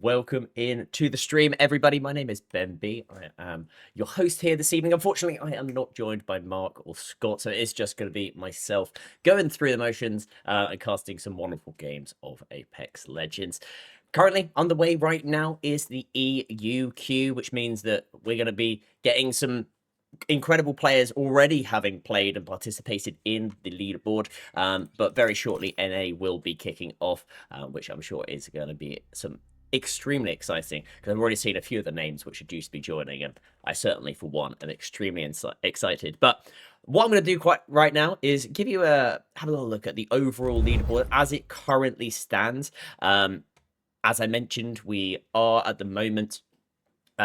welcome in to the stream, everybody. My name is Ben B. I am your host here this evening. Unfortunately, I am not joined by Mark or Scott, so it's just going to be myself going through the motions and casting some wonderful games of Apex Legends. Currently underway right now is the EUQ, which means that we're going to be getting some incredible players already having played and participated in the leaderboard, but very shortly NA will be kicking off, which I'm sure is going to be some extremely exciting, because I've already seen a few of the names which are due to be joining, and I certainly for one am extremely excited. But what I'm going to do quite right now is have a little look at the overall leaderboard as it currently stands. As I mentioned, we are at the moment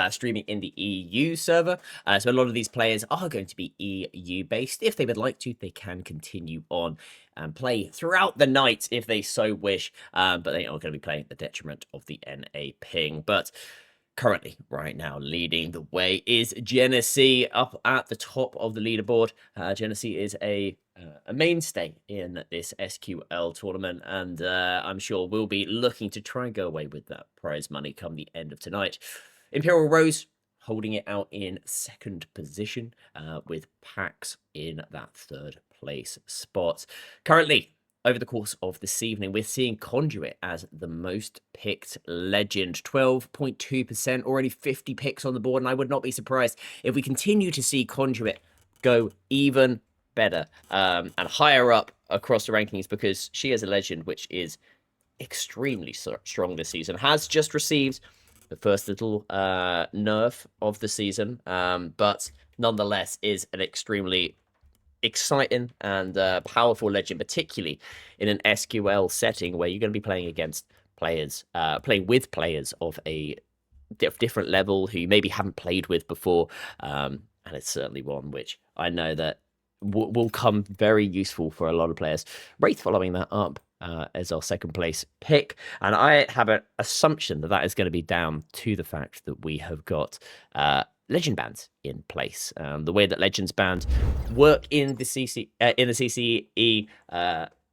streaming in the EU server. So a lot of these players are going to be EU based. If they would like to, they can continue on and play throughout the night if they so wish. But they are going to be playing at the detriment of the NA ping. But currently, right now, leading the way is Genesee up at the top of the leaderboard. Genesee is a mainstay in this SQL tournament, and I'm sure we'll be looking to try and go away with that prize money come the end of tonight. Imperial Rose holding it out in second position, with Pax in that third place spot. Currently, over the course of this evening, we're seeing Conduit as the most picked legend. 12.2%, already 50 picks on the board, and I would not be surprised if we continue to see Conduit go even better and higher up across the rankings, because she is a legend which is extremely strong this season. Has just received the first little nerf of the season, but nonetheless is an extremely exciting and powerful legend, particularly in an SQL setting where you're going to be playing against players, playing with players of a different level who you maybe haven't played with before, and it's certainly one which I know that will come very useful for a lot of players. Wraith following that up as our second place pick, and I have an assumption that that is going to be down to the fact that we have got legend bans in place. The way that legends bans work in the CCE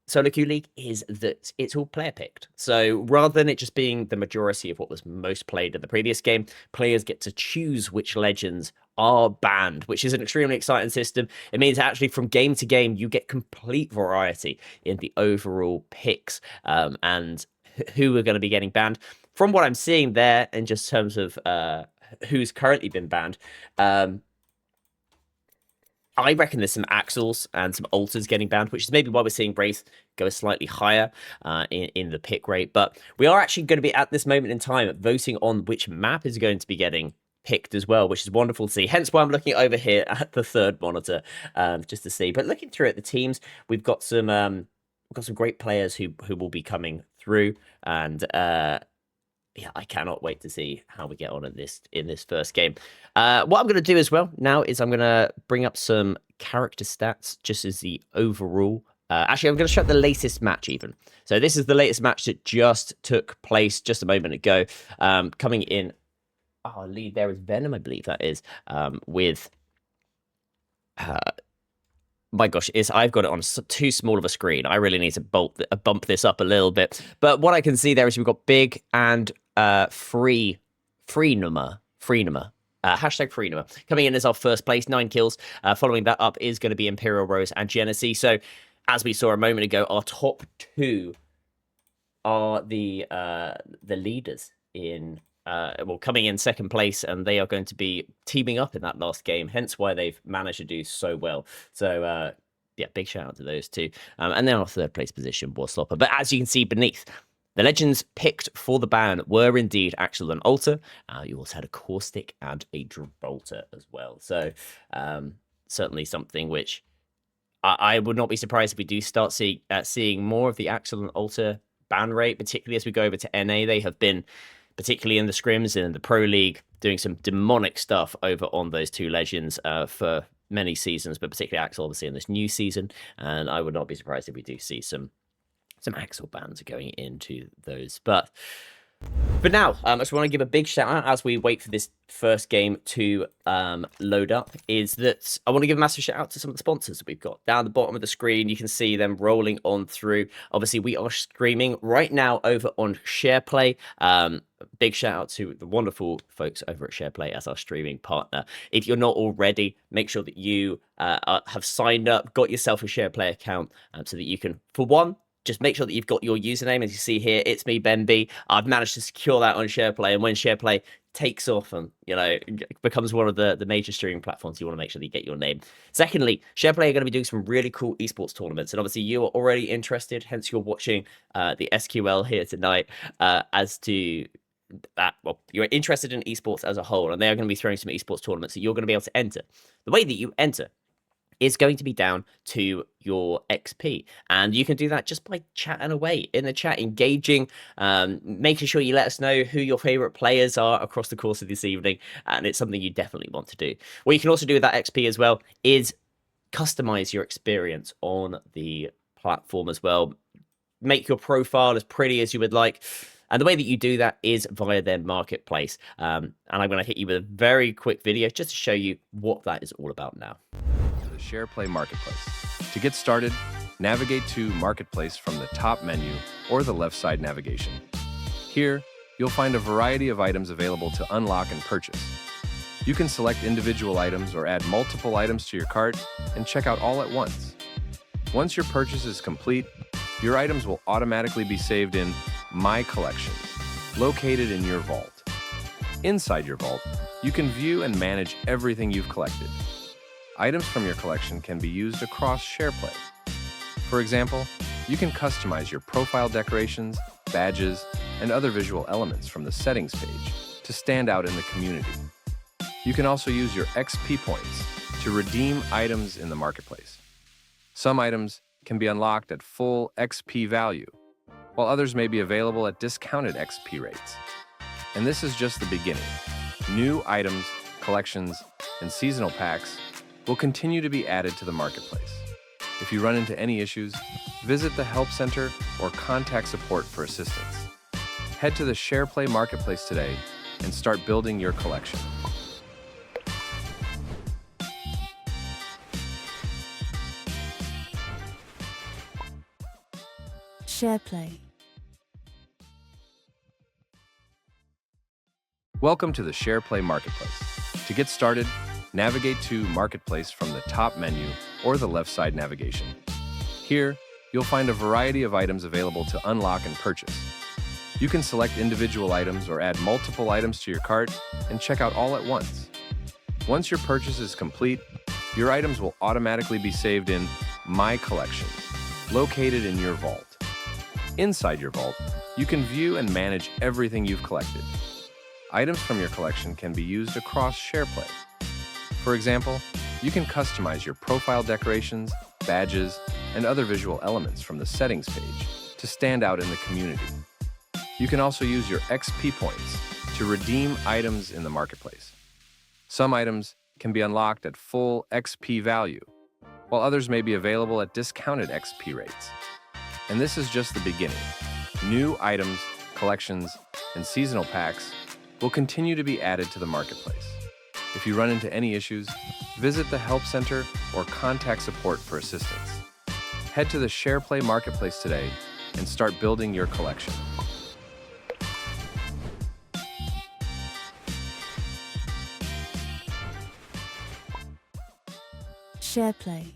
solo queue league is that it's all player picked. So rather than it just being the majority of what was most played in the previous game, players get to choose which legends are banned, which is an extremely exciting system. It means actually from game to game, you get complete variety in the overall picks and who are going to be getting banned. From what I'm seeing there, in just terms of who's currently been banned, I reckon there's some Axles and some Alters getting banned, which is maybe why we're seeing Wraith go slightly higher in the pick rate. But we are actually going to be, at this moment in time, voting on which map is going to be getting picked as well, which is wonderful to see. Hence why I'm looking over here at the third monitor just to see. But looking through at the teams, we've got some great players who will be coming through, and yeah, I cannot wait to see how we get on in this first game. What I'm going to do as well now is I'm going to bring up some character stats just as the overall. Actually, I'm going to show the latest match even. So this is the latest match that just took place just a moment ago. Coming in, lead there is Venom, I believe that is, with... my gosh, I've got it on too small of a screen. I really need to bump this up a little bit. But what I can see there is we've got Big and Freenuma. Hashtag Freenuma coming in as our first place, 9 kills. Following that up is going to be Imperial Rose and Genesee. So as we saw a moment ago, our top 2 are the leaders in coming in second place, and they are going to be teaming up in that last game, hence why they've managed to do so well. So yeah, big shout out to those two. And then our third place position was Slopper. But as you can see beneath, the legends picked for the ban were indeed Axel and Alter. You also had a Caustic and a Gibraltar as well. So certainly something which I would not be surprised if we do start seeing more of the Axel and Alter ban rate, particularly as we go over to NA. They have been, particularly in the scrims and in the Pro League, doing some demonic stuff over on those two legends for many seasons, but particularly Axel obviously in this new season. And I would not be surprised if we do see some Axel bans going into those. But But now, I just want to give a big shout out as we wait for this first game to load up, is that I want to give a massive shout out to some of the sponsors that we've got. Down the bottom of the screen, you can see them rolling on through. Obviously, we are streaming right now over on Shareplay. Big shout out to the wonderful folks over at Shareplay as our streaming partner. If you're not already, make sure that you have signed up, got yourself a Shareplay account, so that you can, for one, just make sure that you've got your username. As you see here, it's me, Ben B. I've managed to secure that on Shareplay, and when Shareplay takes off and becomes one of the major streaming platforms, you want to make sure that you get your name. Secondly, Shareplay are going to be doing some really cool esports tournaments, and obviously you are already interested, hence you're watching the SQL here tonight. As to that, well, you're interested in esports as a whole, and they are going to be throwing some esports tournaments that you're going to be able to enter. The way that you enter is going to be down to your XP, and you can do that just by chatting away in the chat, engaging, making sure you let us know who your favorite players are across the course of this evening, and it's something you definitely want to do. What you can also do with that XP as well is customize your experience on the platform as well. Make your profile as pretty as you would like. And the way that you do that is via their marketplace. And I'm going to hit you with a very quick video just to show you what that is all about now. The Shareplay Marketplace. To get started, navigate to Marketplace from the top menu or the left side navigation. Here, you'll find a variety of items available to unlock and purchase. You can select individual items or add multiple items to your cart and check out all at once. Once your purchase is complete, your items will automatically be saved in My Collections, located in your vault. Inside your vault, you can view and manage everything you've collected. Items from your collection can be used across Shareplay. For example, you can customize your profile decorations, badges, and other visual elements from the settings page to stand out in the community. You can also use your XP points to redeem items in the marketplace. Some items can be unlocked at full XP value, while others may be available at discounted XP rates. And this is just the beginning. New items, collections, and seasonal packs will continue to be added to the marketplace. If you run into any issues, visit the Help Center or contact support for assistance. Head to the Shareplay Marketplace today and start building your collection. Shareplay. Welcome to the Shareplay Marketplace. To get started, navigate to Marketplace from the top menu or the left side navigation. Here, you'll find a variety of items available to unlock and purchase. You can select individual items or add multiple items to your cart and check out all at once. Once your purchase is complete, your items will automatically be saved in My Collections, located in your vault. Inside your vault, you can view and manage everything you've collected. Items from your collection can be used across Shareplay. For example, you can customize your profile decorations, badges, and other visual elements from the settings page to stand out in the community. You can also use your XP points to redeem items in the marketplace. Some items can be unlocked at full XP value, while others may be available at discounted XP rates. And this is just the beginning. New items, collections, and seasonal packs will continue to be added to the marketplace. If you run into any issues, visit the Help Center or contact support for assistance. Head to the Shareplay Marketplace today and start building your collection. Shareplay.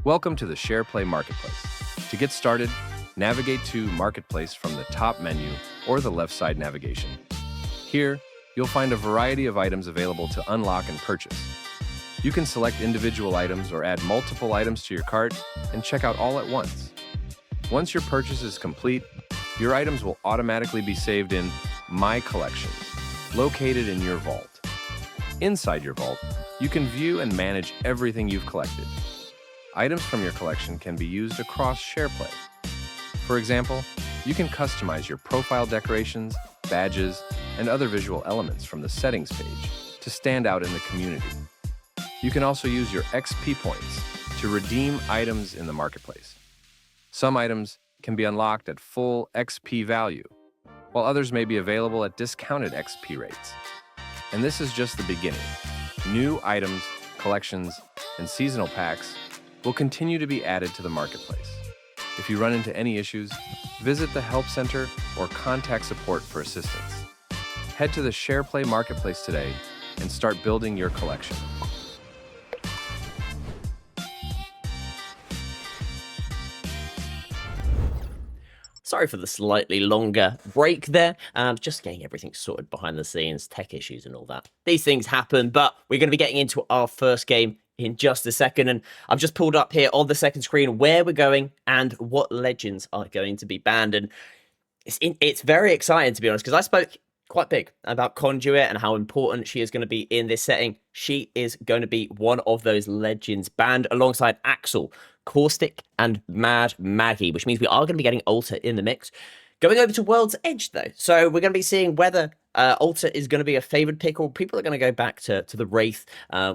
Welcome to the Shareplay Marketplace. To get started, navigate to Marketplace from the top menu or the left side navigation. Here, you'll find a variety of items available to unlock and purchase. You can select individual items or add multiple items to your cart and check out all at once. Once your purchase is complete, your items will automatically be saved in My Collections, located in your vault. Inside your vault, you can view and manage everything you've collected. Items from your collection can be used across Shareplay. For example, you can customize your profile decorations, badges, and other visual elements from the settings page to stand out in the community. You can also use your XP points to redeem items in the marketplace. Some items can be unlocked at full XP value, while others may be available at discounted XP rates. And this is just the beginning. New items, collections, and seasonal packs will continue to be added to the marketplace. If you run into any issues, visit the Help Center or contact support for assistance. Head to the Shareplay marketplace today and start building your collection. Sorry for the slightly longer break there. Just getting everything sorted behind the scenes, tech issues and all that. These things happen, but we're going to be getting into our first game in just a second. And I've just pulled up here on the second screen where we're going and what legends are going to be banned. And it's very exciting, to be honest, because I spoke quite big about Conduit and how important she is going to be in this setting. She is going to be one of those legends banned alongside Axel, Caustic, and Mad Maggie, which means we are going to be getting Alta in the mix. Going over to World's Edge, though. So we're going to be seeing whether Alta is going to be a favored pick, or people are going to go back to the Wraith,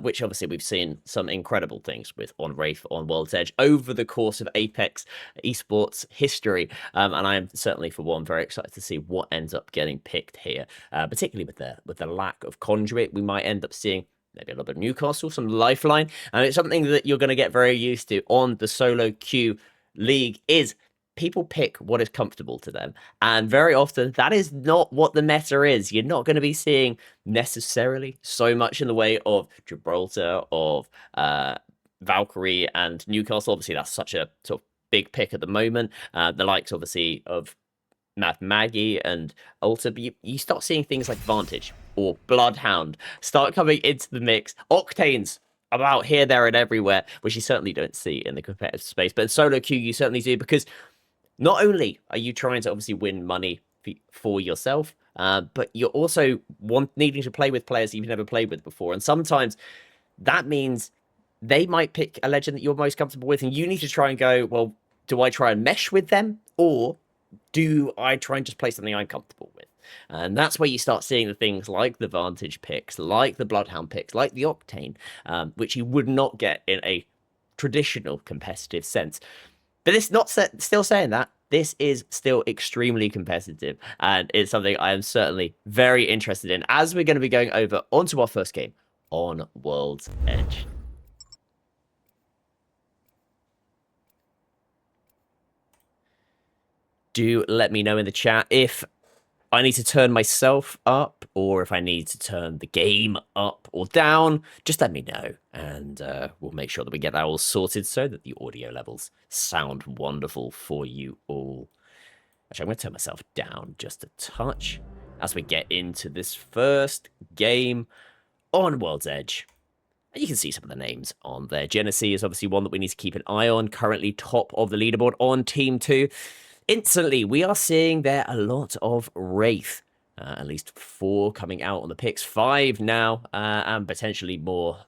which obviously we've seen some incredible things with on Wraith on World's Edge over the course of Apex esports history. And I am certainly, for one, very excited to see what ends up getting picked here, particularly with the lack of Conduit. We might end up seeing maybe a little bit of Newcastle, some Lifeline. And it's something that you're going to get very used to on the solo queue league is people pick what is comfortable to them. And very often that is not what the meta is. You're not going to be seeing necessarily so much in the way of Gibraltar, of Valkyrie and Newcastle. Obviously, that's such a sort of big pick at the moment. The likes, obviously, of Mad Maggie and Alta, but you start seeing things like Vantage or Bloodhound start coming into the mix. Octane's about here, there, and everywhere, which you certainly don't see in the competitive space. But in solo queue, you certainly do, because not only are you trying to obviously win money for yourself, but you're also needing to play with players you've never played with before. And sometimes that means they might pick a legend that you're most comfortable with, and you need to try and go, well, do I try and mesh with them, or do I try and just play something I'm comfortable with? And that's where you start seeing the things like the Vantage picks, like the Bloodhound picks, like the Octane, which you would not get in a traditional competitive sense. But it's not still saying that. This is still extremely competitive, and it's something I am certainly very interested in as we're going to be going over onto our first game on World's Edge. Do let me know in the chat if I need to turn myself up, or if I need to turn the game up or down. Just let me know, and we'll make sure that we get that all sorted so that the audio levels sound wonderful for you all. Actually, I'm going to turn myself down just a touch as we get into this first game on World's Edge. And you can see some of the names on there. Genesee is obviously one that we need to keep an eye on, currently top of the leaderboard on Team 2. Instantly, we are seeing there a lot of Wraith. At least 4 coming out on the picks, 5 now, and potentially more.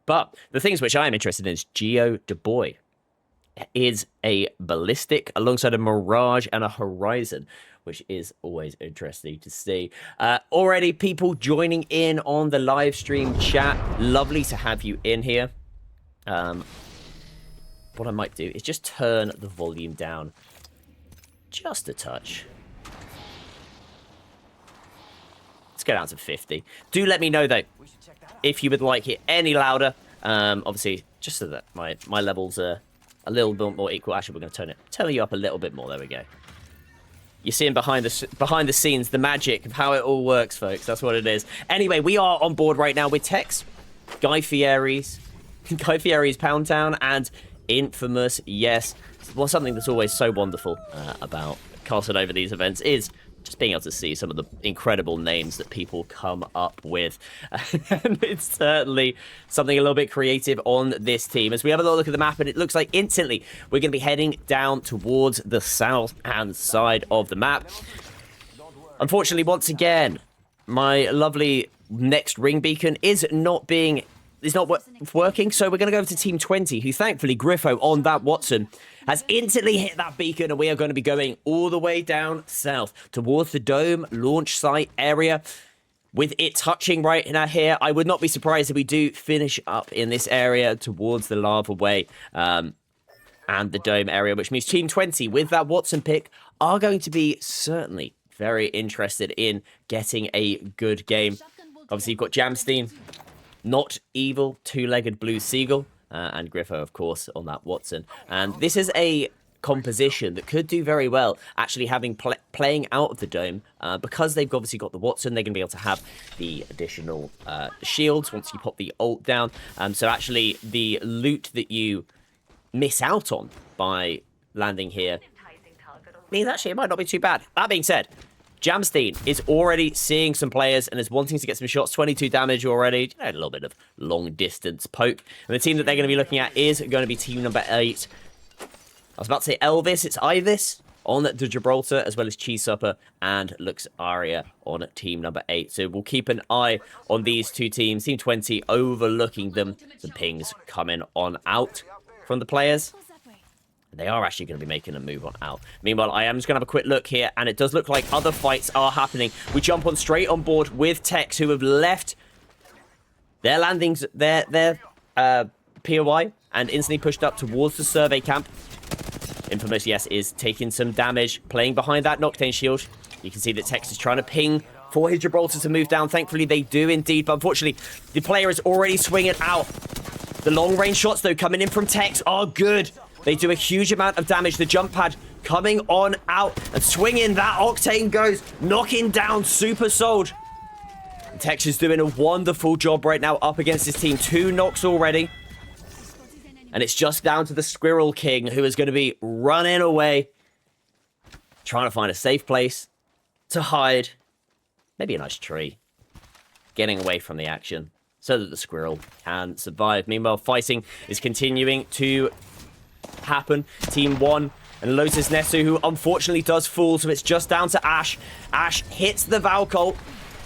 But the things which I am interested in is Geo Dubois is a Ballistic alongside a Mirage and a Horizon, which is always interesting to see. Already people joining in on the live stream chat. Lovely to have you in here. What I might do is just turn the volume down just a touch. Let's go down to 50. Do let me know, though, if you would like it any louder. Obviously, just so that my levels are a little bit more equal. Actually, we're going to turn you up a little bit more. There we go. You're seeing behind the scenes the magic of how it all works, folks. That's what it is. Anyway, we are on board right now with Tex, Guy Fieri's Pound Town, and Infamous. Yes, well, something that's always so wonderful about casting over these events is just being able to see some of the incredible names that people come up with. And it's certainly something a little bit creative on this team. As we have a little look at the map, and it looks like instantly we're going to be heading down towards the south-hand side of the map. Unfortunately, once again, my lovely next ring beacon is not working, so we're going to go over to Team 20, who thankfully Griffo on that Watson has instantly hit that beacon, and we are going to be going all the way down south towards the Dome launch site area. With it touching right in here, I would not be surprised if we do finish up in this area towards the Lava Way. and the dome area, which means Team 20 with that Watson pick are going to be certainly very interested in getting a good game. Obviously, you've got Jamstein, Not Evil, Two-Legged Blue Seagull, and Griffo, of course, on that Watson. And this is a composition that could do very well, actually having playing out of the dome, because they've obviously got the Watson. They're going to be able to have the additional shields once you pop the ult down. So actually, the loot that you miss out on by landing here means actually it might not be too bad. That being said, Jamstein is already seeing some players and is wanting to get some shots. 22 damage already. A little bit of long distance poke. And the team that they're going to be looking at is going to be team number 8. I was about to say Elvis. It's Ivis on the Gibraltar, as well as Cheese Supper and Lux Aria on team number 8. So we'll keep an eye on these two teams. Team 20 overlooking them. The pings coming on out from the players. They are actually going to be making a move on out. Meanwhile, I am just going to have a quick look here, and it does look like other fights are happening. We jump on straight on board with Tex, who have left their landings, their POI, and instantly pushed up towards the survey camp. Infamous, yes, is taking some damage, playing behind that Noctane shield. You can see that Tex is trying to ping for his Gibraltar to move down. Thankfully, they do indeed, but unfortunately, the player is already swinging out. The long-range shots, though, coming in from Tex are good. They do a huge amount of damage. The jump pad coming on out and swinging. That Octane goes, knocking down Super Sold. Tex is doing a wonderful job right now up against his team. 2 knocks already. And it's just down to the Squirrel King, who is going to be running away, trying to find a safe place to hide. Maybe a nice tree. Getting away from the action so that the squirrel can survive. Meanwhile, fighting is continuing to happen. Team 1 and Lotus Nesu, who unfortunately does fall, so it's just down to Ash. Ash hits the Valcolt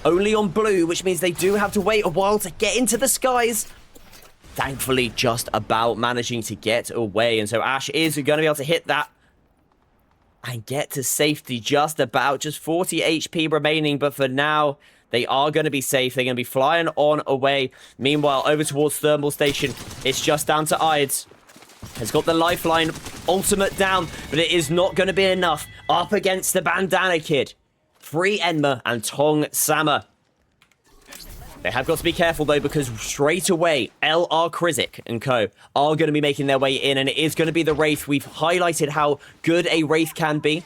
only on blue, which means they do have to wait a while to get into the skies. Thankfully, just about managing to get away, and so Ash is going to be able to hit that and get to safety just about. Just 40 HP remaining, but for now, they are going to be safe. They're going to be flying on away. Meanwhile, over towards Thermal Station, it's just down to Ides. Has got the lifeline ultimate down, but it is not going to be enough. Up against the Bandana Kid, Free Enma and Tong Sama. They have got to be careful, though, because straight away, LR Krizik and co. are going to be making their way in, and it is going to be the Wraith. We've highlighted how good a Wraith can be.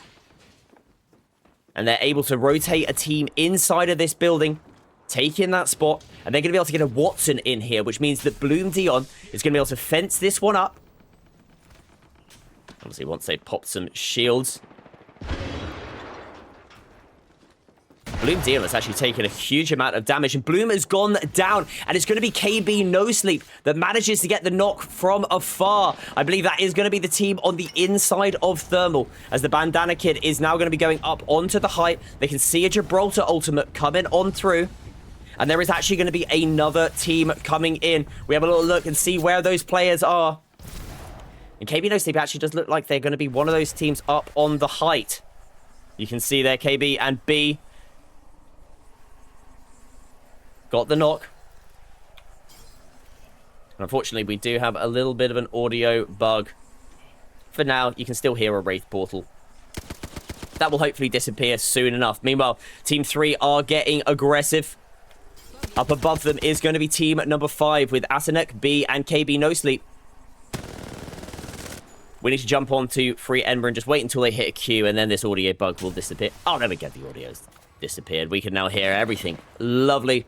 And they're able to rotate a team inside of this building, taking that spot, and they're going to be able to get a Watson in here, which means that Bloom Dion is going to be able to fence this one up. Obviously, once they pop some shields. Bloom Dion has actually taken a huge amount of damage, and Bloom has gone down, and it's going to be KB No Sleep that manages to get the knock from afar. I believe that is going to be the team on the inside of Thermal, as the Bandana Kid is now going to be going up onto the height. They can see a Gibraltar ultimate coming on through, and there is actually going to be another team coming in. We have a little look and see where those players are. And KB No Sleep actually does look like they're going to be one of those teams up on the height. You can see there KB and B. Got the knock. And unfortunately, we do have a little bit of an audio bug. For now, you can still hear a Wraith portal. That will hopefully disappear soon enough. Meanwhile, Team 3 are getting aggressive. Up above them is going to be Team number 5 with Asanek, B, and KB No Sleep. We need to jump on to Free Ember and just wait until they hit a Q, and then this audio bug will disappear. Oh, there we go. The audio's disappeared. We can now hear everything. Lovely.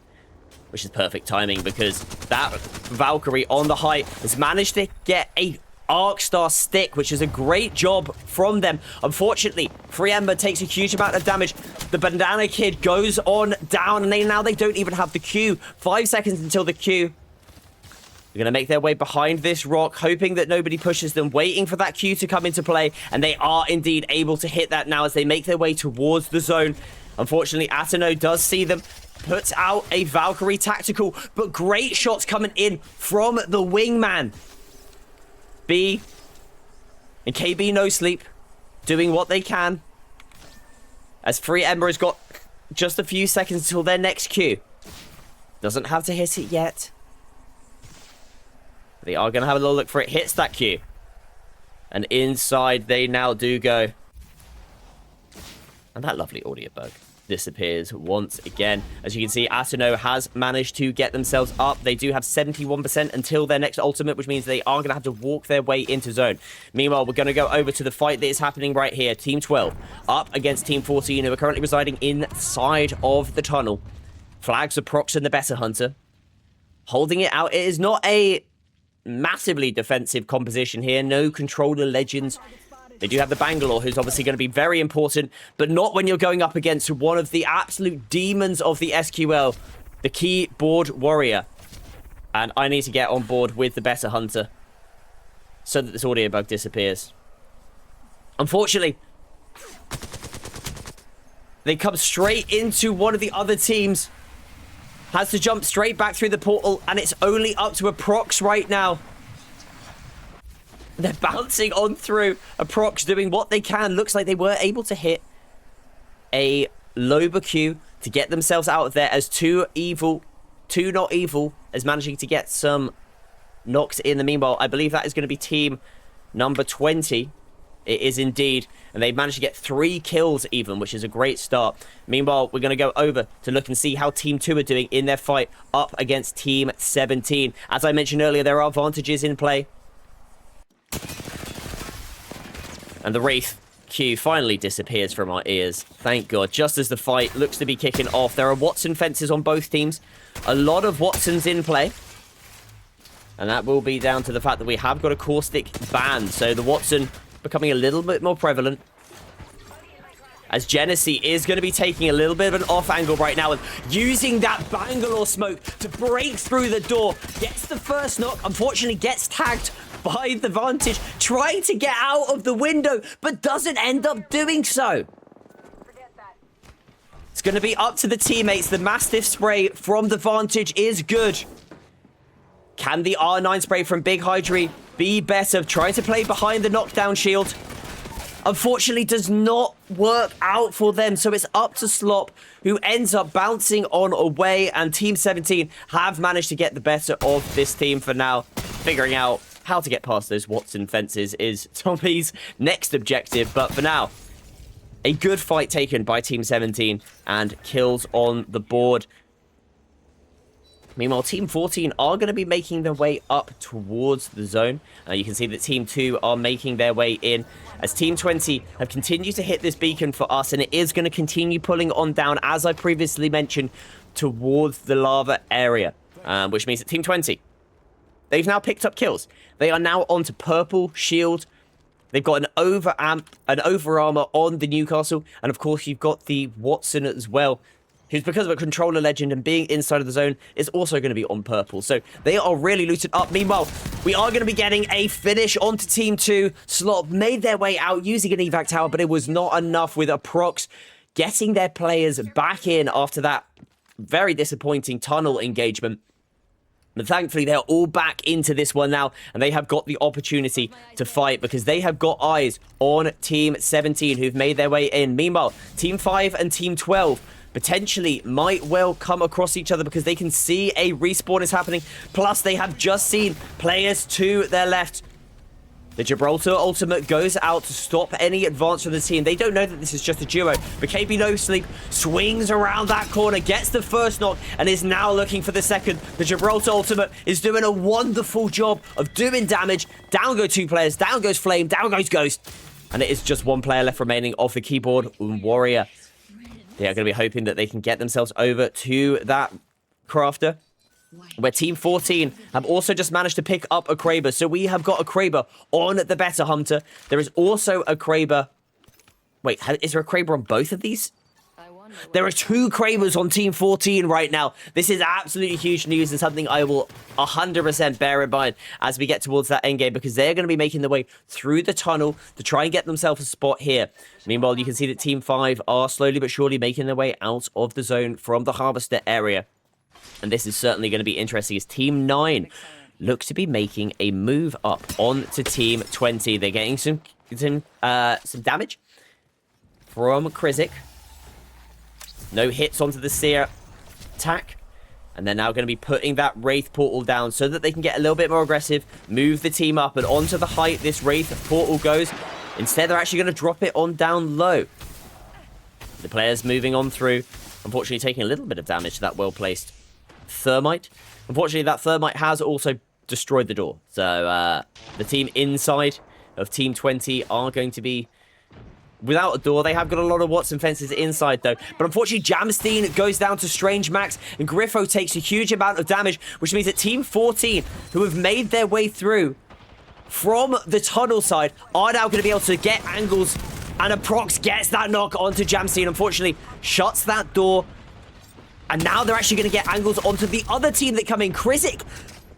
Which is perfect timing, because that Valkyrie on the height has managed to get a Arcstar stick, which is a great job from them. Unfortunately, Free Ember takes a huge amount of damage. The Bandana Kid goes on down, and now they don't even have the Q. 5 seconds until the Q. They're going to make their way behind this rock, hoping that nobody pushes them, waiting for that Q to come into play, and they are indeed able to hit that now as they make their way towards the zone. Unfortunately, Atano does see them, puts out a Valkyrie tactical, but great shots coming in from the wingman. B and KB No Sleep doing what they can, as Free Ember has got just a few seconds until their next Q. Doesn't have to hit it yet. They are going to have a little look for it. Hits that Q. And inside they now do go. And that lovely audio bug disappears once again. As you can see, Asino has managed to get themselves up. They do have 71% until their next ultimate, which means they are going to have to walk their way into zone. Meanwhile, we're going to go over to the fight that is happening right here. Team 12 up against Team 14, who are currently residing inside of the tunnel. Flags of Prox and the Better Hunter. Holding it out. It is not a massively defensive composition here. No controller legends. They do have the Bangalore, who's obviously going to be very important, but not when you're going up against one of the absolute demons of the SQL, the keyboard warrior. And I need to get on board with the Better Hunter so that this audio bug disappears. Unfortunately, they come straight into one of the other teams. Has to jump straight back through the portal, and it's only up to a Prox right now. They're bouncing on through. A Prox doing what they can. Looks like they were able to hit a Loba Q to get themselves out of there, as two not evil, is managing to get some knocks in the meanwhile. I believe that is going to be team number 20. It is indeed. And they've managed to get 3 kills even, which is a great start. Meanwhile, we're going to go over to look and see how Team 2 are doing in their fight up against Team 17. As I mentioned earlier, there are advantages in play. And the Wraith Q finally disappears from our ears. Thank God. Just as the fight looks to be kicking off, there are Watson fences on both teams. A lot of Watsons in play. And that will be down to the fact that we have got a caustic ban. So the Watson becoming a little bit more prevalent. As Genesee is going to be taking a little bit of an off angle right now and using that Bangalore smoke to break through the door. Gets the first knock. Unfortunately gets tagged by the Vantage, trying to get out of the window, but doesn't end up doing so. It's going to be up to the teammates. The Mastiff spray from the Vantage is good. Can the R9 spray from Big Hydri be better? Trying to play behind the knockdown shield. Unfortunately, does not work out for them. So it's up to Slop, who ends up bouncing on away. And Team 17 have managed to get the better of this team for now. Figuring out how to get past those Watson fences is Tommy's next objective. But for now, a good fight taken by Team 17 and kills on the board. Meanwhile, Team 14 are going to be making their way up towards the zone. You can see that Team 2 are making their way in, as Team 20 have continued to hit this beacon for us, and it is going to continue pulling on down, as I previously mentioned, towards the lava area. Which means that Team 20, they've now picked up kills. They are now onto purple shield. They've got an over armor on the Newcastle, and of course you've got the Watson as well, who's, because of a controller legend and being inside of the zone, is also going to be on purple. So they are really looted up. Meanwhile, we are going to be getting a finish onto Team 2. Slot made their way out using an evac tower, but it was not enough, with a Prox getting their players back in after that very disappointing tunnel engagement. But thankfully, they're all back into this one now, and they have got the opportunity to fight because they have got eyes on Team 17, who've made their way in. Meanwhile, Team 5 and Team 12 potentially might well come across each other because they can see a respawn is happening. Plus, they have just seen players to their left. The Gibraltar ultimate goes out to stop any advance from the team. They don't know that this is just a duo, but KB No Sleep swings around that corner, gets the first knock, and is now looking for the second. The Gibraltar ultimate is doing a wonderful job of doing damage. Down go 2 players, down goes Flame, down goes Ghost. And it is just 1 player left remaining of the keyboard warrior. They are going to be hoping that they can get themselves over to that crafter, where Team 14 have also just managed to pick up a Kraber. So we have got a Kraber on the Better Hunter. There is also a Kraber. Wait, is there a Kraber on both of these? There are 2 Kramers on Team 14 right now. This is absolutely huge news and something I will 100% bear in mind as we get towards that endgame, because they're going to be making their way through the tunnel to try and get themselves a spot here. Meanwhile, you can see that Team 5 are slowly but surely making their way out of the zone from the Harvester area. And this is certainly going to be interesting as Team 9 looks to be making a move up on to Team 20. They're getting some damage from Krizik. No hits onto the Seer attack. And they're now going to be putting that Wraith portal down so that they can get a little bit more aggressive, move the team up, and onto the height this Wraith portal goes. Instead, they're actually going to drop it on down low. The players moving on through, unfortunately taking a little bit of damage to that well-placed Thermite. Unfortunately, that Thermite has also destroyed the door. So the team inside of Team 20 are going to be without a door. They have got a lot of Watson fences inside, though. But unfortunately, Jamstein goes down to Strange Max, and Griffo takes a huge amount of damage, which means that Team 14, who have made their way through from the tunnel side, are now going to be able to get angles, and Aprox gets that knock onto Jamstein. Unfortunately, shuts that door, and now they're actually going to get angles onto the other team that come in. Krizik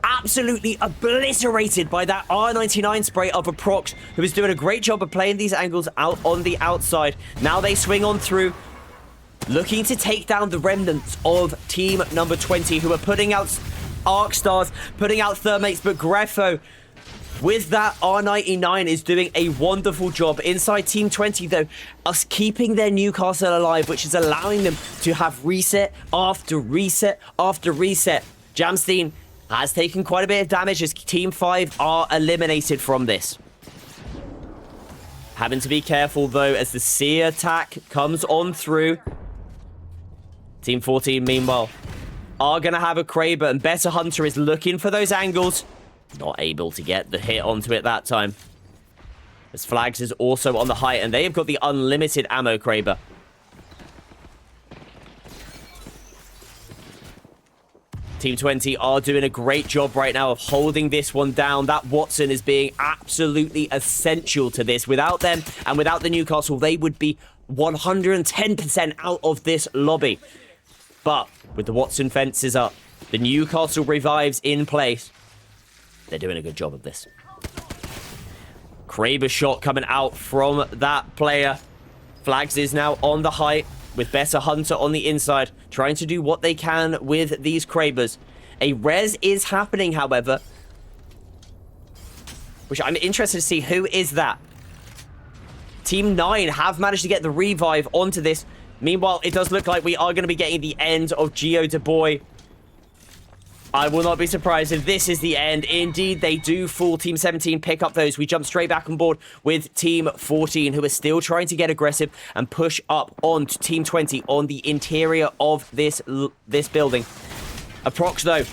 absolutely obliterated by that R99 spray of Aprox, who is doing a great job of playing these angles out on the outside. Now they swing on through, looking to take down the remnants of team number 20, who are putting out Arc Stars, putting out Thermates, but Greffo, with that R99, is doing a wonderful job. Inside Team 20, though, us keeping their Newcastle alive, which is allowing them to have reset after reset after reset. Jamstein has taken quite a bit of damage as Team 5 are eliminated from this. Having to be careful, though, as the Seer attack comes on through. Team 14, meanwhile, are going to have a Kraber, and Better Hunter is looking for those angles. Not able to get the hit onto it that time. As Flags is also on the height, and they have got the unlimited ammo Kraber. Team 20 are doing a great job right now of holding this one down. That Watson is being absolutely essential to this. Without them and without the Newcastle, they would be 110% out of this lobby. But with the Watson fences up, the Newcastle revives in place, they're doing a good job of this. Kraber shot coming out from that player. Flags is now on the height, with Better Hunter on the inside, trying to do what they can with these Krabers. A res is happening, however, which I'm interested to see who is that. Team 9 have managed to get the revive onto this. Meanwhile, it does look like we are going to be getting the end of Geo DeBoy. I will not be surprised if this is the end. Indeed, they do fool. Team 17 pick up those. We jump straight back on board with Team 14, who are still trying to get aggressive and push up on to Team 20 on the interior of this building. Aprox, though,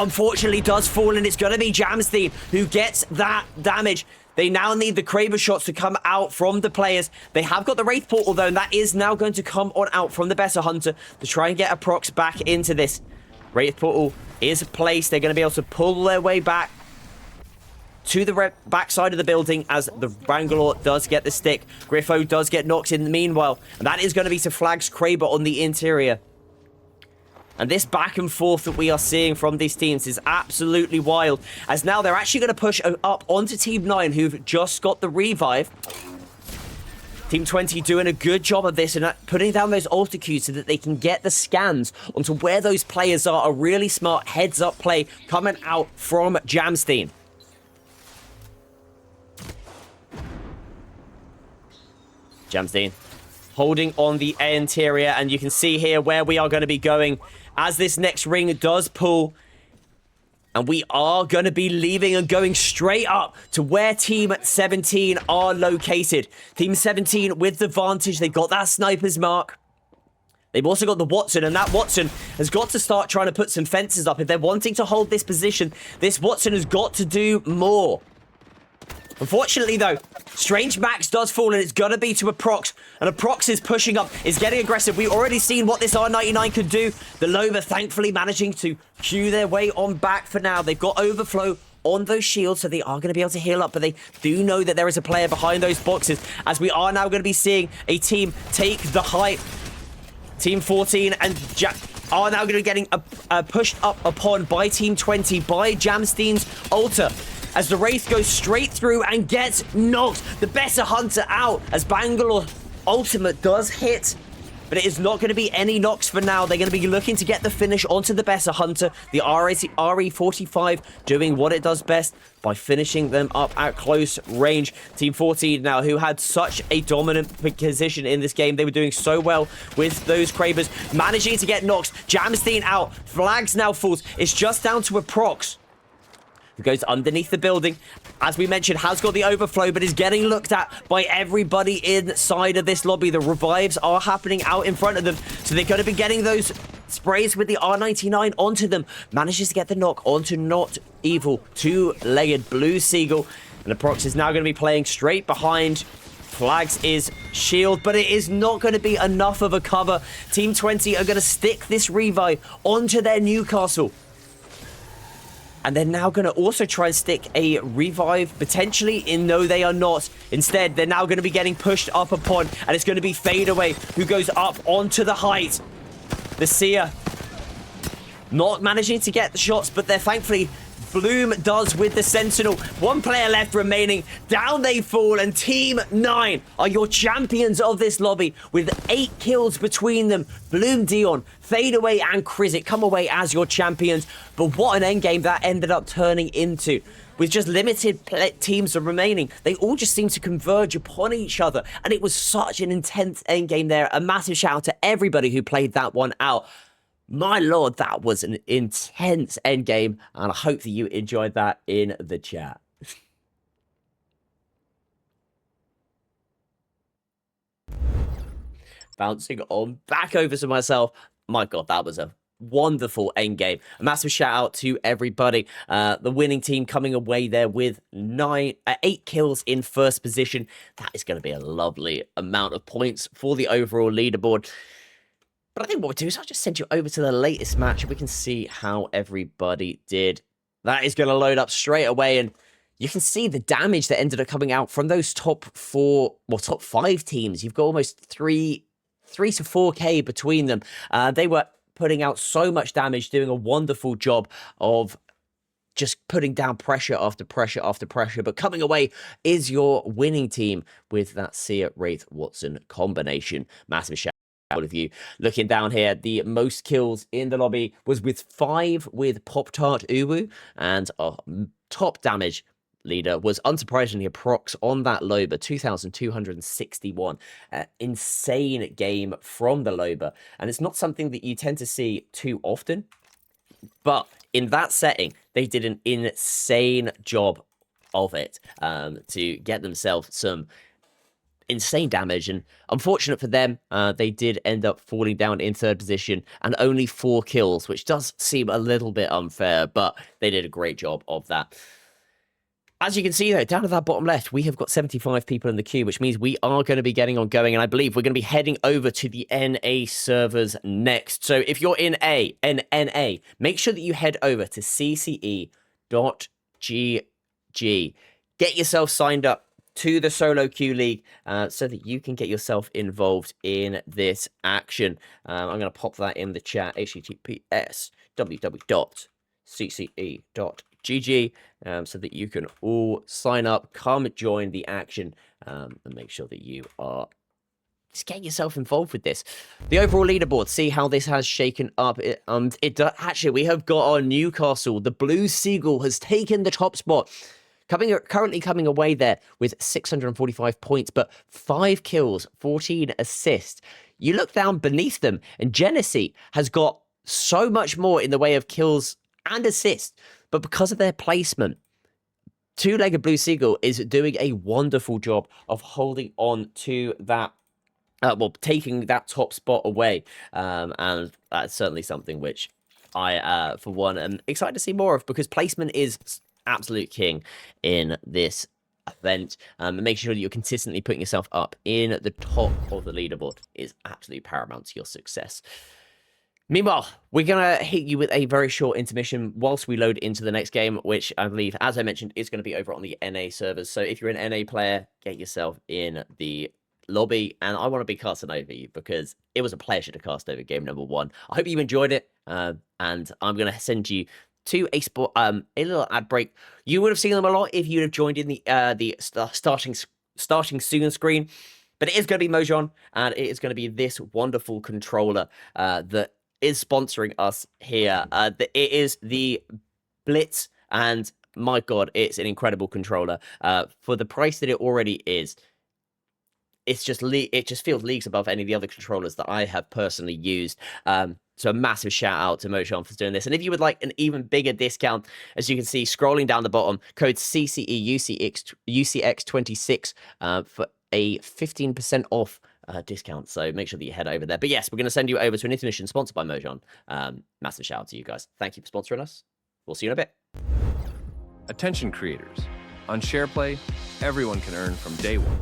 unfortunately does fall, and it's going to be Jamstein who gets that damage. They now need the Kraber shots to come out from the players. They have got the Wraith Portal, though, and that is now going to come on out from the Better Hunter to try and get Aprox back into this. Wraith Portal is placed. They're going to be able to pull their way back to the back side of the building as the Bangalore does get the stick. Griffo does get knocked in the meanwhile, and that is going to be to Flag's Kraber on the interior. And this back and forth that we are seeing from these teams is absolutely wild, as now they're actually going to push up onto Team 9, who've just got the revive. Team 20 doing a good job of this and putting down those alter cues so that they can get the scans onto where those players are. A really smart heads-up play coming out from Jamstein. Jamstein holding on the interior, and you can see here where we are going to be going as this next ring does pull. And we are going to be leaving and going straight up to where Team 17 are located. Team 17 with the advantage. They've got that sniper's mark. They've also got the Watson, and that Watson has got to start trying to put some fences up. If they're wanting to hold this position, this Watson has got to do more. Unfortunately, though, Strange Max does fall, and it's going to be to Aprox. And Aprox is pushing up, is getting aggressive. We've already seen what this R99 could do. The Loba thankfully managing to cue their way on back for now. They've got overflow on those shields, so they are going to be able to heal up. But they do know that there is a player behind those boxes, as we are now going to be seeing a team take the height. Team 14 and are now going to be getting pushed up upon by Team 20, by Jamstein's altar, as the Wraith goes straight through and gets knocked. The Better Hunter out as Bangalore ultimate does hit but it is not going to be any knocks for now. They're going to be looking to get the finish onto the better hunter, the RE45, doing what it does best by finishing them up at close range. Team 14 now, who had such a dominant position in this game. They were doing so well with those Kravers, managing to get knocks. Jamstein out. Flags now falls. It's just down to a prox who goes underneath the building. As we mentioned, has got the overflow, but is getting looked at by everybody inside of this lobby. The revives are happening out in front of them, so they're going to be getting those sprays with the R99 onto them. Manages to get the knock onto Not Evil, two-legged Blue Seagull. And the prox is now going to be playing straight behind. Flags is shield, but it is not going to be enough of a cover. Team 20 are going to stick this revive onto their Newcastle. And they're now going to also try and stick a revive, potentially. No, they are not. Instead, they're now going to be getting pushed up upon, and it's going to be Fadeaway who goes up onto the height. The Seer not managing to get the shots, but they're thankfully Bloom does with the Sentinel. One player left remaining. Down they fall, and Team 9 are your champions of this lobby with 8 kills between them. Bloom, Dion, Fadeaway, and Krizik come away as your champions. But what an endgame that ended up turning into. With just limited teams remaining, they all just seemed to converge upon each other. And it was such an intense endgame there. A massive shout out to everybody who played that one out. My lord, that was an intense endgame, and I hope that you enjoyed that in the chat. Bouncing on back over to myself. My god, that was a wonderful endgame. A massive shout out to everybody. The winning team coming away there with 8 kills in first position. That is going to be a lovely amount of points for the overall leaderboard. But I think what we'll do is I'll just send you over to the latest match and we can see how everybody did. That is going to load up straight away, and you can see the damage that ended up coming out from those top 5 teams. You've got almost 3 to 4K between them. They were putting out so much damage, doing a wonderful job of just putting down pressure after pressure after pressure. But coming away is your winning team with that Seer Wraith Watson combination. Massive shout all of you. Looking down here, the most kills in the lobby was with 5 with Pop-Tart Uwu, and our top damage leader was unsurprisingly a prox on that Loba, 2,261. Insane game from the Loba, and it's not something that you tend to see too often, but in that setting, they did an insane job of it to get themselves some insane damage. And unfortunate for them, they did end up falling down in 3rd position and only 4 kills, which does seem a little bit unfair, but they did a great job of that. As you can see, though, down at that bottom left, we have got 75 people in the queue, which means we are going to be getting on going, and I believe we're going to be heading over to the NA servers next. So if you're in NA, make sure that you head over to cce.gg. Get yourself signed up to the solo queue league so that you can get yourself involved in this action. I'm going to pop that in the chat, https www.cce.gg, so that you can all sign up, come join the action, and make sure that you are just getting yourself involved with this. The overall leaderboard, see how this has shaken up. Actually, we have got our Newcastle. The Blue Seagull has taken the top spot. Currently coming away there with 645 points, but 5 kills, 14 assists. You look down beneath them, and Genesee has got so much more in the way of kills and assists, but because of their placement, two-legged Blue Seagull is doing a wonderful job of holding on to that, taking that top spot away, and that's certainly something which I, for one, am excited to see more of, because placement is absolute king in this event. Making sure that you're consistently putting yourself up in the top of the leaderboard is absolutely paramount to your success. Meanwhile, we're going to hit you with a very short intermission whilst we load into the next game, which I believe, as I mentioned, is going to be over on the NA servers. So if you're an NA player, get yourself in the lobby, and I want to be casting over you because it was a pleasure to cast over game number 1. I hope you enjoyed it, and I'm going to send you to a little ad break. You would have seen them a lot if you'd have joined in the starting soon screen. But it is going to be Mojang, and it is going to be this wonderful controller that is sponsoring us here. It is the Blitz, and my God, it's an incredible controller. For the price that it already is, it's just it just feels leagues above any of the other controllers that I have personally used. So a massive shout out to Mojang for doing this. And if you would like an even bigger discount, as you can see scrolling down the bottom, code CCE UCX26 for a 15% off discount. So make sure that you head over there. But yes, we're going to send you over to an intermission sponsored by Mojang. Massive shout out to you guys. Thank you for sponsoring us. We'll see you in a bit. Attention creators. On Shareplay, everyone can earn from day one.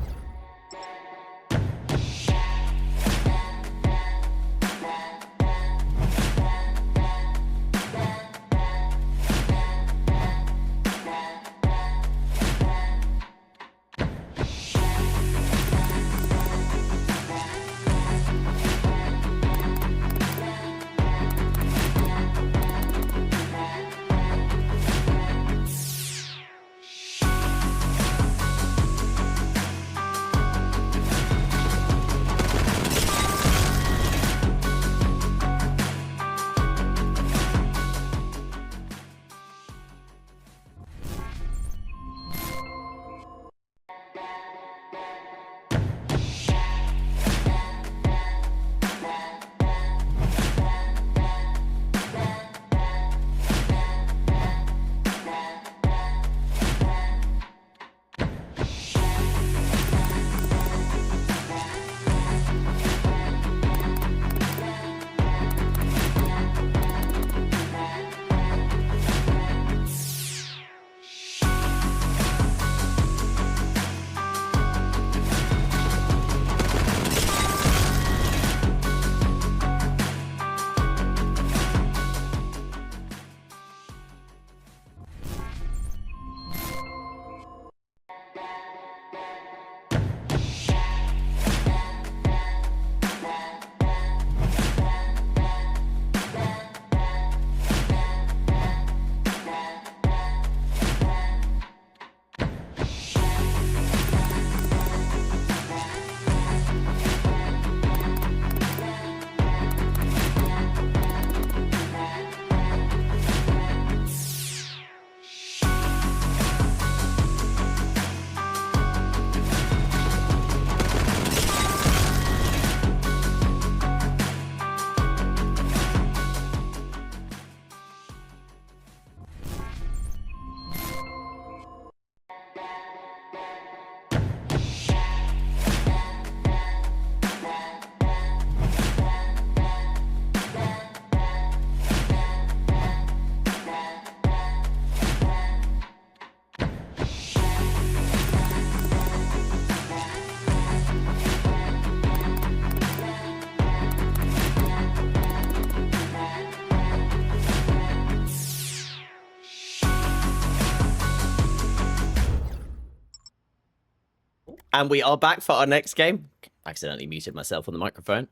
And we are back for our next game. Accidentally muted myself on the microphone.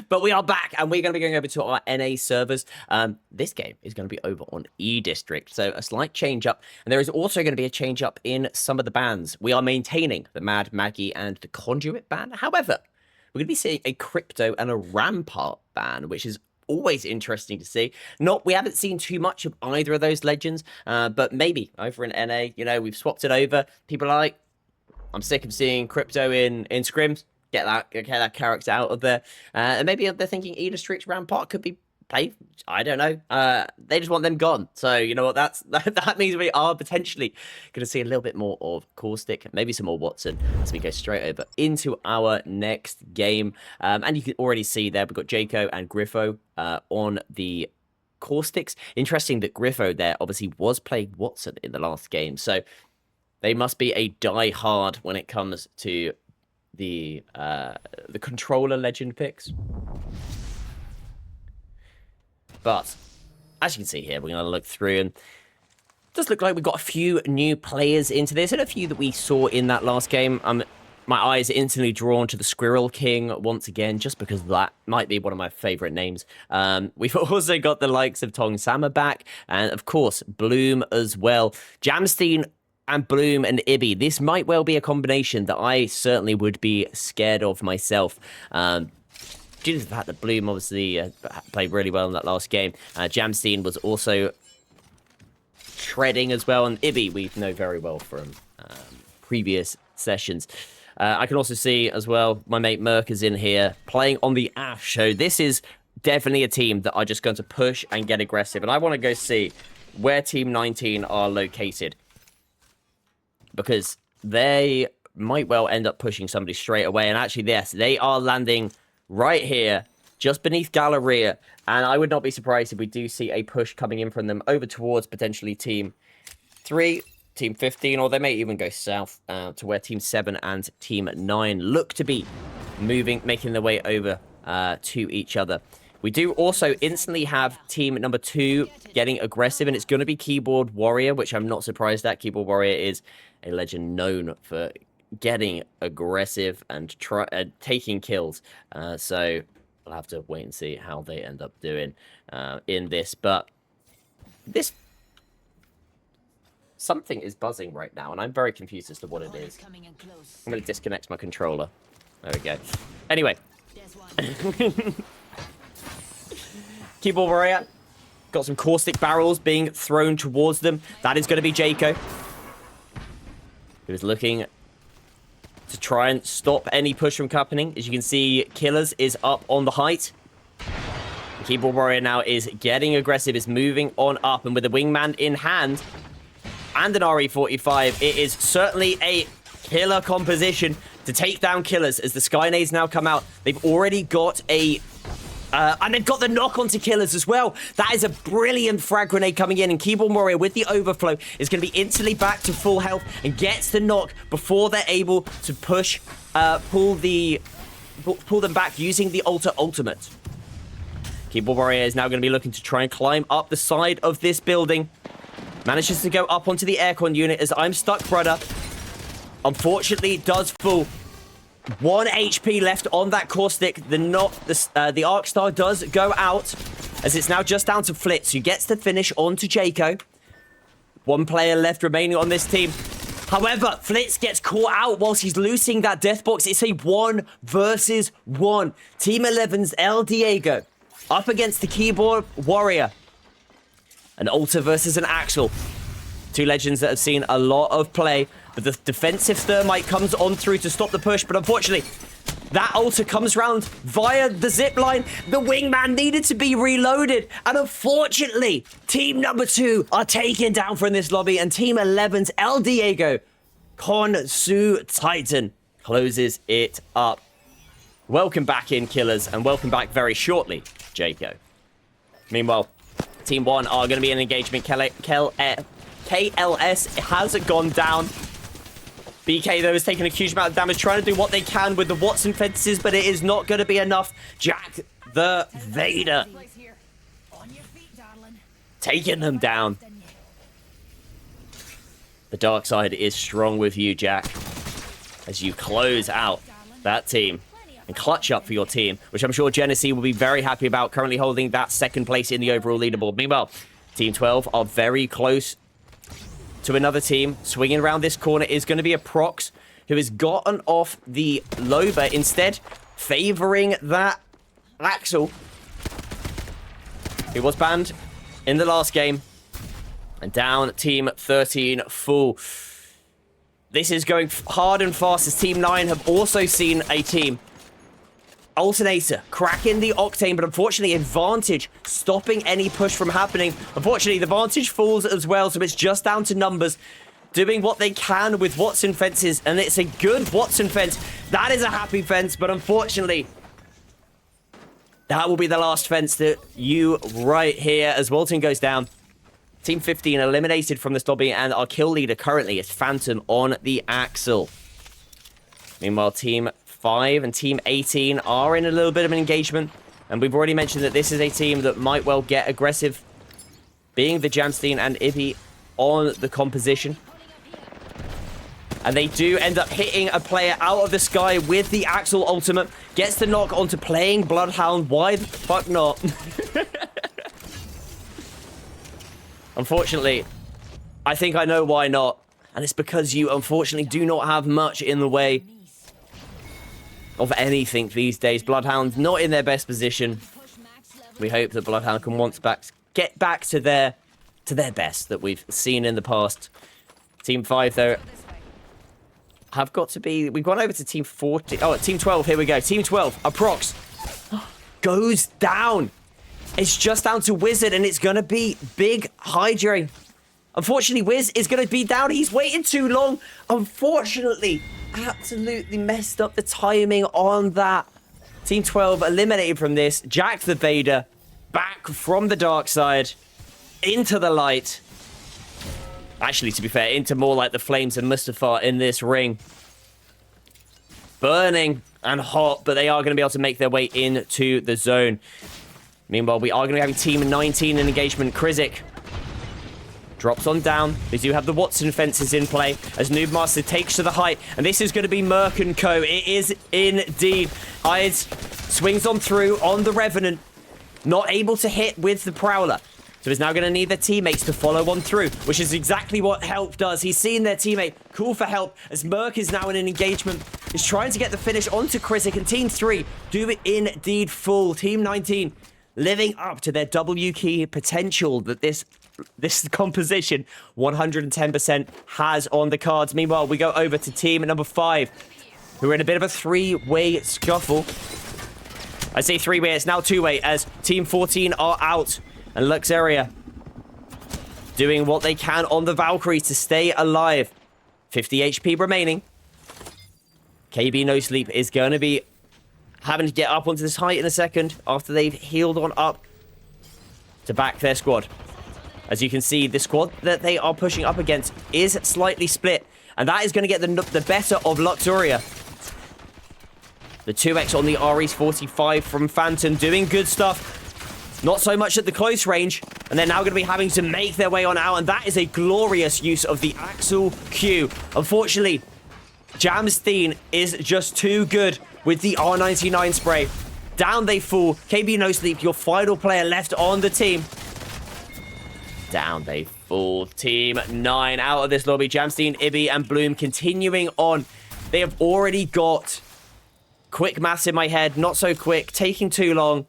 But we are back, and we're going to be going over to our NA servers. This game is going to be over on E District, so a slight change up. And there is also going to be a change up in some of the bans. We are maintaining the Mad Maggie and the Conduit ban. However, we're going to be seeing a Crypto and a Rampart ban, which is always interesting to see. We haven't seen too much of either of those legends, but maybe over in NA, you know, we've swapped it over. People are like, I'm sick of seeing Crypto in scrims. Get that character out of there. And maybe they're thinking E District Rampart could be played. I don't know. They just want them gone. So, you know what? That means we are potentially going to see a little bit more of Caustic, maybe some more Watson, as we go straight over into our next game. And you can already see there, we've got Jaco and Griffo on the Caustics. Interesting that Griffo there obviously was playing Watson in the last game. So they must be a die-hard when it comes to the controller legend picks. But as you can see here, we're going to look through, and it does look like we've got a few new players into this, and a few that we saw in that last game. My eyes are instantly drawn to the Squirrel King once again, just because that might be one of my favorite names. We've also got the likes of Tong Sama back, and of course Bloom as well. Jamstein and Bloom and Ibby. This might well be a combination that I certainly would be scared of myself. Due to the fact that Bloom obviously played really well in that last game. Jamstein was also treading as well, and Ibby we know very well from previous sessions. I can also see as well my mate Merc is in here playing on the Ash, so this is definitely a team that are just going to push and get aggressive, and I want to go see where Team 19 are located, because they might well end up pushing somebody straight away. And actually, yes, they are landing right here, just beneath Galleria. And I would not be surprised if we do see a push coming in from them over towards potentially Team 3, Team 15, or they may even go south to where Team 7 and Team 9 look to be making their way over to each other. We do also instantly have team number 2 getting aggressive, and it's going to be Keyboard Warrior, which I'm not surprised at. Keyboard Warrior is a legend known for getting aggressive and taking kills. So I'll have to wait and see how they end up doing in this. But this... something is buzzing right now, and I'm very confused as to what it is. I'm going to disconnect my controller. There we go. Anyway. Keyboard Warrior got some caustic barrels being thrown towards them. That is going to be Jaco, who is looking to try and stop any push from happening. As you can see, Killers is up on the height. The Keyboard Warrior now is getting aggressive, is moving on up, and with the wingman in hand and an RE45, it is certainly a killer composition to take down Killers as the Skynades now come out. They've already got a... and they've got the knock onto Killers as well. That is a brilliant frag grenade coming in, and Keyboard Warrior with the overflow is going to be instantly back to full health and gets the knock before they're able to push, pull them back using the ultimate. Keyboard Warrior is now going to be looking to try and climb up the side of this building. Manages to go up onto the aircon unit as I'm Stuck Brother. Unfortunately, does fall. 1 HP left on that caustic. The Arc Star does go out as it's now just down to Flitz, who gets the finish onto Jaco. 1 player left remaining on this team. However, Flitz gets caught out whilst he's loosing that death box. It's a 1 versus 1. Team 11's El Diego up against the Keyboard Warrior. An Alter versus an Axel. 2 legends that have seen a lot of play. But the defensive Thermite comes on through to stop the push. But unfortunately, that Alter comes round via the zipline. The wingman needed to be reloaded. And unfortunately, team number 2 are taken down from this lobby. And team 11's El Diego, Konsu Titan, closes it up. Welcome back in, Killers. And welcome back very shortly, Jaco. Meanwhile, team 1 are going to be in engagement. KLS hasn't gone down. BK, though, is taking a huge amount of damage, trying to do what they can with the Watson fences, but it is not going to be enough. Jack the Vader taking them down. The dark side is strong with you, Jack, as you close out that team and clutch up for your team, which I'm sure Genesee will be very happy about, currently holding that 2nd place in the overall leaderboard. Meanwhile, Team 12 are very close to another team. Swinging around this corner is going to be a Prox, who has gotten off the Loba, instead favoring that Axel, who was banned in the last game. And down Team 13 full. This is going hard and fast as Team 9 have also seen a team. Alternator cracking the Octane, but unfortunately Advantage stopping any push from happening. Unfortunately, the Advantage falls as well, so it's just down to numbers doing what they can with Watson fences, and it's a good Watson fence. That is a happy fence, but unfortunately, that will be the last fence that you right here as Walton goes down. Team 15 eliminated from this lobby, and our kill leader currently is Phantom on the Axel. Meanwhile, Team 5 and Team 18 are in a little bit of an engagement, and we've already mentioned that this is a team that might well get aggressive, being the Jamstein and Ibby on the composition. And they do end up hitting a player out of the sky with the Axel ultimate. Gets the knock onto playing Bloodhound. Why the fuck not? Unfortunately, I think I know why not. And it's because you, unfortunately, do not have much in the way of anything these days. Bloodhound not in their best position. We hope that Bloodhound can get back to their best that we've seen in the past. Team 5, though, have got to be... We've gone over to Team 14. Oh, Team 12, here we go. Team 12, Aprox, goes down. It's just down to Wizard, and it's going to be Big Hydra. Unfortunately, Wiz is going to be down. He's waiting too long. Unfortunately, absolutely messed up the timing on that. Team 12 eliminated from this. Jack the Vader back from the dark side into the light. Actually, to be fair, into more like the flames and Mustafa in this ring. Burning and hot, but they are going to be able to make their way into the zone. Meanwhile, we are going to be having Team 19 in engagement. Krizik drops on down. They do have the Watson fences in play as Noob Master takes to the height. And this is going to be Merc & Co. It is indeed. Eyes swings on through on the Revenant. Not able to hit with the Prowler. So he's now going to need their teammates to follow on through, which is exactly what Help does. He's seen their teammate call for help as Merc is now in an engagement. He's trying to get the finish onto Krizik, and Team 3 do it indeed full. Team 19 living up to their W key potential that this composition 110% has on the cards. Meanwhile, we go over to team number 5, who are in a bit of a three-way scuffle. I say three-way, it's now two-way as Team 14 are out. And Luxeria doing what they can on the Valkyrie to stay alive. 50 HP remaining. KB No Sleep is going to be having to get up onto this height in a second after they've healed on up to back their squad. As you can see, the squad that they are pushing up against is slightly split. And that is going to get the better of Luxuria. The 2x on the RE's 45 from Phantom doing good stuff. Not so much at the close range. And they're now going to be having to make their way on out. And that is a glorious use of the Axel Q. Unfortunately, Jamstein is just too good with the R99 spray. Down they fall. KB No Sleep, your final player left on the team. Down they fall. Team 9 out of this lobby. Jamstein, Ibby, and Bloom continuing on. They have already got quick maths in my head. Not so quick. Taking too long.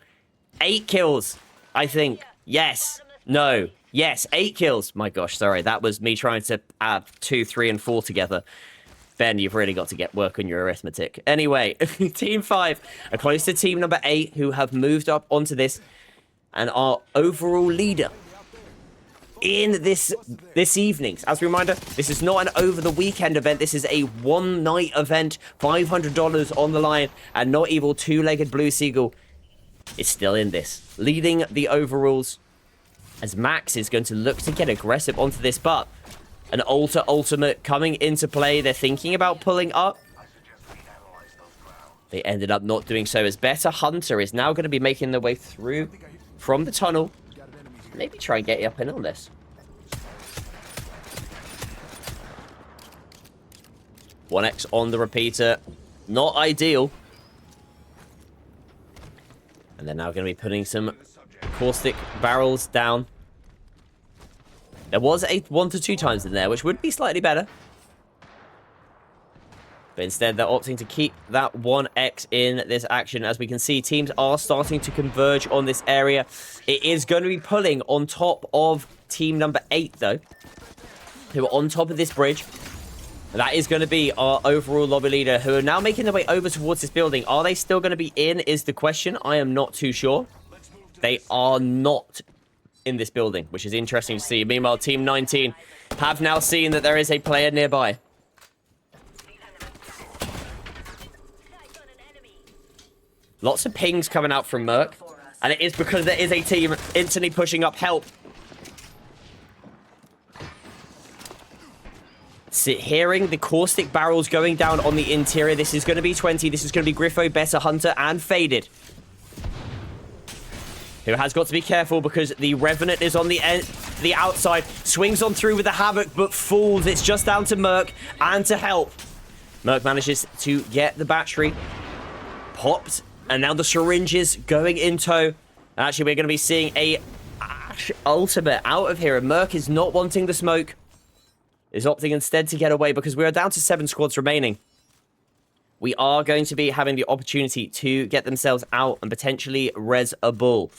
8 kills, I think. Yes. No. Yes. 8 kills. My gosh, sorry. That was me trying to add 2, 3, and 4 together. Ben, you've really got to work on your arithmetic. Anyway, Team 5 are close to Team number 8, who have moved up onto this and are overall leader in this evening's. As a reminder, this is not an over-the-weekend event. This is a one-night event. $500 on the line, and Not Evil two-legged Blue Seagull is still in this, leading the overalls as Max is going to look to get aggressive onto this, but an Alter Ultimate coming into play. They're thinking about pulling up. They ended up not doing so, as Better Hunter is now going to be making their way through from the tunnel. Maybe try and get you up in on this. 1x on the repeater. Not ideal. And they're now going to be putting some caustic barrels down. There was a 1 to 2 times in there, which would be slightly better. But instead, they're opting to keep that 1x in this action. As we can see, teams are starting to converge on this area. It is going to be pulling on top of team number 8, though, who are on top of this bridge. And that is going to be our overall lobby leader, who are now making their way over towards this building. Are they still going to be in, is the question. I am not too sure. They are not in this building, which is interesting to see. Meanwhile, Team 19 have now seen that there is a player nearby. Lots of pings coming out from Merc. And it is because there is a team instantly pushing up help. Hearing the caustic barrels going down on the interior. This is going to be 20. This is going to be Griffo, Better Hunter, and Faded, who has got to be careful because the Revenant is on the outside. Swings on through with the Havoc, but falls. It's just down to Merc and to Help. Merc manages to get the battery popped. And now the syringes going in tow. Actually, we're going to be seeing a Ash Ultimate out of here. And Merc is not wanting the smoke. is opting instead to get away because we are down to 7 squads remaining. We are going to be having the opportunity to get themselves out and potentially res a bull.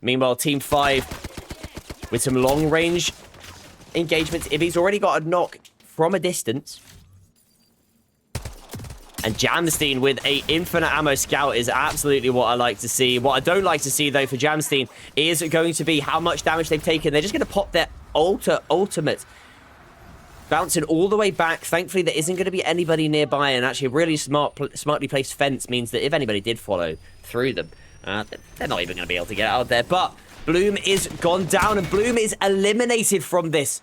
Meanwhile, Team 5 with some long-range engagements. Ibby's already got a knock from a distance. And Jamstein with a infinite ammo scout is absolutely what I like to see. What I don't like to see, though, for Jamstein is going to be how much damage they've taken. They're just going to pop their ultimate. Bouncing all the way back. Thankfully, there isn't going to be anybody nearby. And actually, a really smartly placed fence means that if anybody did follow through them, they're not even going to be able to get out there. But Bloom is gone down, and Bloom is eliminated from this.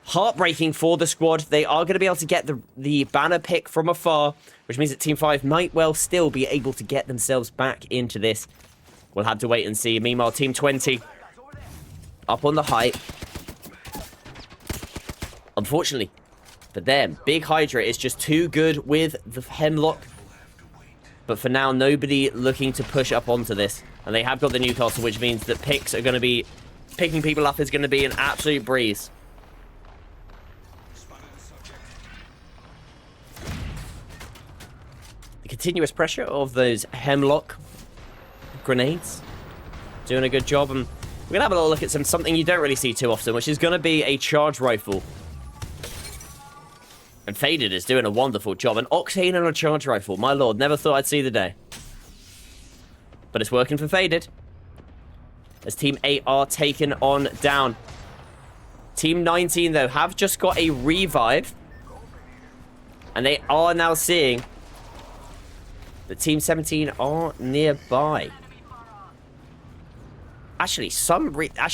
Heartbreaking for the squad. They are going to be able to get the banner pick from afar, which means that Team 5 might well still be able to get themselves back into this. We'll have to wait and see. Meanwhile, Team 20 up on the height. Unfortunately for them, Big Hydra is just too good with the Hemlock. But for now, nobody looking to push up onto this. And they have got the Newcastle, which means that picks are going to be... Picking people up is going to be an absolute breeze. The continuous pressure of those Hemlock grenades. Doing a good job. And we're going to have a little look at something you don't really see too often, which is going to be a charge rifle. And Faded is doing a wonderful job. An Octane and a charge rifle. My lord, never thought I'd see the day. But it's working for Faded. As Team 8 are taken on down. Team 19, though, have just got a revive. And they are now seeing that Team 17 are nearby. Actually,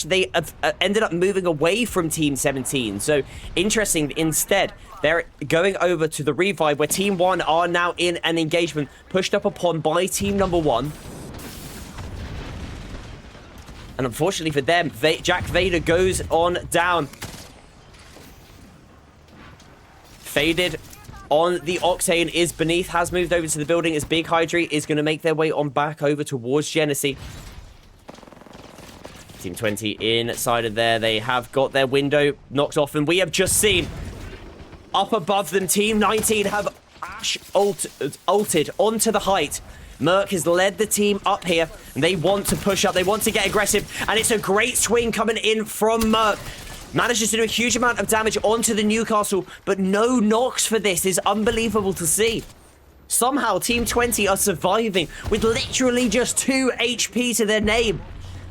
they have ended up moving away from Team 17. So, interesting. Instead, they're going over to the revive where Team 1 are now in an engagement pushed up upon by Team number 1. And unfortunately for them, Jack Vader goes on down. Faded on the Octane is beneath, has moved over to the building as Big Hydra is going to make their way on back over towards Genesee. Team 20 inside of there. They have got their window knocked off, and we have just seen up above them, Team 19 have Ash ulted onto the height. Merc has led the team up here, and they want to push up. They want to get aggressive, and it's a great swing coming in from Merc. Manages to do a huge amount of damage onto the Newcastle, but no knocks for this is unbelievable to see. Somehow, Team 20 are surviving with literally just 2 HP to their name.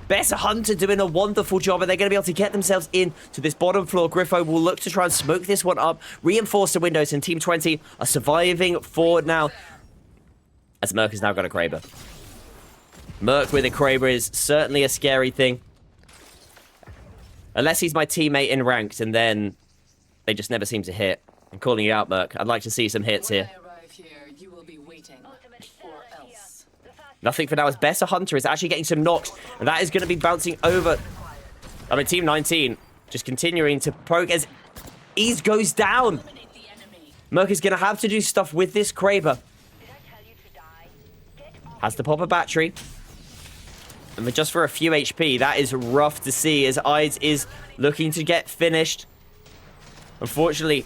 Best Hunter doing a wonderful job, and they're going to be able to get themselves in to this bottom floor. Griffo will look to try and smoke this one up, reinforce the windows, and Team 20 are surviving for now. As Merc has now got a Kraber. Merc with a Kraber is certainly a scary thing. Unless he's my teammate in ranked, and then they just never seem to hit. I'm calling you out, Merc. I'd like to see some hits here. Nothing for now as Besser Hunter is actually getting some knocks, and that is going to be bouncing over. I mean, Team 19 just continuing to poke as Ease goes down. Merc is going to have to do stuff with this Kraber. Has to pop a battery. And just for a few HP, that is rough to see as Ides is looking to get finished. Unfortunately,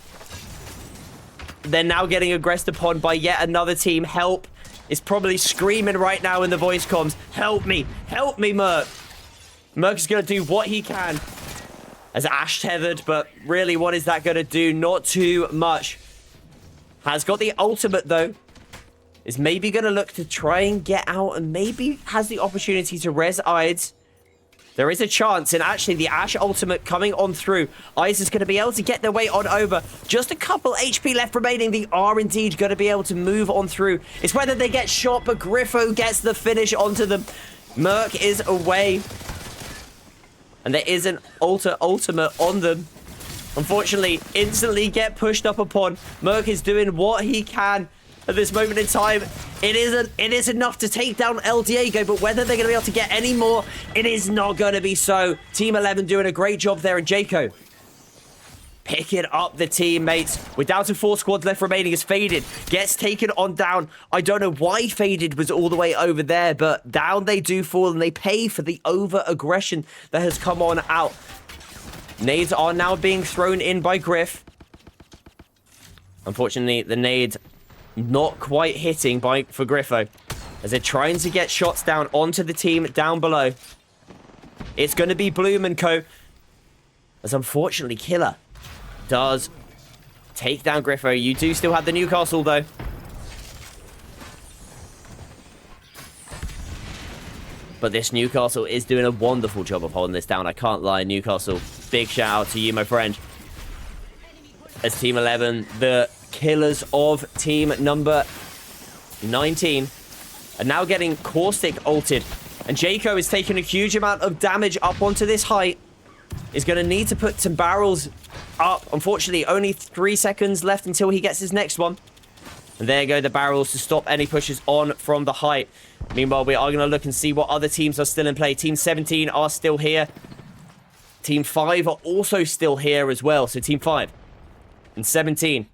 they're now getting aggressed upon by yet another team. Help is probably screaming right now in the voice comms. Help me, Merc. Merc is going to do what he can as Ash tethered, but really what is that going to do? Not too much. Has got the ultimate though. Is maybe going to look to try and get out and maybe has the opportunity to res Ides. There is a chance, and actually the Ash ultimate coming on through. Ides is going to be able to get their way on over. Just a couple HP left remaining. They are indeed going to be able to move on through. It's whether they get shot, but Griffo gets the finish onto them. Merc is away. And there is an ultimate on them. Unfortunately, instantly get pushed up upon. Merc is doing what he can. At this moment in time, it is enough to take down El Diego, but whether they're going to be able to get any more, it is not going to be so. Team 11 doing a great job there, and Jaco picking up the teammates. We're down to 4 squads left remaining as Faded gets taken on down. I don't know why Faded was all the way over there, but down they do fall, and they pay for the over-aggression that has come on out. Nades are now being thrown in by Griff. Unfortunately, the nade not quite hitting for Griffo, as they're trying to get shots down onto the team down below. It's going to be Bloom and co. As unfortunately, Killer does take down Griffo. You do still have the Newcastle, though. But this Newcastle is doing a wonderful job of holding this down. I can't lie, Newcastle. Big shout out to you, my friend. As Team 11, the killers of team number 19, are now getting Caustic ulted. And Jaco is taking a huge amount of damage up onto this height. Is going to need to put some barrels up. Unfortunately, only 3 seconds left until he gets his next one. And there go the barrels to stop any pushes on from the height. Meanwhile, we are going to look and see what other teams are still in play. Team 17 are still here. Team 5 are also still here as well. So Team 5 and 17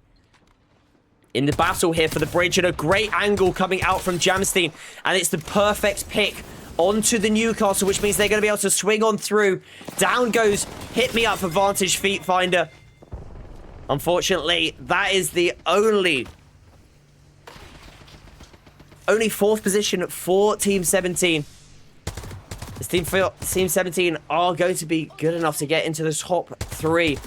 in the battle here for the bridge. And a great angle coming out from Jamstein. And it's the perfect pick onto the Newcastle, which means they're going to be able to swing on through. Down goes Hit Me Up for Vantage Feet Finder. Unfortunately, that is the only fourth position for Team 17. This Team 17 are going to be good enough to get into the top 3.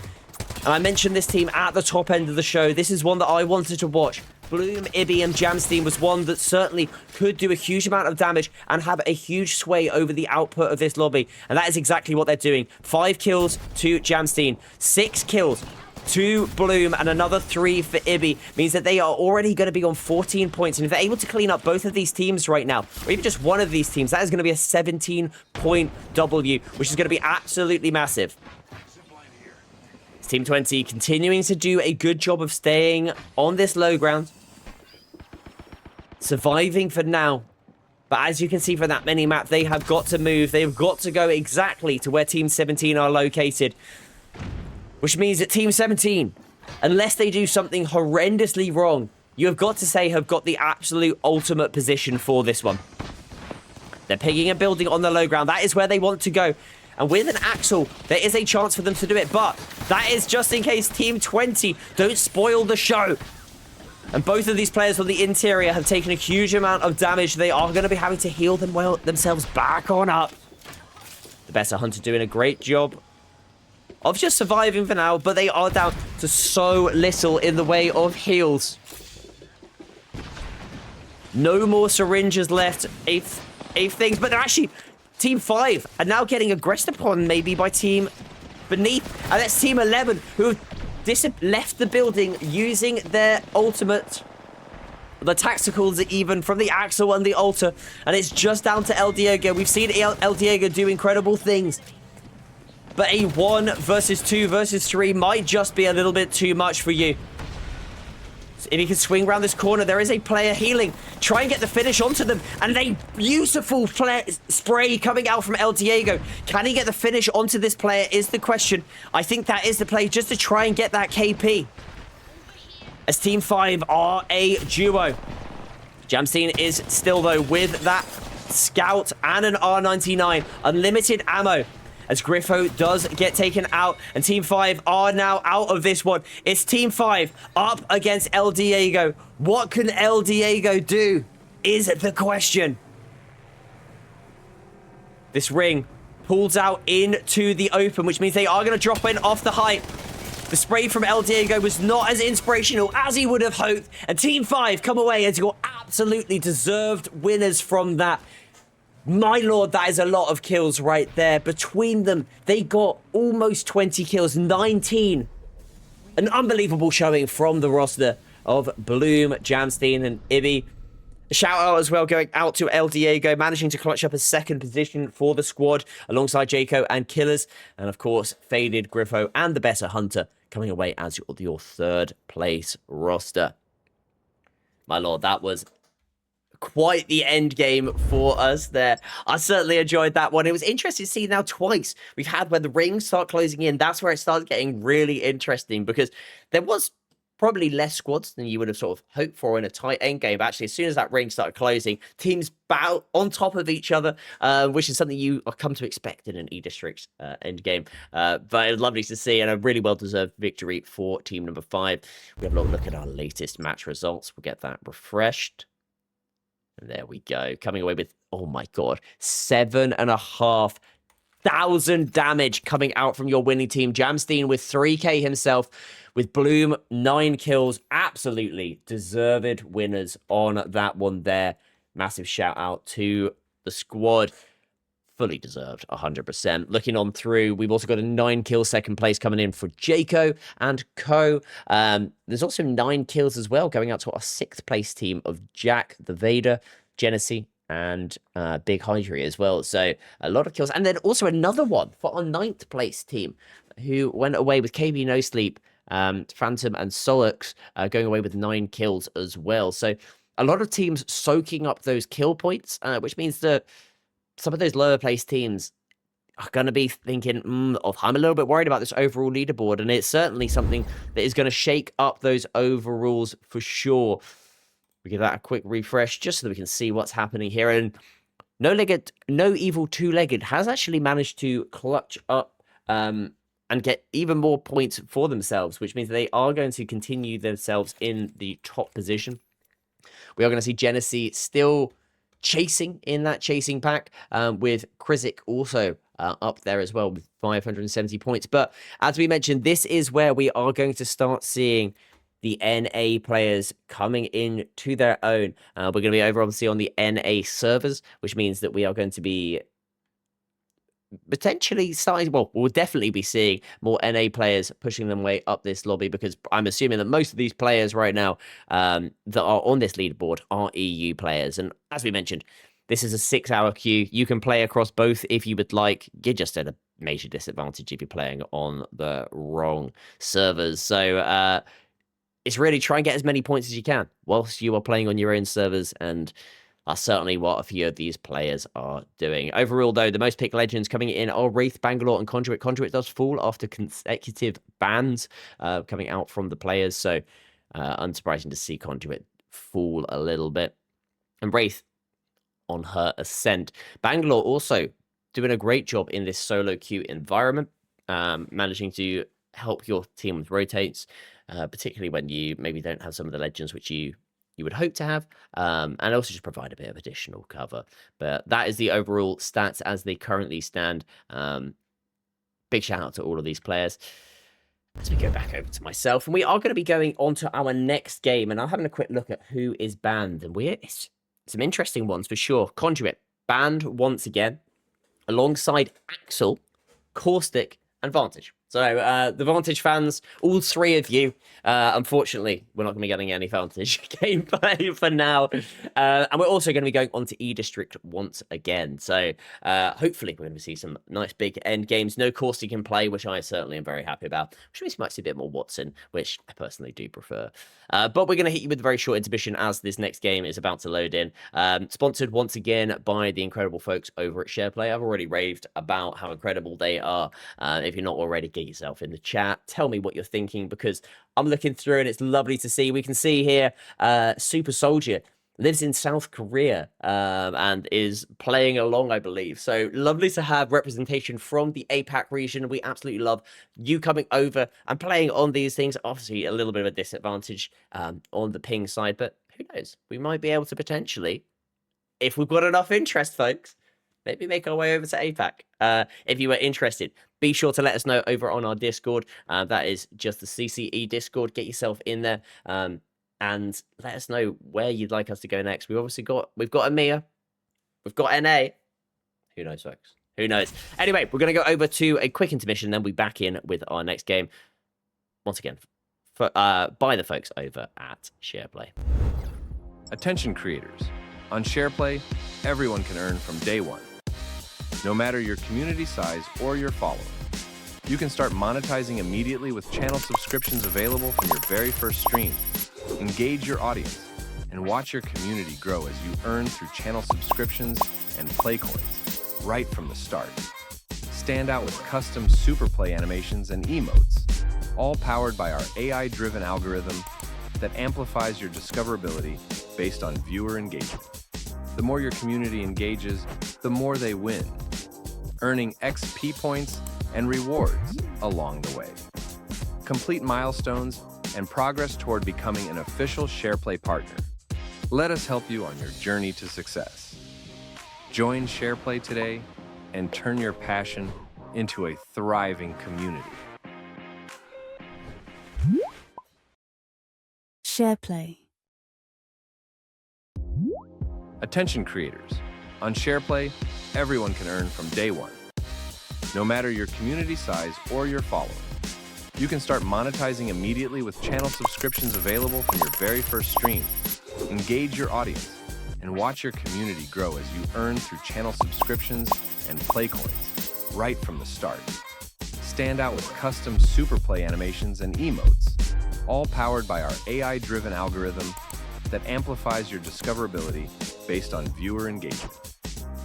And I mentioned this team at the top end of the show. This is one that I wanted to watch. Bloom, Ibby, and Jamstein was one that certainly could do a huge amount of damage and have a huge sway over the output of this lobby. And that is exactly what they're doing. 5 kills to Jamstein, 6 kills to Bloom, and another 3 for Ibby. Means that they are already going to be on 14 points. And if they're able to clean up both of these teams right now, or even just one of these teams, that is going to be a 17-point W, which is going to be absolutely massive. Team 20 continuing to do a good job of staying on this low ground. Surviving for now. But as you can see from that mini-map, they have got to move. They've got to go exactly to where Team 17 are located. Which means that Team 17, unless they do something horrendously wrong, you have got to say have got the absolute ultimate position for this one. They're picking a building on the low ground. That is where they want to go. And with an Axel, there is a chance for them to do it. But that is just in case Team 20 don't spoil the show. And both of these players on the interior have taken a huge amount of damage. They are going to be having to heal themselves back on up. The Better Hunter doing a great job of just surviving for now. But they are down to so little in the way of heals. No more syringes left. Eighth things. But they're actually... Team 5 are now getting aggressed upon maybe by Team Beneath. And that's Team 11 who have left the building using their ultimate. The tacticals even from the Axel and the Altar. And it's just down to El Diego. We've seen El Diego do incredible things. But a 1 versus 2 versus 3 might just be a little bit too much for you. If he can swing around this corner, there is a player healing. Try and get the finish onto them. And a beautiful spray coming out from El Diego. Can he get the finish onto this player is the question. I think that is the play just to try and get that KP. As Team 5 are a duo. Jamstein is still, though, with that Scout and an R99. Unlimited ammo. As Griffo does get taken out. And Team 5 are now out of this one. It's Team 5 up against El Diego. What can El Diego do is the question. This ring pulls out into the open, which means they are going to drop in off the height. The spray from El Diego was not as inspirational as he would have hoped. And Team 5 come away as your absolutely deserved winners from that. My lord, that is a lot of kills right there. Between them, they got almost 20 kills, 19. An unbelievable showing from the roster of Bloom, Jamstein, and Ibby. A shout out as well going out to El Diego, managing to clutch up a second position for the squad alongside Jaco and Killers. And of course, Faded, Griffo, and the Better Hunter coming away as your third place roster. My lord, that was quite the end game for us there. I certainly enjoyed that one. It was interesting to see now twice we've had when the rings start closing in. That's where it starts getting really interesting because there was probably less squads than you would have sort of hoped for in a tight end game. But actually, as soon as that ring started closing, teams battle on top of each other, which is something you come to expect in an E-District end game. But it was lovely to see, and a really well-deserved victory for team number 5. We have a little look at our latest match results. We'll get that refreshed. And there we go. Coming away with, oh my god, 7,500 damage coming out from your winning team. Jamstein with 3k himself, with Bloom 9 kills. Absolutely deserved winners on that one there. Massive shout out to the squad. Fully deserved, 100%. Looking on through, we've also got a 9 kill second place coming in for Jaco and Co. There's also 9 kills as well going out to our 6th place team of Jack the Vader, Genesee, and Big Hydra as well. So a lot of kills. And then also another one for our 9th place team, who went away with KB No Sleep, Phantom, and Solux going away with 9 kills as well. So a lot of teams soaking up those kill points, which means that some of those lower place teams are going to be thinking, I'm a little bit worried about this overall leaderboard. And it's certainly something that is going to shake up those overalls for sure. We give that a quick refresh just so that we can see what's happening here. And No Evil Two-Legged has actually managed to clutch up and get even more points for themselves, which means they are going to continue themselves in the top position. We are going to see Genesee still chasing in that chasing pack, with Krizik also up there as well with 570 points. But as we mentioned, this is where we are going to start seeing the NA players coming in to their own. We're going to be over obviously on the NA servers, which means that we are going to be potentially starting, well, we'll definitely be seeing more NA players pushing them way up this lobby, because I'm assuming that most of these players right now that are on this leaderboard are EU players. And as we mentioned, this is a 6-hour queue. You can play across both if you would like. You're just at a major disadvantage if you're playing on the wrong servers. So it's really try and get as many points as you can whilst you are playing on your own servers, and that's certainly what a few of these players are doing. Overall, though, the most picked legends coming in are Wraith, Bangalore, and Conduit. Conduit does fall after consecutive bans coming out from the players, so unsurprising to see Conduit fall a little bit. And Wraith on her ascent. Bangalore also doing a great job in this solo queue environment, managing to help your team with rotates, particularly when you maybe don't have some of the legends which you would hope to have, and also just provide a bit of additional cover. But that is the overall stats as they currently stand. Big shout out to all of these players. As we go back over to myself, and we are going to be going on to our next game, and I'm having a quick look at who is banned, and it's some interesting ones for sure. Conduit banned once again, alongside Axel, Caustic, and Vantage. So the Vantage fans, all 3 of you, unfortunately, we're not going to be getting any Vantage gameplay for now. And we're also going to be going on to E-District once again. So hopefully we're going to see some nice big end games. No Caustic can play, which I certainly am very happy about. Which means we might see a bit more Watson, which I personally do prefer. But we're going to hit you with a very short intermission as this next game is about to load in. Sponsored once again by the incredible folks over at Shareplay. I've already raved about how incredible they are. If you're not already, get yourself in the chat. Tell me what you're thinking, because I'm looking through and it's lovely to see. We can see here Super Soldier lives in South Korea and is playing along, I believe. So lovely to have representation from the APAC region. We absolutely love you coming over and playing on these things. Obviously a little bit of a disadvantage on the ping side, but who knows? We might be able to potentially, if we've got enough interest, folks, maybe make our way over to APAC. If you were interested, be sure to let us know over on our Discord. That is just the CCE Discord. Get yourself in there and let us know where you'd like us to go next. We've got EMEA, we've got NA. Who knows, folks? Who knows? Anyway, we're going to go over to a quick intermission, then we'll be back in with our next game. Once again, by the folks over at Shareplay. Attention creators. On Shareplay, everyone can earn from day one, no matter your community size or your following. You can start monetizing immediately with channel subscriptions available from your very first stream. Engage your audience and watch your community grow as you earn through channel subscriptions and play coins right from the start. Stand out with custom super play animations and emotes. all powered by our AI-driven algorithm that amplifies your discoverability based on viewer engagement. The more your community engages, the more they win, earning XP points and rewards along the way. Complete milestones and progress toward becoming an official Shareplay partner. Let us help you on your journey to success. Join Shareplay today and turn your passion into a thriving community. Shareplay. Attention creators. On Shareplay, everyone can earn from day one, no matter your community size or your following. You can start monetizing immediately with channel subscriptions available from your very first stream. Engage your audience and watch your community grow as you earn through channel subscriptions and play coins right from the start. Stand out with custom super play animations and emotes, all powered by our AI-driven algorithm that amplifies your discoverability based on viewer engagement.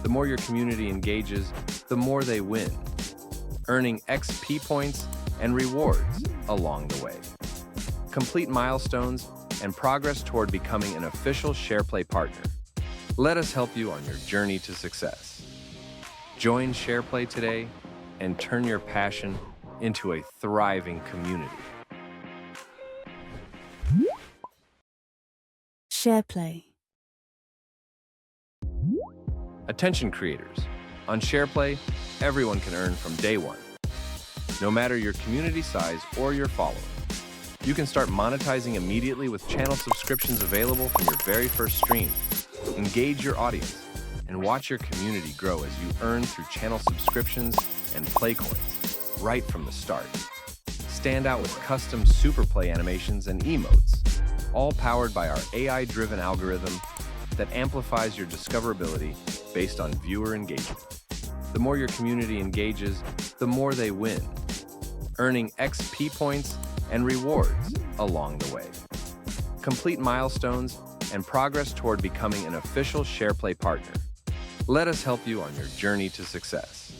The more your community engages, the more they win, earning XP points and rewards along the way. Complete milestones and progress toward becoming an official Shareplay partner. Let us help you on your journey to success. Join Shareplay today and turn your passion into a thriving community. Shareplay. Attention creators. On Shareplay, everyone can earn from day one, no matter your community size or your following. You can start monetizing immediately with channel subscriptions available from your very first stream. Engage your audience and watch your community grow as you earn through channel subscriptions and play coins right from the start. Stand out with custom super play animations and emotes, all powered by our AI-driven algorithm that amplifies your discoverability based on viewer engagement. The more your community engages, the more they win, earning XP points and rewards along the way. Complete milestones and progress toward becoming an official Shareplay partner. Let us help you on your journey to success.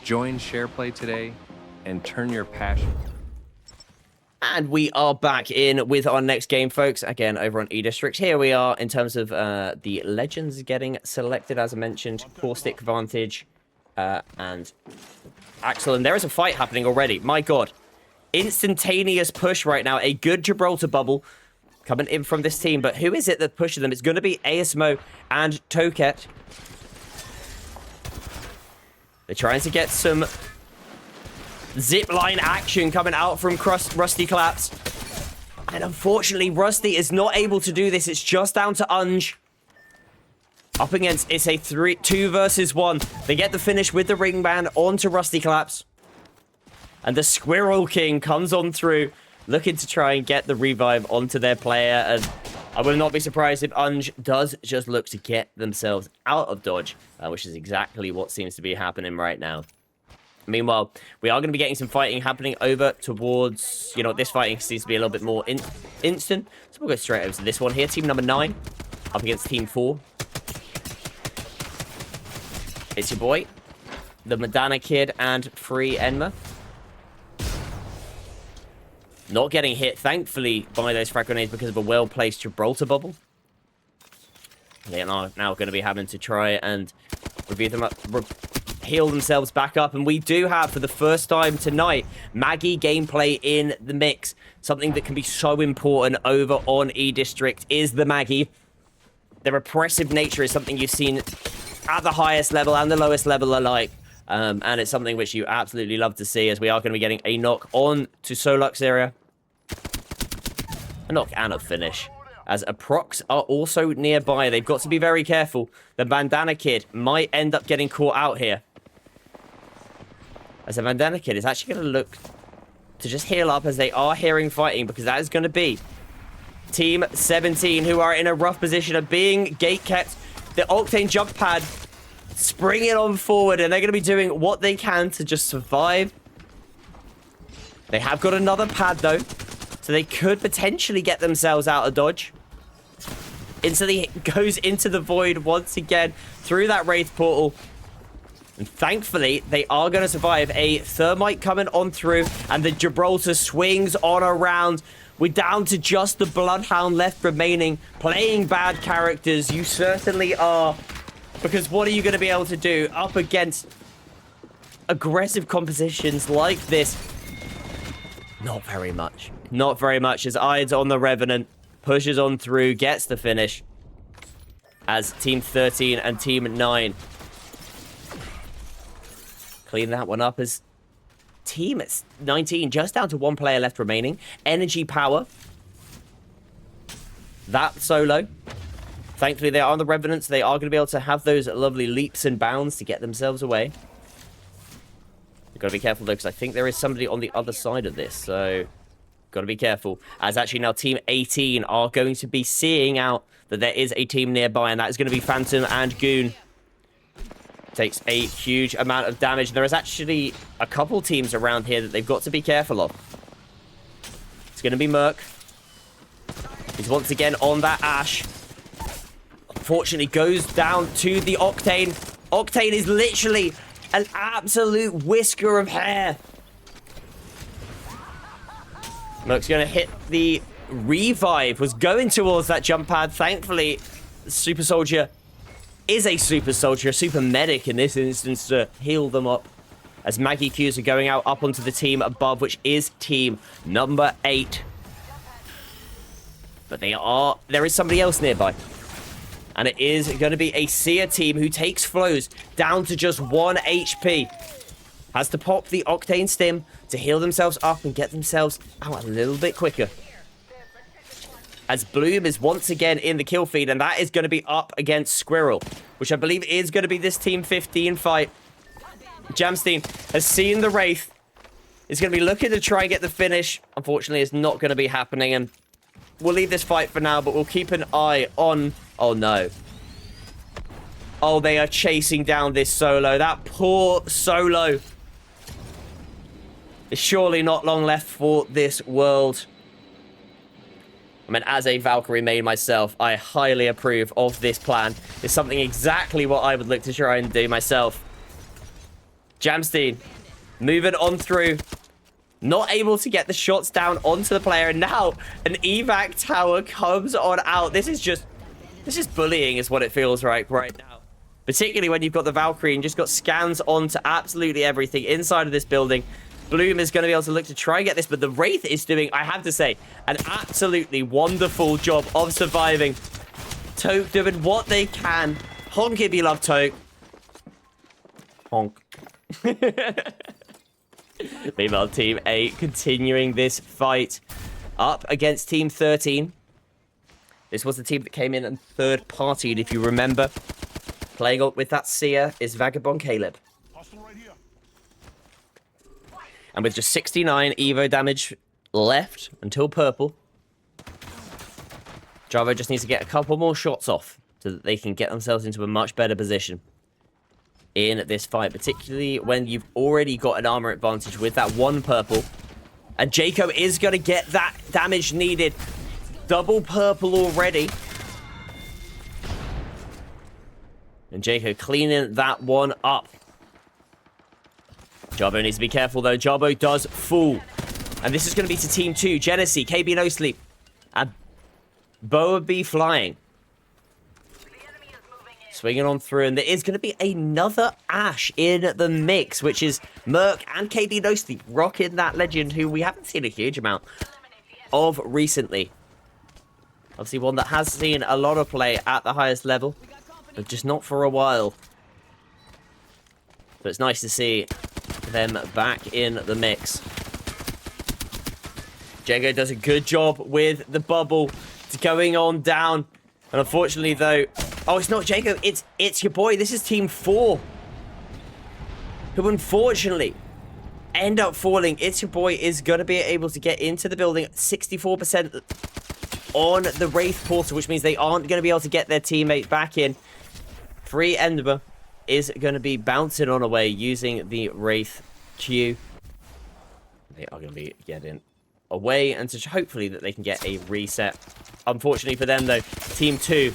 Join Shareplay today and turn your passion. And we are back in with our next game, folks. Again, over on E-District. Here we are in terms of the legends getting selected, as I mentioned. Caustic, Vantage, and Axel. And there is a fight happening already. My God. Instantaneous push right now. A good Gibraltar bubble coming in from this team. But who is it that pushes them? It's going to be ASMO and Toket. They're trying to get some zipline action coming out from Rusty Collapse. And unfortunately, Rusty is not able to do this. It's just down to Unge. Up against, it's a 2 versus 1. They get the finish with the ring band onto Rusty Collapse. And the Squirrel King comes on through, looking to try and get the revive onto their player. And I will not be surprised if Unge does just look to get themselves out of dodge, which is exactly what seems to be happening right now. Meanwhile, we are going to be getting some fighting happening over towards, you know, this fighting seems to be a little bit more instant. So we'll go straight over to this one here. Team number 9 up against team 4. It's your boy, the Madonna Kid and Free Enma. Not getting hit, thankfully, by those frag grenades because of a well-placed Gibraltar bubble. They are now going to be having to try and review them up, heal themselves back up. And we do have, for the first time tonight, Maggie gameplay in the mix. Something that can be so important over on E-District is the Maggie. The repressive nature is something you've seen at the highest level and the lowest level alike. And it's something which you absolutely love to see, as we are going to be getting a knock on to Solux area. A knock and a finish, as Aprox are also nearby. They've got to be very careful. The Bandana Kid might end up getting caught out here, as the Bandana Kid is actually going to look to just heal up as they are hearing fighting, because that is going to be Team 17, who are in a rough position of being gate-kept. The Octane jump pad springing on forward, and they're going to be doing what they can to just survive. They have got another pad, though, so they could potentially get themselves out of dodge. Instantly goes into the void once again through that Wraith portal. And thankfully, they are going to survive. A thermite coming on through, and the Gibraltar swings on around. We're down to just the Bloodhound left remaining. Playing bad characters, you certainly are. Because what are you going to be able to do up against aggressive compositions like this? Not very much. Not very much as Ides on the Revenant pushes on through, gets the finish. As Team 13 and Team 9 clean that one up as Team 19 just down to one player left remaining. Energy Power. That solo. Thankfully, they are on the Revenants. They are going to be able to have those lovely leaps and bounds to get themselves away. You've got to be careful, though, because I think there is somebody on the other side of this. So, got to be careful. As actually now Team 18 are going to be seeing out that there is a team nearby, and that is going to be Phantom and Goon. Takes a huge amount of damage. There is actually a couple teams around here that they've got to be careful of. It's going to be Merc. He's once again on that Ash. Unfortunately, goes down to the Octane. Octane is literally an absolute whisker of hair. Merc's going to hit the revive. Was going towards that jump pad. Thankfully, Super Soldier is a super soldier, a super medic in this instance to heal them up. As Maggie Qs are going out up onto the team above, which is team number 8. But there is somebody else nearby. And it is going to be a Seer team who takes Flows down to just 1 HP. Has to pop the Octane Stim to heal themselves up and get themselves out a little bit quicker. As Bloom is once again in the kill feed, and that is going to be up against Squirrel, which I believe is going to be this Team 15 fight. Jamstein has seen the Wraith. Is going to be looking to try and get the finish. Unfortunately, it's not going to be happening, and we'll leave this fight for now, but we'll keep an eye on... Oh, no. Oh, they are chasing down this Solo. That poor Solo. There's surely not long left for this world. I mean, as a Valkyrie main myself, I highly approve of this plan. It's something exactly what I would look to try and do myself. Jamstein, moving on through. Not able to get the shots down onto the player. And now an evac tower comes on out. This is bullying is what it feels like right now. Particularly when you've got the Valkyrie and just got scans onto absolutely everything inside of this building. Bloom is going to be able to look to try and get this, but the Wraith is doing, I have to say, an absolutely wonderful job of surviving. Toke doing what they can. Honk if you love Toke. Honk. Meanwhile, Team 8 continuing this fight up against Team 13. This was the team that came in and third-partied, if you remember. Playing up with that Seer is Vagabond Caleb. And with just 69 Evo damage left until purple, Javo just needs to get a couple more shots off so that they can get themselves into a much better position in this fight, particularly when you've already got an armor advantage with that one purple. And Jaco is going to get that damage needed. Double purple already. And Jaco cleaning that one up. Jabo needs to be careful, though. Jabo does fall. And this is going to be to Team 2. Genesee, KB No Sleep, and Boa B flying. Swinging on through. And there is going to be another Ash in the mix, which is Merc and KB No Sleep rocking that legend who we haven't seen a huge amount of recently. Obviously one that has seen a lot of play at the highest level, but just not for a while. So it's nice to see them back in the mix. Jago does a good job with the bubble. It's going on down. And unfortunately, though... Oh, it's not Jago. It's your boy. This is Team 4. Who, unfortunately, end up falling. It's your boy is going to be able to get into the building. 64% on the Wraith portal, which means they aren't going to be able to get their teammate back in. Free Endeavor is going to be bouncing on away using the Wraith Q. They are going to be getting away, and so hopefully that they can get a reset. Unfortunately for them, though, Team 2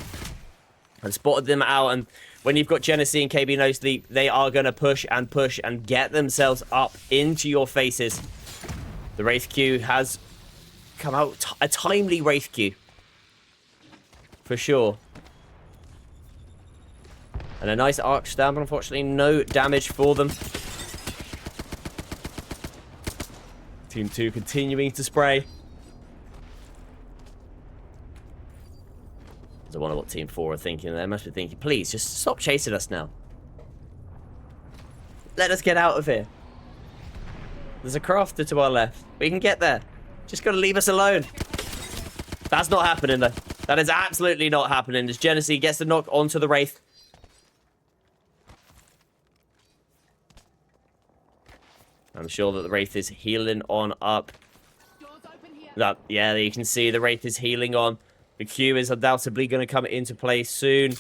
has spotted them out, and when you've got Genesee and KB No Sleep, they are going to push and get themselves up into your faces. The Wraith Q has come out, a timely Wraith Q. For sure. And a nice arc stab, but unfortunately no damage for them. Team 2 continuing to spray. I wonder what Team 4 are thinking. They must be thinking, please, just stop chasing us now. Let us get out of here. There's a crafter to our left. We can get there. Just gotta leave us alone. That's not happening, though. That is absolutely not happening. As Genesee gets the knock onto the Wraith. I'm sure that the Wraith is healing on up. Yeah, you can see the Wraith is healing on. The Q is undoubtedly going to come into play soon.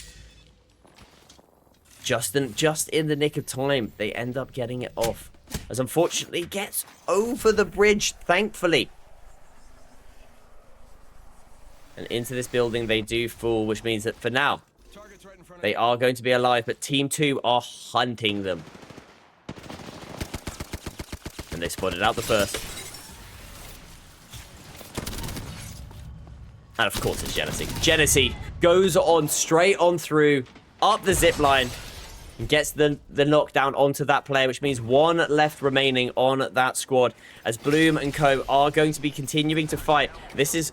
Just in the nick of time, they end up getting it off. As unfortunately gets over the bridge, thankfully. And into this building they do fall, which means that for now, they are going to be alive. But Team 2 are hunting them. And they spotted out the first. And of course it's Genesee. Genesee goes on straight on through, up the zip line, and gets the knockdown onto that player, which means one left remaining on that squad. As Bloom and co are going to be continuing to fight. This is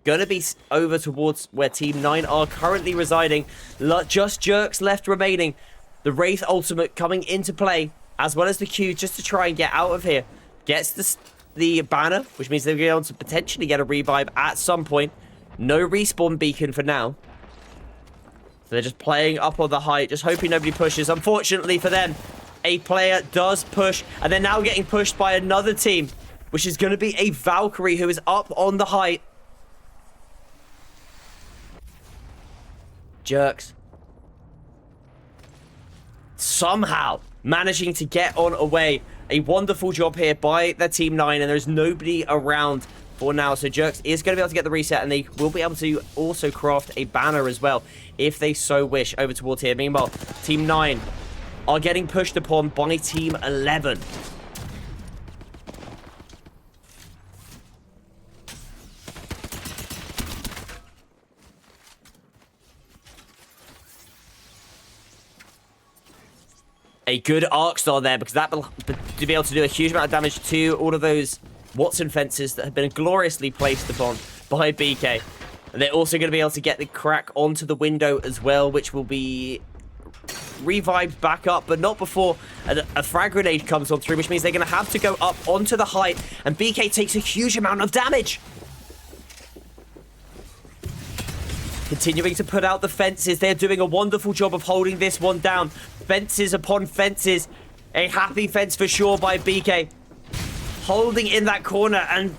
going to be over towards where Team 9 are currently residing. Just Jerks left remaining. The Wraith ultimate coming into play, as well as the Q, just to try and get out of here. Gets the banner, which means they're going to potentially get a revive at some point. No respawn beacon for now. So they're just playing up on the height, just hoping nobody pushes. Unfortunately for them, a player does push, and they're now getting pushed by another team, which is going to be a Valkyrie who is up on the height. Jerks somehow managing to get on away. A wonderful job here by their Team 9, and there's nobody around for now. So Jerks is going to be able to get the reset, and they will be able to also craft a banner as well, if they so wish, over towards here. Meanwhile, Team 9 are getting pushed upon by Team 11. A good arc star there, because that will be able to do a huge amount of damage to all of those Watson fences that have been gloriously placed upon by BK. And they're also going to be able to get the crack onto the window as well, which will be revived back up, but not before a frag grenade comes on through, which means they're going to have to go up onto the height, and BK takes a huge amount of damage. Continuing to put out the fences. They're doing a wonderful job of holding this one down. Fences upon fences. A happy fence for sure by BK. Holding in that corner, and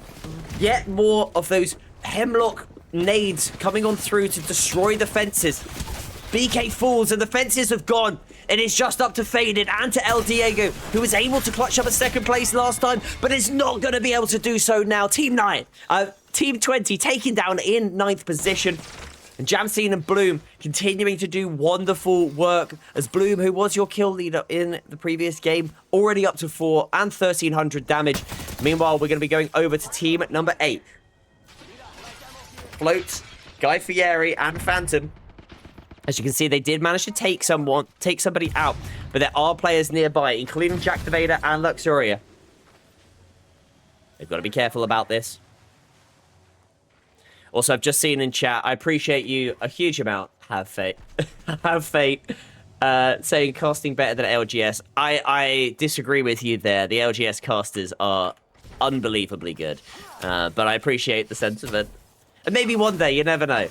yet more of those Hemlock nades coming on through to destroy the fences. BK falls and the fences have gone. It is just up to Faded and to El Diego, who was able to clutch up a second place last time, but is not going to be able to do so now. Team 20 taken down in 9th position. And Jamseen and Bloom continuing to do wonderful work, as Bloom, who was your kill leader in the previous game, already up to 4 and 1,300 damage. Meanwhile, we're going to be going over to team number 8. Float, Guy Fieri, and Phantom. As you can see, they did manage to take somebody out, but there are players nearby, including Jack the Vader and Luxuria. They've got to be careful about this. Also, I've just seen in chat, I appreciate you a huge amount. Have faith. Have faith. Saying casting better than LGS. I disagree with you there. The LGS casters are unbelievably good. But I appreciate the sentiment. And maybe one day, you never know.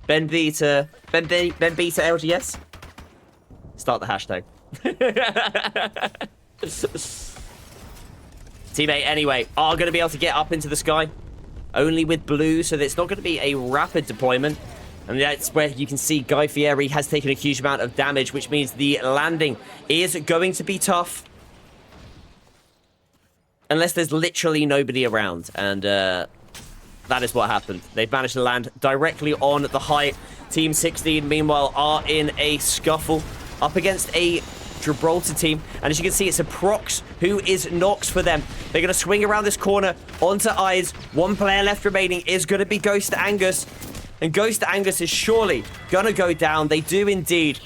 Ben B to LGS. Start the hashtag. Team 8, anyway, are going to be able to get up into the sky. Only with blue, so it's not going to be a rapid deployment. And that's where you can see Guy Fieri has taken a huge amount of damage, which means the landing is going to be tough. Unless there's literally nobody around. And that is what happened. They've managed to land directly on the height. Team 16, meanwhile, are in a scuffle up against a Gibraltar team. And as you can see, it's a Prox who is Nox for them. They're going to swing around this corner onto Eyes. One player left remaining is going to be Ghost Angus. And Ghost Angus is surely going to go down. They do indeed.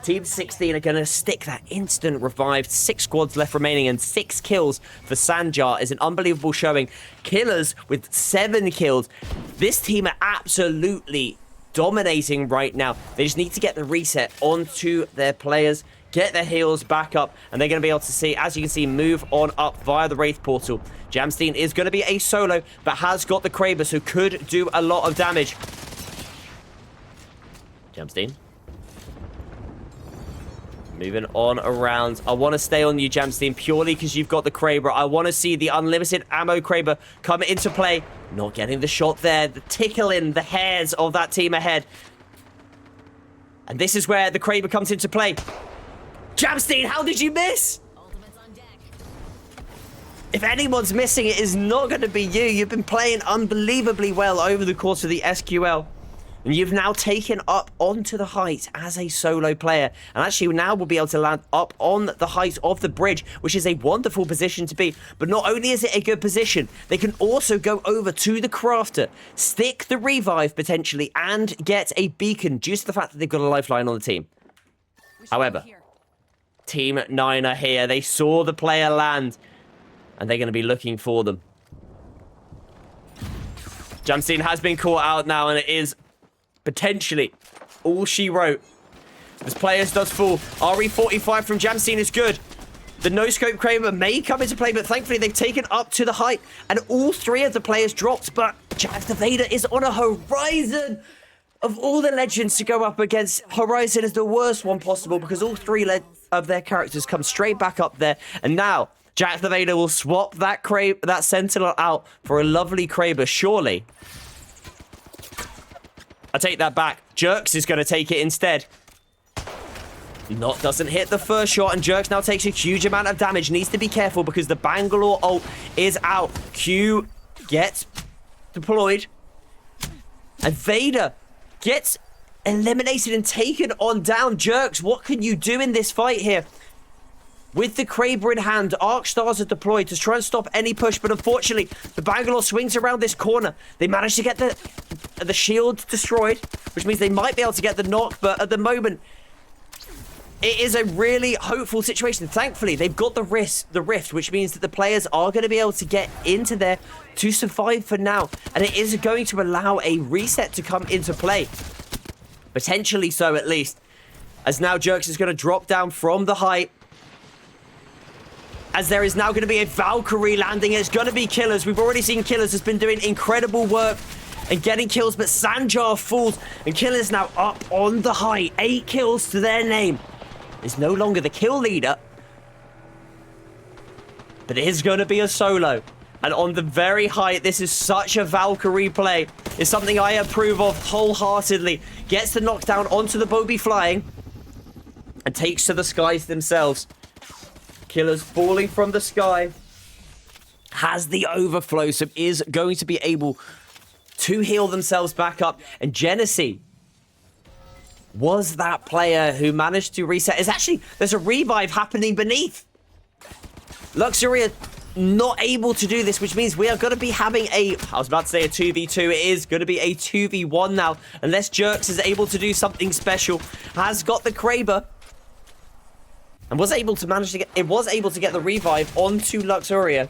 Team 16 are going to stick that instant revive. 6 squads left remaining and 6 kills for Sanjar is an unbelievable showing. Killers with 7 kills. This team are absolutely dominating right now. They just need to get the reset onto their players, get their heals back up, and they're going to be able to see, as you can see, move on up via the Wraith portal. Jamstein is going to be a solo, but has got the Kraber, so could do a lot of damage. Jamstein. Moving on around. I want to stay on you, Jamstein, purely because you've got the Kraber. I want to see the unlimited ammo Kraber come into play. Not getting the shot there. The tickling the hairs of that team ahead. And this is where the Kraber comes into play. Jamstein, how did you miss? If anyone's missing, it is not going to be you. You've been playing unbelievably well over the course of the SQL. And you've now taken up onto the height as a solo player. And actually now we'll be able to land up on the height of the bridge, which is a wonderful position to be. But not only is it a good position, they can also go over to the crafter, stick the revive potentially, and get a beacon due to the fact that they've got a lifeline on the team. However, Team 9 are here. They saw the player land, and they're going to be looking for them. Jamstein has been caught out now, and it is potentially all she wrote. This player does fall. RE45 from Jamstein is good. The no-scope Kraber may come into play, but thankfully they've taken up to the height, and all 3 of the players dropped, but Jack the Vader is on a Horizon. Of all the legends to go up against, Horizon is the worst one possible because all 3 of their characters come straight back up there, and now Jack the Vader will swap that Sentinel out for a lovely Kraber, surely. I take that back. Jerks is going to take it instead. Not doesn't hit the first shot, and Jerks now takes a huge amount of damage. Needs to be careful because the Bangalore ult is out. Q gets deployed. And Vader gets eliminated and taken on down. Jerks, what can you do in this fight here? With the Kraber in hand, Arc Stars are deployed to try and stop any push, but unfortunately, the Bangalore swings around this corner. They manage to get the shield destroyed, which means they might be able to get the knock, but at the moment, it is a really hopeful situation. Thankfully, they've got the rift, which means that the players are going to be able to get into there to survive for now, and it is going to allow a reset to come into play. Potentially so, at least, as now Jerks is going to drop down from the height, as there is now going to be a Valkyrie landing. It's going to be Killers. We've already seen Killers has been doing incredible work and getting kills, but Sanjar falls, and Killers now up on the height. 8 kills to their name. Is no longer the kill leader, but it is going to be a solo. And on the very height, this is such a Valkyrie play. It's something I approve of wholeheartedly. Gets the knockdown onto the Bobby flying and takes to the skies themselves. Killers falling from the sky. Has the overflow, so is going to be able to heal themselves back up. And Genesee was that player who managed to reset. It's actually, there's a revive happening beneath. Luxuria not able to do this, which means we are going to be having I was about to say a 2v2. It is going to be a 2v1 now, unless Jerks is able to do something special. Has got the Kraber. And was able to get the revive onto Luxuria.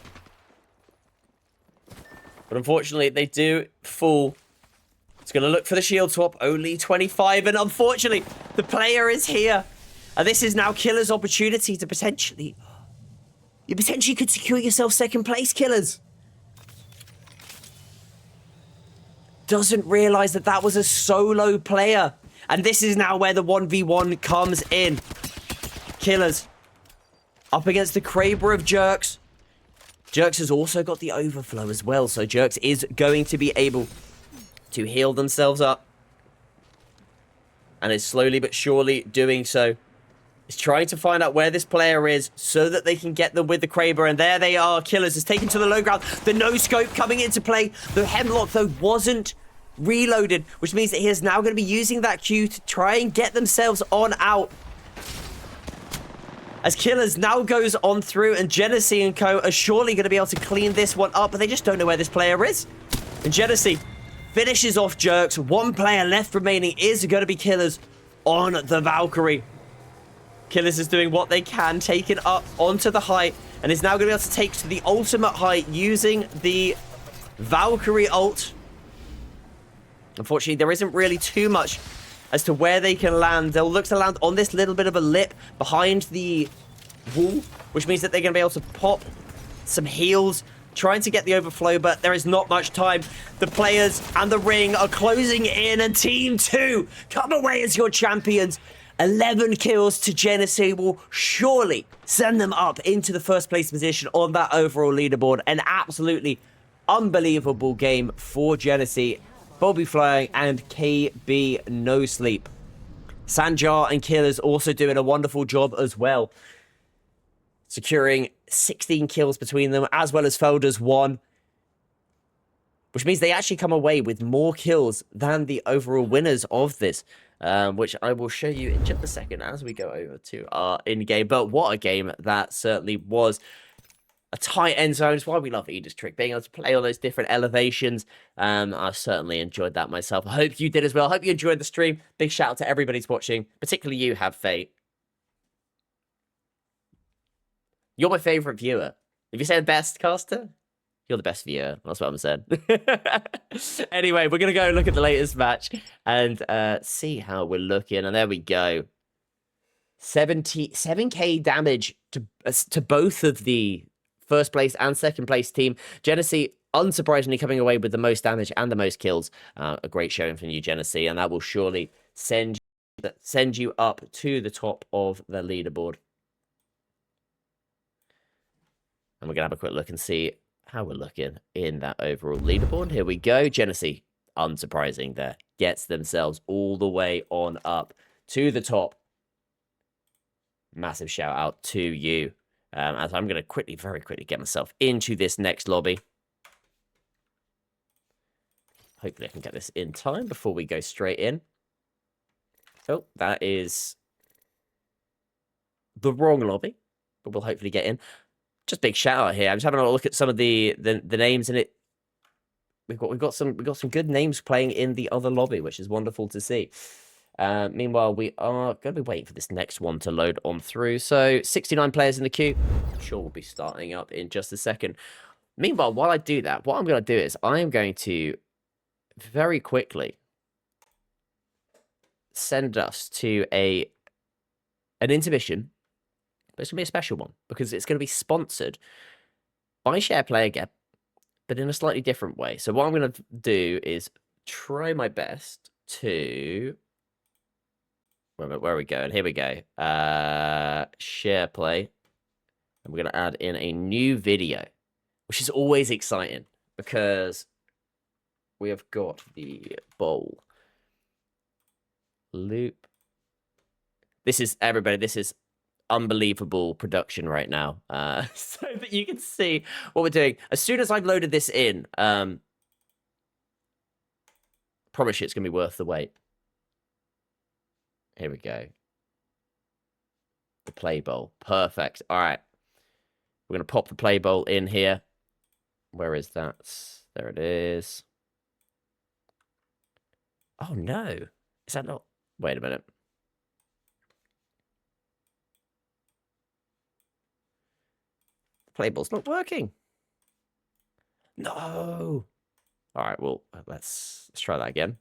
But unfortunately, they do fall. It's going to look for the shield swap. Only 25. And unfortunately, the player is here. And this is now Killer's opportunity to potentially... You potentially could secure yourself second place, Killers. Doesn't realize that that was a solo player. And this is now where the 1v1 comes in. Killers up against the Kraber of Jerks. Jerks has also got the overflow as well, so Jerks is going to be able to heal themselves up. And is slowly but surely doing so. Is trying to find out where this player is so that they can get them with the Kraber. And there they are. Killers is taken to the low ground. The no-scope coming into play. The Hemlock, though, wasn't reloaded, which means that he is now going to be using that Q to try and get themselves on out. As Killers now goes on through, and Genesee and co are surely going to be able to clean this one up, but they just don't know where this player is. And Genesee finishes off Jerks. One player left remaining is going to be Killers on the Valkyrie. Killers is doing what they can, taking up onto the height, and is now going to be able to take to the ultimate height using the Valkyrie ult. Unfortunately, there isn't really too much as to where they can land. They'll look to land on this little bit of a lip behind the wall, which means that they're going to be able to pop some heals, trying to get the overflow, but there is not much time. The players and the ring are closing in, and Team 2 come away as your champions. 11 kills to Genesee will surely send them up into the first place position on that overall leaderboard. An absolutely unbelievable game for Genesee. Bobby Flying and KB No Sleep. Sanjar and Killers also doing a wonderful job as well, securing 16 kills between them, as well as Felder's 1, which means they actually come away with more kills than the overall winners of this, which I will show you in just a second as we go over to our in-game. But what a game that certainly was. A tight end zone is why we love Edith's Trick, being able to play on those different elevations. I've certainly enjoyed that myself. I hope you did as well. I hope you enjoyed the stream. Big shout out to everybody who's watching, particularly you, Have Fate. You're my favorite viewer. If you say the best caster, you're the best viewer. That's what I'm saying. Anyway, we're going to go look at the latest match and see how we're looking. And there we go. 77k damage to both of the first place and second place team. Genesee, unsurprisingly, coming away with the most damage and the most kills. A great showing from you, Genesee, and that will surely send you up to the top of the leaderboard. And we're going to have a quick look and see how we're looking in that overall leaderboard. Here we go. Genesee, unsurprising there, gets themselves all the way on up to the top. Massive shout out to you. As I'm going to very quickly get myself into this next lobby. Hopefully I can get this in time before we go straight in. Oh, that is the wrong lobby, but we'll hopefully get in. Just big shout out here. I'm just having a look at some of the names in it. We've got some good names playing in the other lobby, which is wonderful to see. Meanwhile, we are going to be waiting for this next one to load on through. So 69 players in the queue. I'm sure we'll be starting up in just a second. Meanwhile, while I do that, what I'm going to do is I am going to very quickly send us to an intermission. But it's going to be a special one because it's going to be sponsored by Shareplay again, but in a slightly different way. So what I'm going to do is try my best to... Where are we going? Here we go. Shareplay. And we're going to add in a new video, which is always exciting because we have got the bowl loop. This is, everybody, this is unbelievable production right now, so that you can see what we're doing. As soon as I've loaded this in, promise you it's going to be worth the wait. Here we go. The play bowl. Perfect. All right. We're going to pop the play bowl in here. Where is that? There it is. Oh, no. Is that not... Wait a minute. The play bowl's not working. No. All right, well, let's try that again.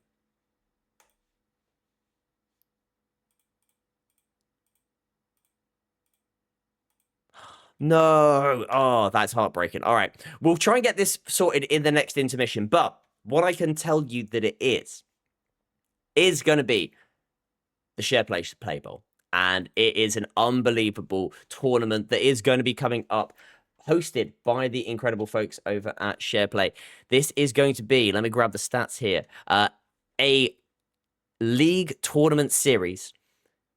No. Oh, that's heartbreaking. All right. We'll try and get this sorted in the next intermission. But what I can tell you that it is going to be the Shareplay Play Bowl. And it is an unbelievable tournament that is going to be coming up, hosted by the incredible folks over at Shareplay. This is going to be, let me grab the stats here, a league tournament series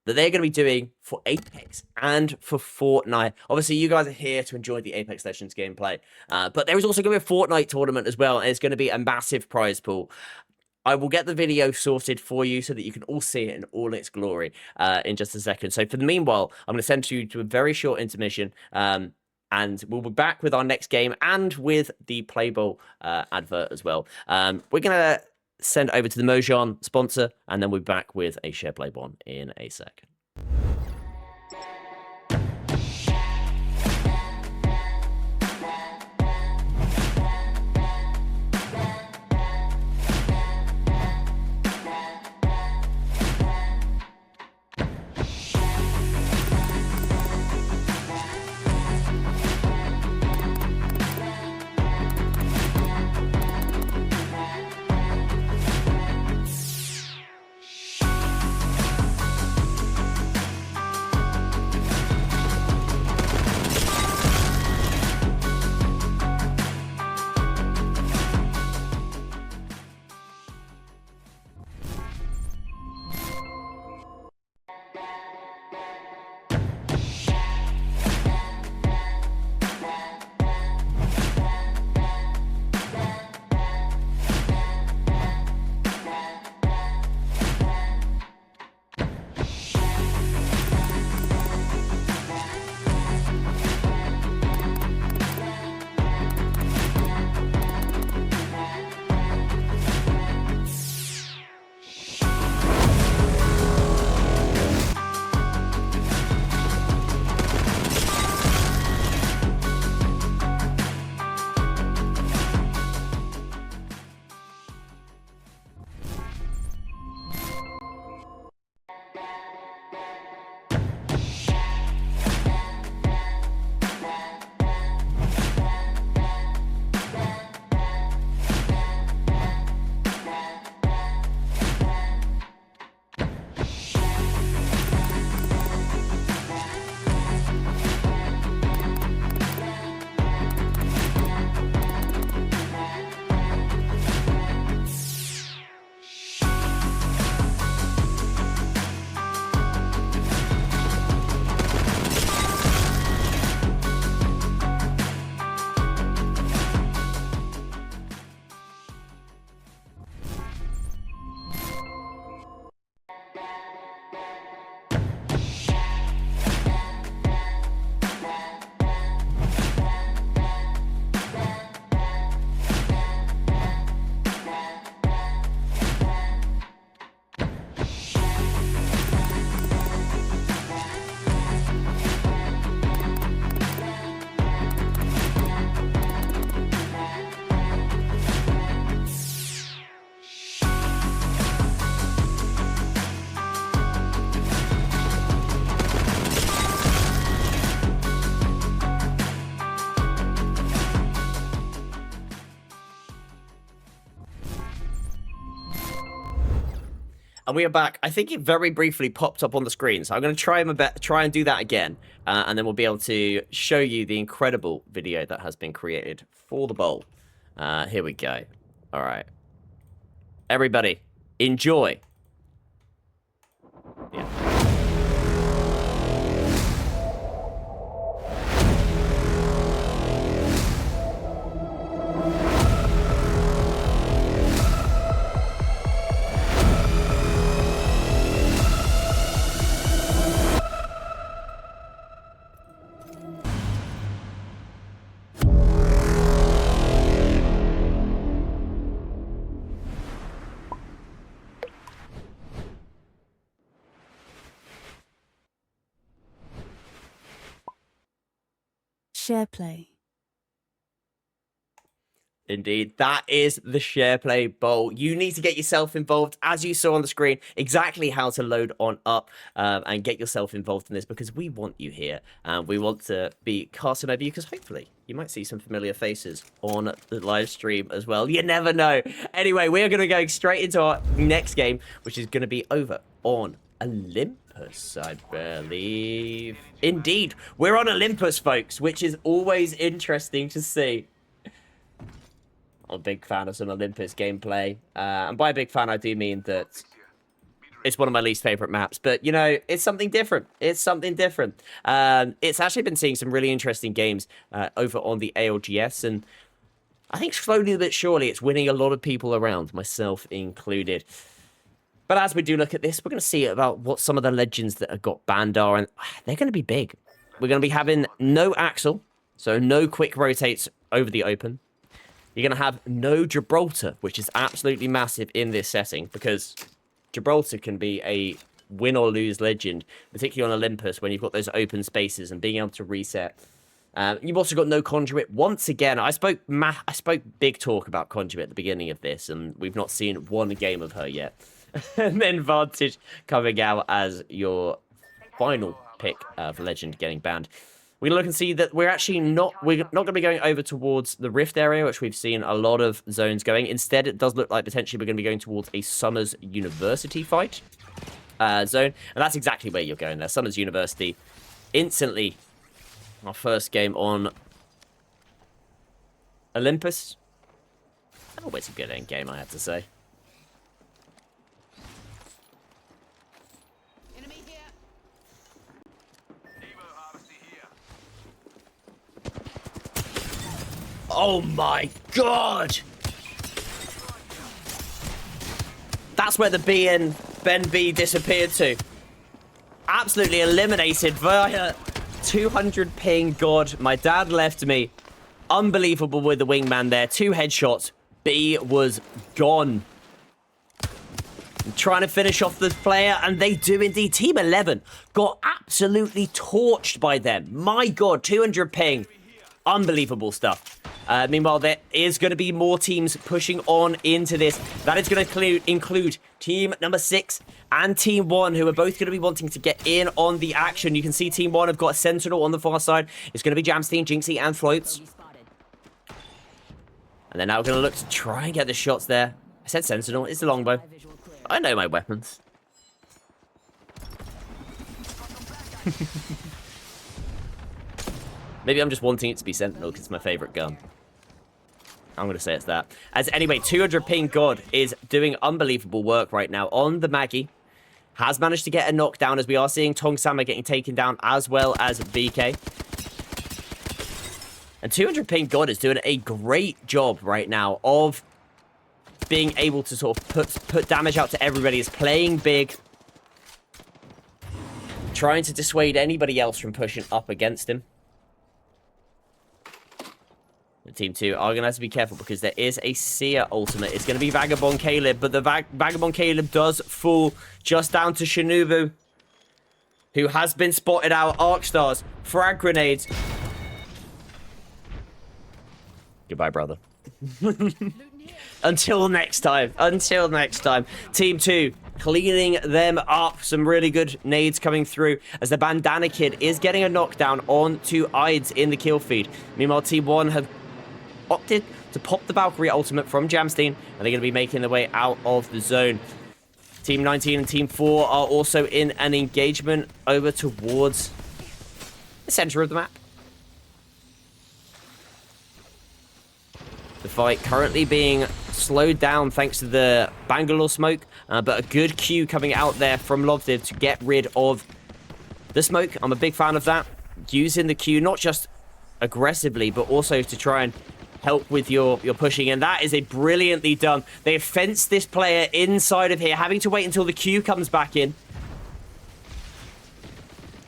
that they're going to be doing for Apex and for Fortnite. Obviously, you guys are here to enjoy the Apex Legends gameplay, but there is also going to be a Fortnite tournament as well, and it's going to be a massive prize pool. I will get the video sorted for you so that you can all see it in all its glory in just a second. So for the meanwhile, I'm going to send you to a very short intermission, and we'll be back with our next game and with the Play Ball advert as well. We're going to send over to the Mojang sponsor, and then we'll be back with a Shareplay one in a second. And we are back. I think it very briefly popped up on the screen, so I'm going to try and do that again, and then we'll be able to show you the incredible video that has been created for the bowl. Here we go. All right. Everybody, enjoy. Yeah. Shareplay. Indeed, that is the Shareplay Bowl. You need to get yourself involved, as you saw on the screen, exactly how to load on up and get yourself involved in this, because we want you here. We want to be casting over you, because hopefully you might see some familiar faces on the live stream as well. You never know. Anyway, we are going to go straight into our next game, which is going to be over on Olympus, I believe. Indeed, we're on Olympus, folks, which is always interesting to see. I'm a big fan of some Olympus gameplay. And by a big fan, I do mean that it's one of my least favorite maps. But, you know, it's something different. It's something different. It's actually been seeing some really interesting games over on the ALGS. And I think slowly but surely it's winning a lot of people around, myself included. But as we do look at this, we're going to see about what some of the legends that have got banned are, and they're going to be big. We're going to be having no Axel, so no quick rotates over the open. You're going to have no Gibraltar, which is absolutely massive in this setting, because Gibraltar can be a win or lose legend, particularly on Olympus when you've got those open spaces and being able to reset. You've also got no Conduit. Once again, I spoke big talk about Conduit at the beginning of this, and we've not seen one game of her yet. And then Vantage coming out as your final pick for legend getting banned. We look and see that we're not going to be going over towards the Rift area, which we've seen a lot of zones going. Instead, it does look like potentially we're going to be going towards a Summers University fight zone, and that's exactly where you're going there. Summers University, instantly our first game on Olympus. Always a good end game, I have to say. Oh my god! That's where the B and Ben B disappeared to. Absolutely eliminated via 200 ping. God, my dad left me. Unbelievable with the wingman there. 2 headshots. B was gone. Trying to finish off the player, and they do indeed. Team 11 got absolutely torched by them. My god, 200 ping. Unbelievable stuff. Meanwhile, there is going to be more teams pushing on into this. That is going to include team number 6 and team 1, who are both going to be wanting to get in on the action. You can see team 1 have got a Sentinel on the far side. It's going to be Jamstein, Jinxie, and Floats. And they're now going to look to try and get the shots there. I said Sentinel. It's the longbow. I know my weapons. Maybe I'm just wanting it to be Sentinel because it's my favorite gun. I'm going to say it's that. As anyway, 200 ping God is doing unbelievable work right now on the Maggie. Has managed to get a knockdown, as we are seeing Tong Sama getting taken down, as well as BK. And 200 ping God is doing a great job right now of being able to sort of put damage out to everybody. Is playing big. Trying to dissuade anybody else from pushing up against him. Team 2 are going to have to be careful because there is a Seer ultimate. It's going to be Vagabond Caleb, but the Vagabond Caleb does fall just down to Shinobu, who has been spotted out. Arc Stars, frag grenades. Goodbye, brother. Until next time. Until next time. Team 2 cleaning them up. Some really good nades coming through as the Bandana Kid is getting a knockdown onto Ides in the kill feed. Meanwhile, Team 1 have opted to pop the Valkyrie ultimate from Jamstein, and they're going to be making their way out of the zone. Team 19 and Team 4 are also in an engagement over towards the center of the map. The fight currently being slowed down thanks to the Bangalore smoke, but a good Q coming out there from Lovdiv to get rid of the smoke. I'm a big fan of that. Using the Q not just aggressively, but also to try and help with your pushing, and that is a brilliantly done. They have fenced this player inside of here, having to wait until the Q comes back in.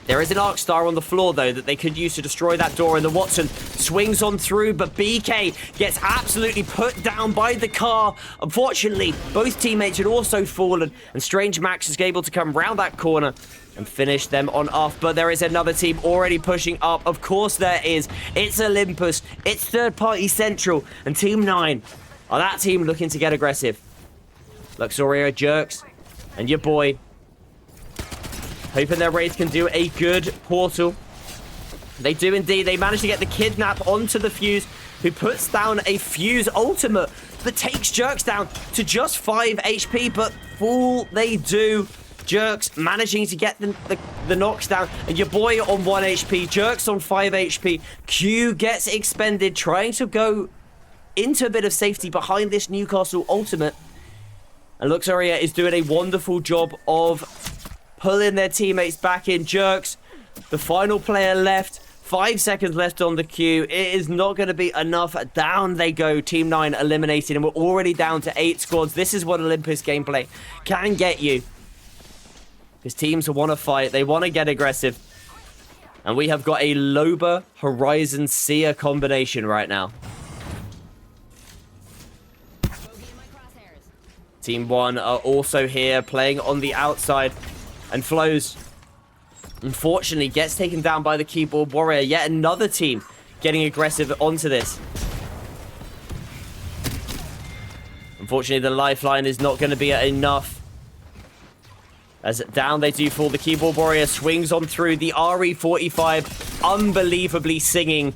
There is an Arc Star on the floor, though, that they could use to destroy that door, and the Watson swings on through, but BK gets absolutely put down by the car. Unfortunately, both teammates had also fallen, and Strange Max is able to come round that corner and finish them on off. But there is another team already pushing up. Of course there is. It's Olympus. It's Third Party Central. And Team 9 are that team looking to get aggressive. Luxuria, Jerks, and your boy. Hoping their Wraith can do a good portal. They do indeed. They manage to get the Kidnap onto the Fuse, who puts down a Fuse ultimate, but takes Jerks down to just 5 HP. But fool they do. Jerks managing to get the knocks down, and your boy on 1 HP, Jerks on 5 HP. Q gets expended, trying to go into a bit of safety behind this Newcastle ultimate. And Luxuria is doing a wonderful job of pulling their teammates back in. Jerks, the final player left, 5 seconds left on the queue. It is not going to be enough. Down they go. Team 9 eliminated, and we're already down to 8 squads. This is what Olympus gameplay can get you. Because teams want to fight. They want to get aggressive. And we have got a Loba Horizon Seer combination right now. Team 1 are also here playing on the outside. And Flows, unfortunately, gets taken down by the Keyboard Warrior. Yet another team getting aggressive onto this. Unfortunately, the lifeline is not going to be enough. As down they do fall. The Keyboard Warrior swings on through. The RE45 unbelievably singing.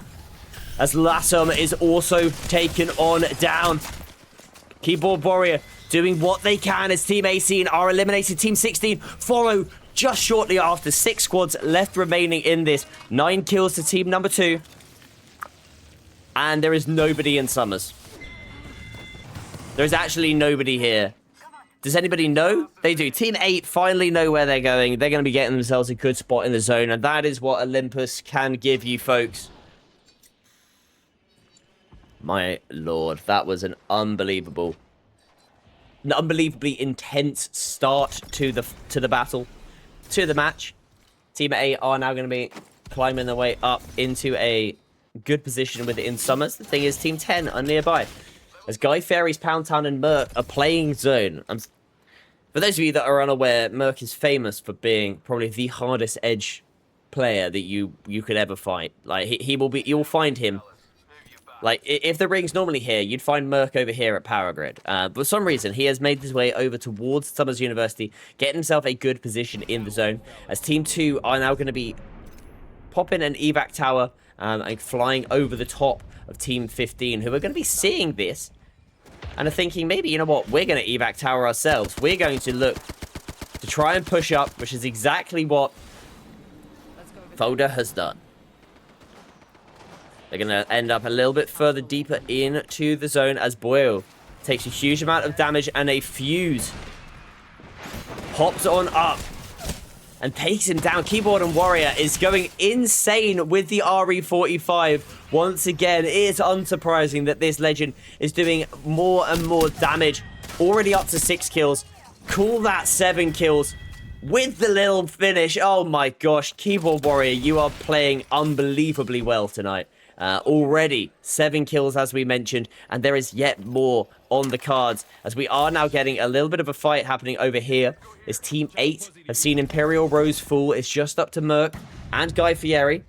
As Lassum is also taken on down. Keyboard Warrior doing what they can as Team 18 are eliminated. Team 16 follow just shortly after. 6 squads left remaining in this. 9 kills to team number 2. And there is nobody in Summers. There's actually nobody here. Does anybody know? They do. Team 8 finally know where they're going. They're going to be getting themselves a good spot in the zone. And that is what Olympus can give you, folks. My lord, that was an unbelievably intense start to the battle, to the match. Team 8 are now going to be climbing their way up into a good position within Summers. The thing is, Team 10 are nearby. As Guy Fairies, Pound Town, and Merc are playing zone. For those of you that are unaware, Merc is famous for being probably the hardest edge player that you could ever fight. Like you'll find him. Like if the ring's normally here, you'd find Merc over here at Power Grid. But for some reason, he has made his way over towards Summers University, getting himself a good position in the zone. As Team 2 are now going to be popping an evac tower and flying over the top of Team 15, who are going to be seeing this and are thinking, maybe, you know what, we're going to evac tower ourselves. We're going to look to try and push up, which is exactly what Folder has done. They're going to end up a little bit further deeper into the zone as Boyle takes a huge amount of damage and a fuse hops on up and takes him down. Keyboard and Warrior is going insane with the RE45. Once again, it is unsurprising that this legend is doing more and more damage. Already up to 6 kills. Call that 7 kills with the little finish. Oh my gosh, Keyboard Warrior, you are playing unbelievably well tonight. Already 7 kills, as we mentioned, and there is yet more on the cards, as we are now getting a little bit of a fight happening over here. As Team 8 have seen Imperial Rose fall. It's just up to Merc and Guy Fieri,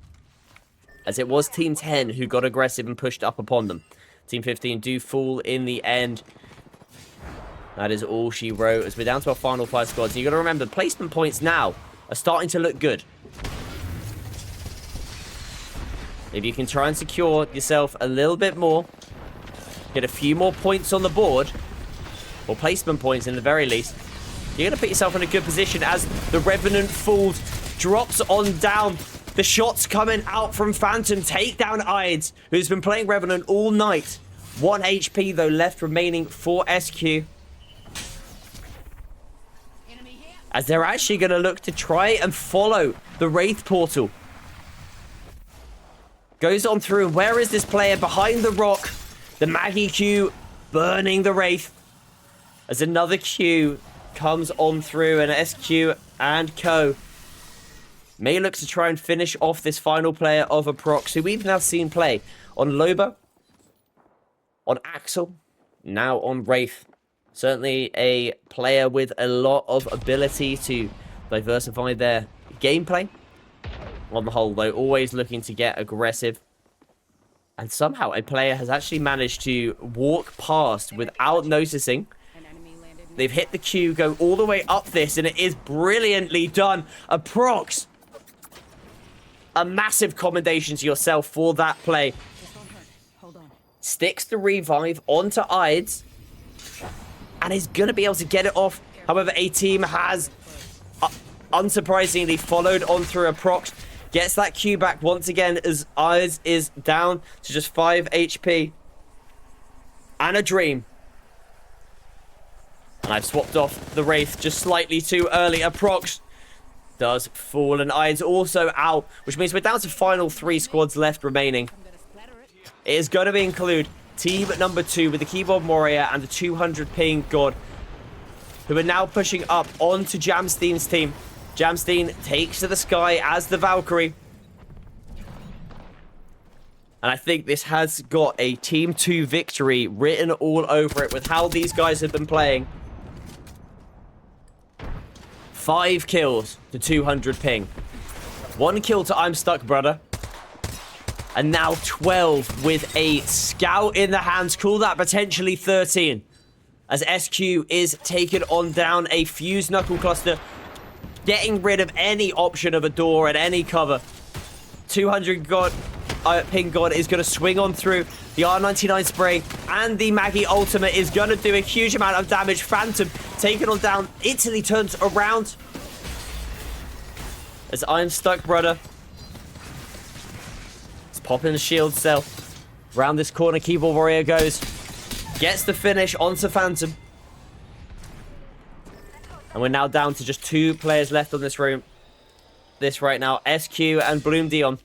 as it was Team 10 who got aggressive and pushed up upon them. Team 15 do fall in the end. That is all she wrote, as we're down to our final 5 squads. And you got to remember, placement points now are starting to look good. If you can try and secure yourself a little bit more, get a few more points on the board, or placement points in the very least, you're going to put yourself in a good position as the Revenant falls, drops on down. The shots coming out from Phantom take down Ides, who's been playing Revenant all night. 1 HP, though, left remaining for SQ. As they're actually going to look to try and follow the Wraith portal. Goes on through. Where is this player? Behind the rock. The Maggie Q burning the Wraith. As another Q comes on through, and SQ and Co may look to try and finish off this final player of a prox, who we've now seen play on Loba, on Axel, now on Wraith. Certainly a player with a lot of ability to diversify their gameplay. On the whole, though, always looking to get aggressive. And somehow a player has actually managed to walk past without noticing. They've hit the Q, go all the way up this, and it is brilliantly done. A prox. A massive commendation to yourself for that play. Sticks the revive onto Ides. And is going to be able to get it off. However, a team has, unsurprisingly, followed on through a prox. Gets that Q back once again as Ides is down to just 5 HP. And a Dream. And I've swapped off the Wraith just slightly too early. A prox does fall, and Iron's also out, which means we're down to final 3 squads left remaining. It is going to include team number 2 with the keyboard warrior and the 200 ping god, who are now pushing up onto Jamsteen's team. Jamsteen takes to the sky as the Valkyrie. And I think this has got a Team 2 victory written all over it with how these guys have been playing. 5 kills to 200 ping. 1 kill to I'm Stuck Brother. And now 12 with a scout in the hands. Call that potentially 13. As SQ is taken on down a fused knuckle cluster. Getting rid of any option of a door and any cover. 200 ping god is going to swing on through. The R99 spray and the Maggie ultimate is going to do a huge amount of damage. Phantom taken on down. Italy turns around. As I'm Stuck Brother. It's popping the shield cell. Round this corner, Keyboard Warrior goes. Gets the finish onto Phantom. And we're now down to just 2 players left on this room. This right now, SQ and Bloom Dion.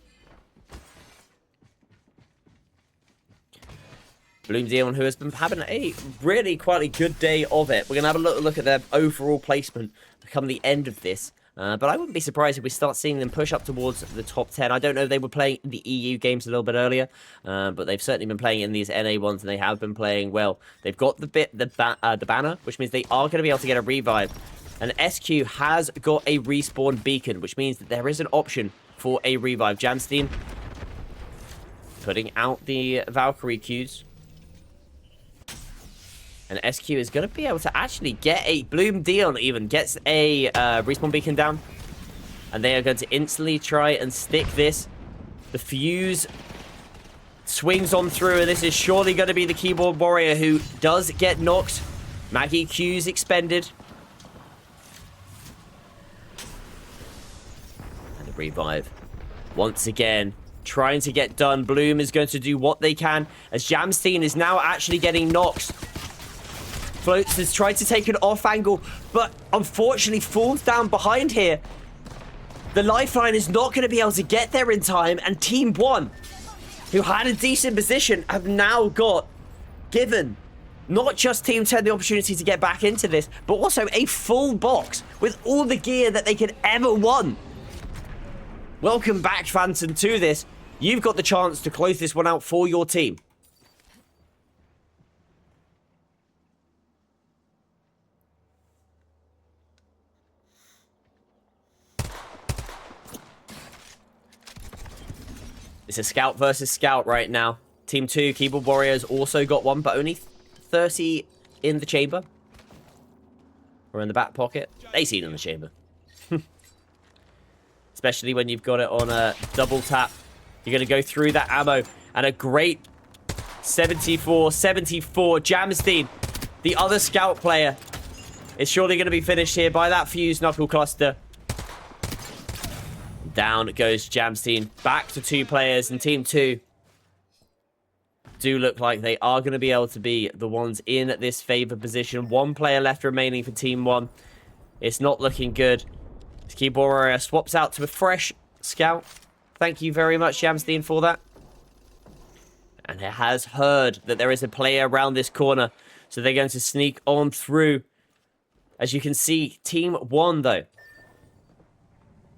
Bloom Dion, who has been having a really quite a good day of it. We're going to have a little look at their overall placement come the end of this. But I wouldn't be surprised if we start seeing them push up towards the top 10. I don't know if they were playing the EU games a little bit earlier, but they've certainly been playing in these NA ones, and they have been playing well. They've got the banner, which means they are going to be able to get a revive. And SQ has got a respawn beacon, which means that there is an option for a revive. Jamsteen putting out the Valkyrie queues. And SQ is going to be able to actually get a... Bloom Dion even gets a respawn beacon down. And they are going to instantly try and stick this. The fuse swings on through, and this is surely going to be the keyboard warrior who does get knocked. Maggie Q's expended. And the revive. Once again, trying to get done. Bloom is going to do what they can, as Jamsteen is now actually getting knocked. Floats has tried to take an off angle, but unfortunately falls down behind here. The lifeline is not going to be able to get there in time, and Team 1, who had a decent position, have now got given not just Team 10 the opportunity to get back into this, but also a full box with all the gear that they could ever want. Welcome back, Phantom, to this. You've got the chance to close this one out for your team. It's a scout versus scout right now. Team 2, Keyboard Warriors, also got one, but only 30 in the chamber. Or in the back pocket. They see it in the chamber. Especially when you've got it on a double tap. You're going to go through that ammo. And a great 74. Jamsteen, the other scout player, is surely going to be finished here by that fused knuckle cluster. Down goes Jamsteen. Back to 2 players, and Team 2 do look like they are going to be able to be the ones in this favored position. 1 player left remaining for Team 1. It's not looking good. Keyboard Warrior swaps out to a fresh scout. Thank you very much, Jamsteen, for that. And it has heard that there is a player around this corner, so they're going to sneak on through. As you can see, Team 1, though,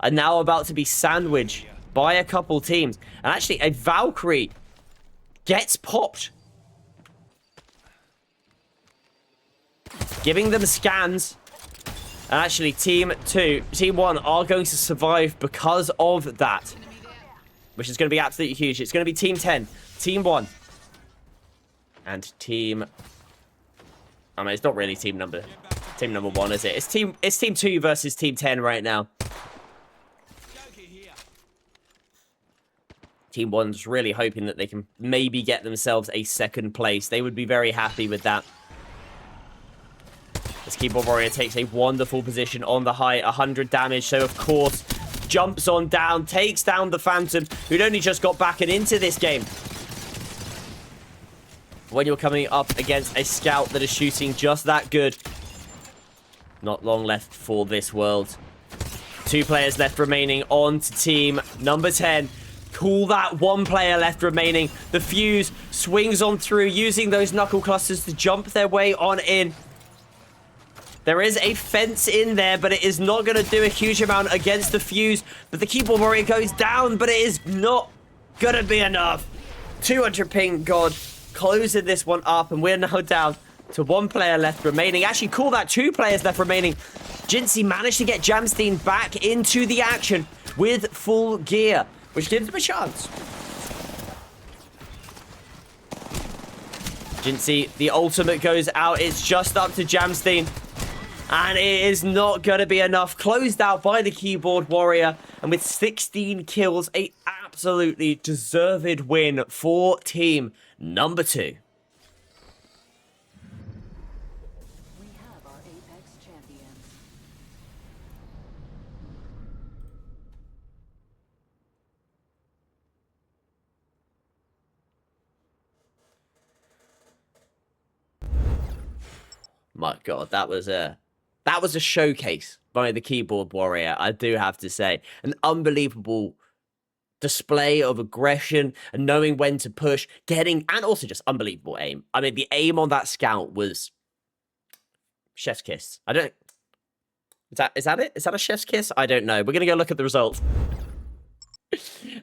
are now about to be sandwiched by a couple teams. And actually, a Valkyrie gets popped, giving them scans. And actually, Team 1 are going to survive because of that, which is going to be absolutely huge. It's going to be Team 10, Team 1, and Team... I mean, it's not really team number 1, is it? It's Team 2 versus Team 10 right now. Team 1's really hoping that they can maybe get themselves a 2nd place. They would be very happy with that. This Keyboard Warrior takes a wonderful position on the height. 100 damage, so of course, jumps on down, takes down the Phantom, who'd only just got back and into this game. When you're coming up against a scout that is shooting just that good, not long left for this world. 2 players left remaining on to team number 10. Cool that 1 player left remaining. The Fuse swings on through, using those knuckle clusters to jump their way on in. There is a fence in there, but it is not going to do a huge amount against the Fuse. But the Keyboard Warrior goes down, but it is not going to be enough. 200 ping God closing this one up, and we're now down to 1 player left remaining. Actually, cool that 2 players left remaining. Jinxie managed to get Jamstein back into the action with full gear, which gives him a chance. Jinxie, the ultimate goes out. It's just up to Jamstein. And it is not going to be enough. Closed out by the Keyboard Warrior. And with 16 kills, a absolutely deserved win for team number 2. We have our Apex champions. My God, that was a showcase by the Keyboard Warrior, I do have to say. An unbelievable display of aggression and knowing when to push, and also just unbelievable aim. I mean, the aim on that scout was chef's kiss. Is that it? Is that a chef's kiss? I don't know. We're going to go look at the results.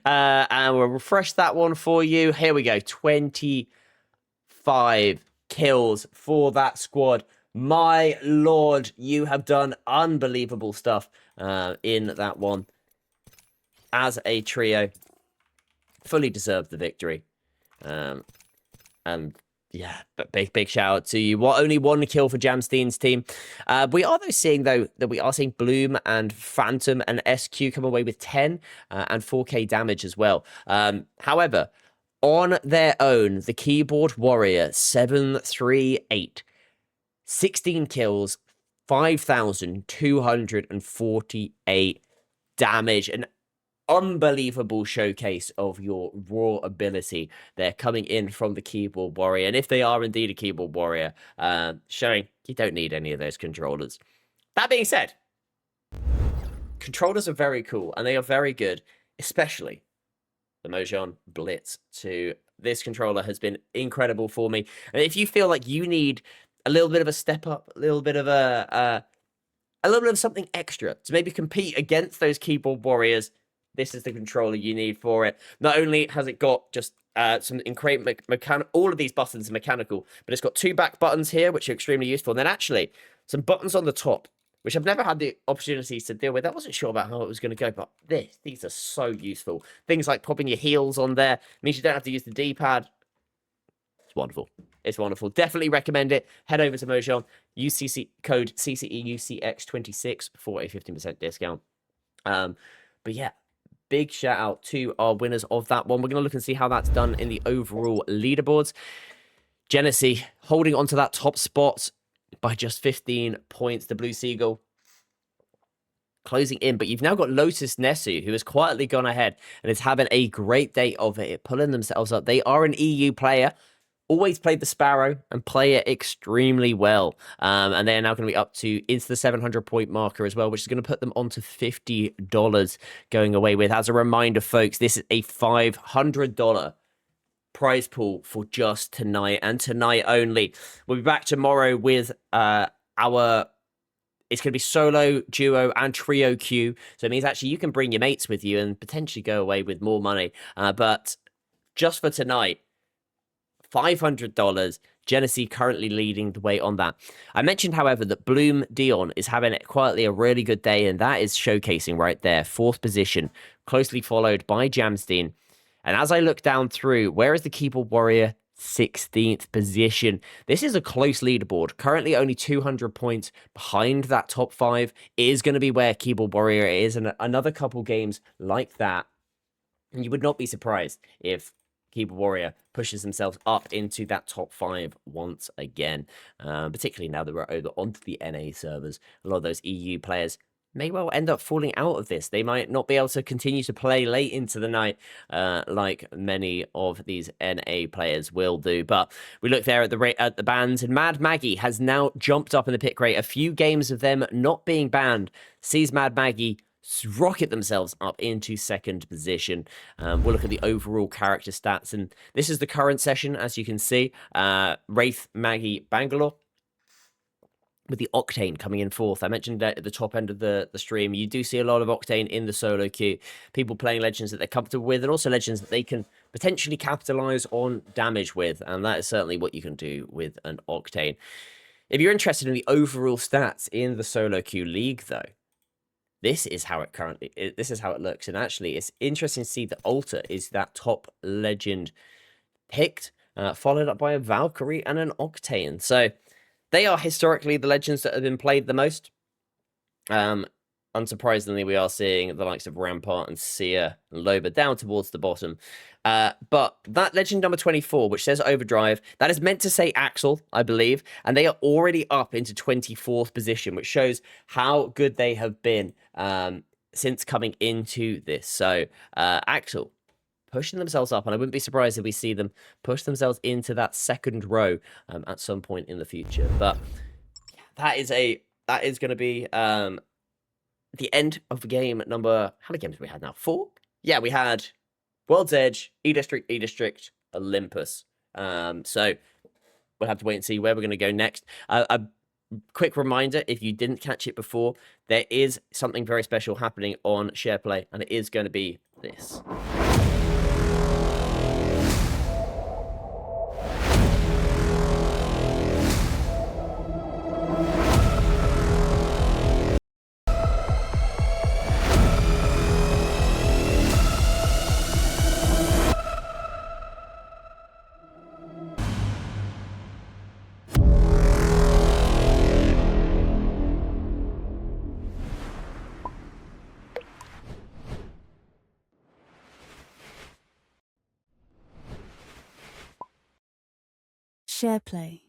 And we'll refresh that one for you. Here we go. 25 kills for that squad. My lord, you have done unbelievable stuff in that one. As a trio, fully deserved the victory. And yeah, but big shout out to you. Only 1 kill for Jamstein's team. We are seeing Bloom and Phantom and SQ come away with 10 and 4k damage as well. However, on their own, the Keyboard Warrior 738. 16 kills, 5,248 damage. An unbelievable showcase of your raw ability. They're coming in from the Keyboard Warrior. And if they are indeed a Keyboard Warrior, showing you don't need any of those controllers. That being said, controllers are very cool and they are very good, especially the Mojang Blitz 2. This controller has been incredible for me. And if you feel like you need a little bit of a step up, a little bit of something extra to maybe compete against those Keyboard Warriors, this is the controller you need for it. Not only has it got just some incredible all of these buttons are mechanical, but it's got 2 back buttons here, which are extremely useful. And then actually some buttons on the top, which I've never had the opportunities to deal with. I wasn't sure about how it was going to go, but these are so useful. Things like popping your heels on there means you don't have to use the D-pad. It's wonderful. It's wonderful. Definitely recommend it. Head over to Mojang. Use code CCEUCX26 for a 15% discount. But yeah, big shout out to our winners of that one. We're going to look and see how that's done in the overall leaderboards. Genesee holding on to that top spot by just 15 points. The Blue Seagull closing in, but you've now got Lotus Nesu, who has quietly gone ahead and is having a great day of it, pulling themselves up. They are an EU player. Always played the Sparrow and play it extremely well. And they are now going to be up into the 700 point marker as well, which is going to put them onto $50 going away with. As a reminder, folks, this is a $500 prize pool for just tonight and tonight only. We'll be back tomorrow with it's going to be solo, duo, and trio queue. So it means actually you can bring your mates with you and potentially go away with more money. But just for tonight, $500. Genesee currently leading the way on that. I mentioned, however, that Bloom Dion is having quietly a really good day, and that is showcasing right there. 4th position, closely followed by Jamstein. And as I look down through, where is the Keyboard Warrior? 16th position. This is a close leaderboard. Currently only 200 points behind that top 5. Is going to be where Keyboard Warrior is, and another couple games like that. And you would not be surprised if Keyboard Warrior pushes themselves up into that top 5 once again, particularly now that we're over onto the NA servers. A lot of those EU players may well end up falling out of this. They might not be able to continue to play late into the night like many of these NA players will do. But we look there at the bans, and Mad Maggie has now jumped up in the pick rate. A few games of them not being banned sees Mad Maggie rocket themselves up into second position. We'll look at the overall character stats, and this is the current session, as you can see. Wraith, Maggie, Bangalore, with the Octane coming in fourth. I mentioned that at the top end of the stream, you do see a lot of Octane in the solo queue. People playing Legends that they're comfortable with, and also Legends that they can potentially capitalize on damage with, and that is certainly what you can do with an Octane. If you're interested in the overall stats in the solo queue league, though, this is how it looks. And actually, it's interesting to see that Alter is that top Legend picked, followed up by a Valkyrie and an Octane. So they are historically the Legends that have been played the most. Unsurprisingly, we are seeing the likes of Rampart and Seer and Loba down towards the bottom. But that Legend number 24, which says Overdrive, that is meant to say Axel, I believe. And they are already up into 24th position, which shows how good they have been since coming into this. So Axel pushing themselves up, and I wouldn't be surprised if we see them push themselves into that second row at some point in the future. But that is going to be the end of the game number. How many games have we had now? 4? Yeah, we had World's Edge, E-District, Olympus. So we'll have to wait and see where we're going to go next. A quick reminder, if you didn't catch it before, there is something very special happening on Shareplay, and it is going to be this. Shareplay.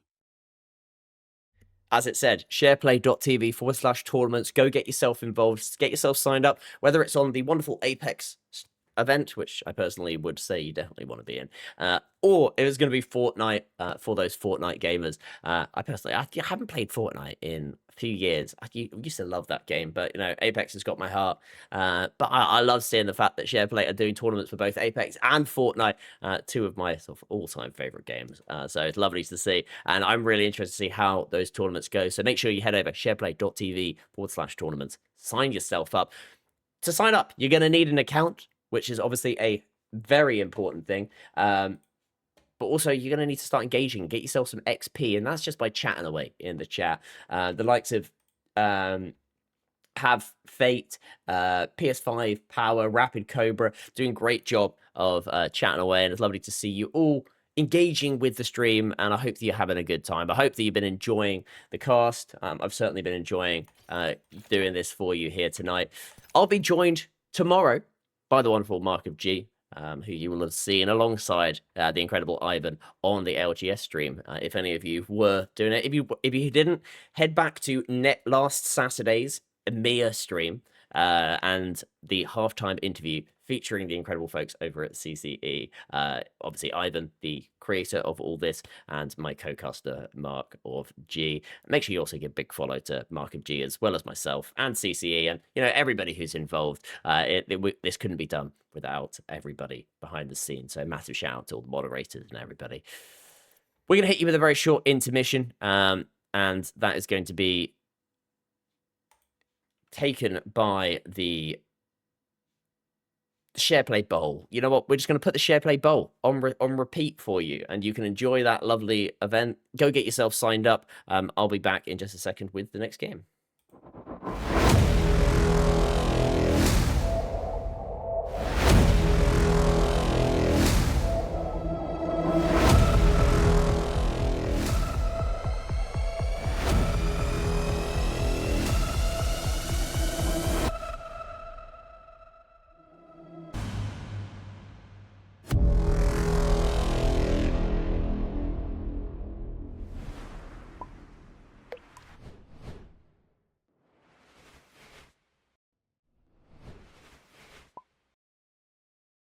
As it said, shareplay.tv/tournaments. Go get yourself involved, get yourself signed up, whether it's on the wonderful Apex event, which I personally would say you definitely want to be in, or it was going to be Fortnite for those Fortnite gamers. I haven't played Fortnite in a few years. I used to love that game, but Apex has got my heart. But I love seeing the fact that Shareplay are doing tournaments for both Apex and Fortnite, two of my sort of all-time favorite games. So it's lovely to see, and I'm really interested to see how those tournaments go. So make sure you head over shareplay.tv/tournaments, sign yourself up. To sign up, you're going to need an account, which is obviously a very important thing. But also, you're going to need to start engaging, get yourself some XP, and that's just by chatting away in the chat. The likes of Have Fate, PS5, Power, Rapid Cobra, doing a great job of chatting away, and it's lovely to see you all engaging with the stream, and I hope that you're having a good time. I hope that you've been enjoying the cast. I've certainly been enjoying doing this for you here tonight. I'll be joined tomorrow by the wonderful Mark of G, who you will have seen alongside the incredible Ivan on the LGS stream. If any of you were doing it, if you didn't, head back to last Saturday's EMEA stream and the halftime interview featuring the incredible folks over at CCE. Obviously, Ivan, the creator of all this, and my co-caster, Mark of G. Make sure you also give a big follow to Mark of G, as well as myself and CCE, and everybody who's involved. This couldn't be done without everybody behind the scenes. So massive shout out to all the moderators and everybody. We're going to hit you with a very short intermission, and that is going to be taken by the Shareplay Bowl. You know what? We're just going to put the Shareplay Bowl on repeat for you, and you can enjoy that lovely event. Go get yourself signed up. I'll be back in just a second with the next game.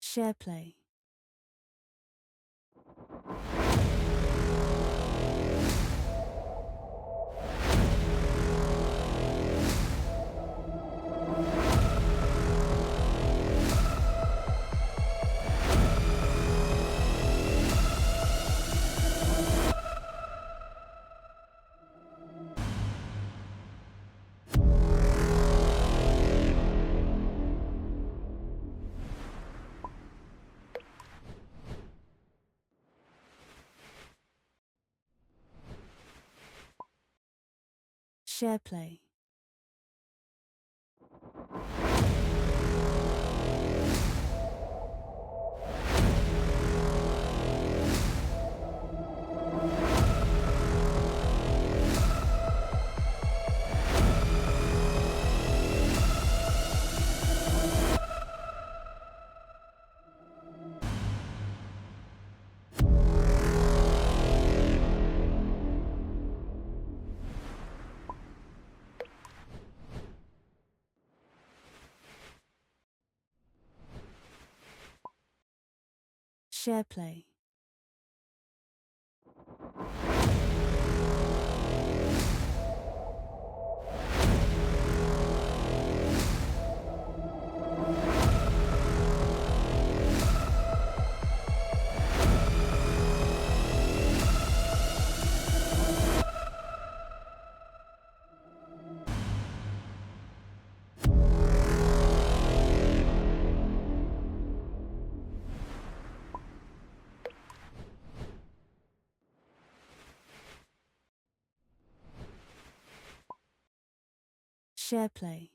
Shareplay. Shareplay. Shareplay. Shareplay.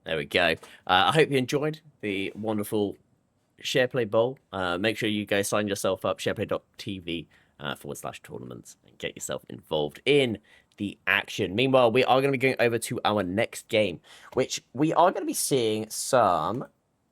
There we go. I hope you enjoyed the wonderful SharePlay Bowl. Make sure you guys sign yourself up, shareplay.tv /tournaments, and get yourself involved in the action. Meanwhile, we are going to be going over to our next game, which we are going to be seeing some...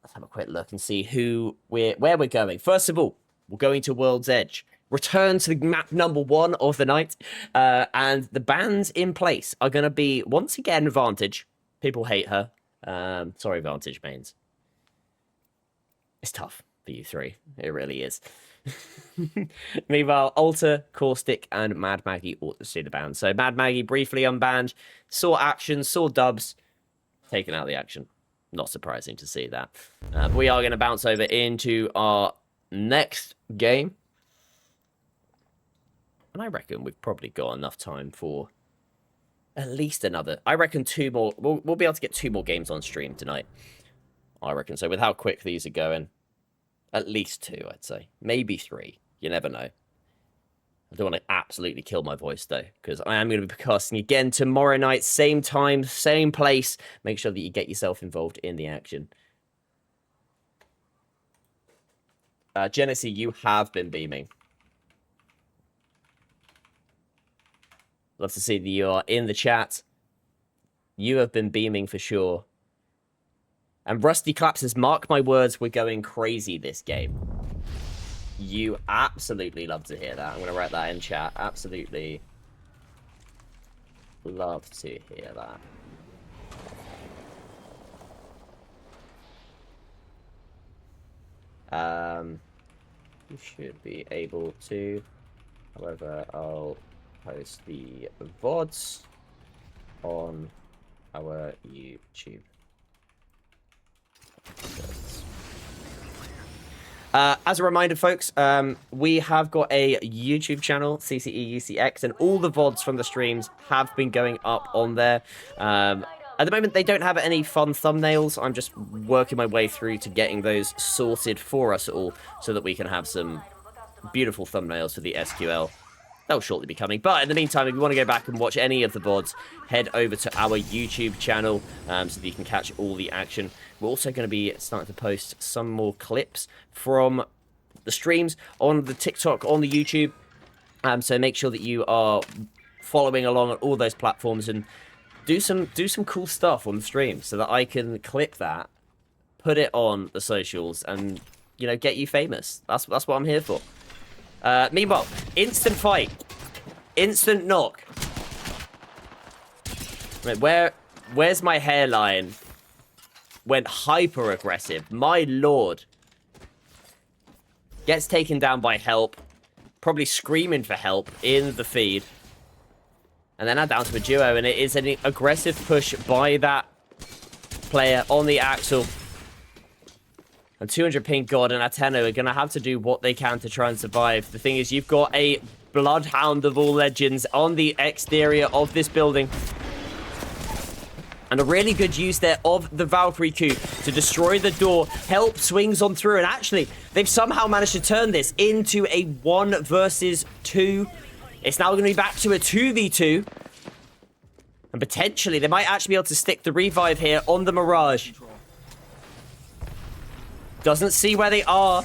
Let's have a quick look and see where we're going. First of all, we're going to World's Edge. Return to the map number 1 of the night. And the bans in place are going to be, once again, Vantage. People hate her. Sorry, Vantage mains. It's tough for you three. It really is. Meanwhile, Alter, Caustic, and Mad Maggie ought to see the ban. So Mad Maggie briefly unbanned, saw action, saw dubs, taken out of the action. Not surprising to see that. But we are going to bounce over into our next game. And I reckon we've probably got enough time for at least another. I reckon 2 more. We'll be able to get 2 more games on stream tonight. I reckon. So with how quick these are going, at least 2, I'd say. Maybe 3. You never know. I don't want to absolutely kill my voice, though, because I am going to be casting again tomorrow night. Same time, same place. Make sure that you get yourself involved in the action. Genesee, you have been beaming. Love to see that you are in the chat. You have been beaming for sure. And Rusty Claps says, mark my words, we're going crazy this game. You absolutely love to hear that. I'm going to write that in chat. Absolutely love to hear that. You should be able to. However, I'll post the VODs on our YouTube. As a reminder, folks, we have got a YouTube channel, CCE UCX, and all the VODs from the streams have been going up on there. At the moment, they don't have any fun thumbnails. I'm just working my way through to getting those sorted for us all so that we can have some beautiful thumbnails for the SQL. That'll shortly be coming. But in the meantime, if you want to go back and watch any of the VODs, head over to our YouTube channel so that you can catch all the action. We're also going to be starting to post some more clips from the streams on the TikTok, on the YouTube. So make sure that you are following along on all those platforms and do some cool stuff on the stream so that I can clip that, put it on the socials, and get you famous. That's what I'm here for. Meanwhile, instant fight, instant knock. Wait, where's my hairline? Went hyper aggressive. My lord. Gets taken down by help. probably screaming for help in the feed. And they're now down to a duo, and it is an aggressive push by that player on the Axel. And 200 ping God and Ateno are going to have to do what they can to try and survive. The thing is, you've got a Bloodhound of all legends on the exterior of this building. And a really good use there of the Valkyrie coup to destroy the door. Help swings on through. And actually, they've somehow managed to turn this into a 1 versus 2. It's now going to be back to a 2v2. And potentially, they might actually be able to stick the revive here on the Mirage. Doesn't see where they are.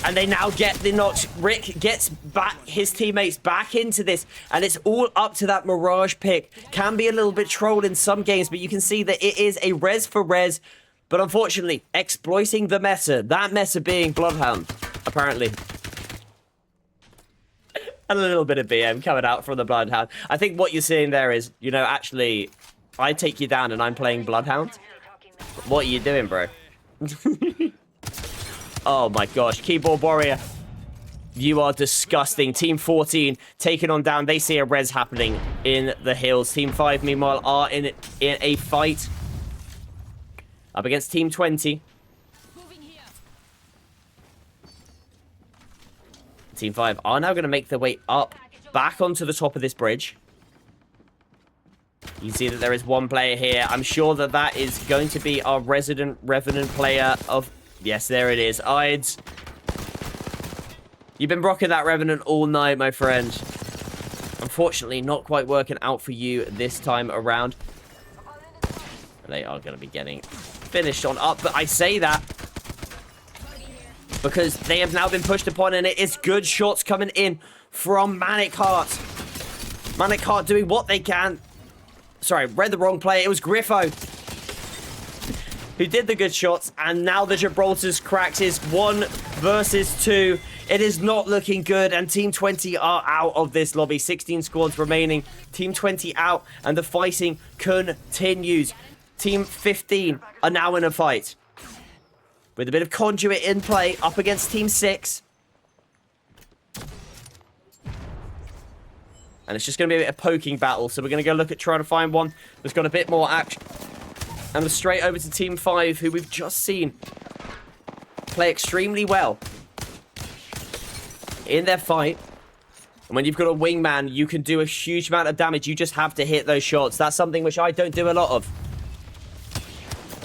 And they now get the knock. Rick gets back his teammates back into this. And it's all up to that Mirage pick. Can be a little bit trolled in some games, but you can see that it is a res for res. But unfortunately, exploiting the meta. That meta being Bloodhound, apparently. And a little bit of BM coming out from the Bloodhound. I think what you're seeing there is, you know, actually, I take you down and I'm playing Bloodhound. What are you doing, bro? Oh my gosh, Keyboard Warrior. You are disgusting. Team 14 taking on down. They see a res happening in the hills. Team 5, meanwhile, are in a fight up against Team 20. Team 5 are now going to make their way up, back onto the top of this bridge. You see that there is one player here. I'm sure that that is going to be our resident Revenant player of... Yes, there it is. Ides. You've been rocking that Revenant all night, my friend. Unfortunately, not quite working out for you this time around. They are going to be getting finished on up, but I say that because they have now been pushed upon, and it is good shots coming in from Manic Heart. Manic Heart doing what they can. Sorry, read the wrong player. It was Griffo who did the good shots, and now the Gibraltar's cracks is 1 versus 2. It is not looking good, and Team 20 are out of this lobby. 16 squads remaining. Team 20 out, and the fighting continues. Team 15 are now in a fight with a bit of Conduit in play up against Team 6. And it's just going to be a poking battle. So we're going to go look at trying to find one that's got a bit more action. And we're straight over to Team 5, who we've just seen play extremely well in their fight. And when you've got a wingman, you can do a huge amount of damage. You just have to hit those shots. That's something which I don't do a lot of.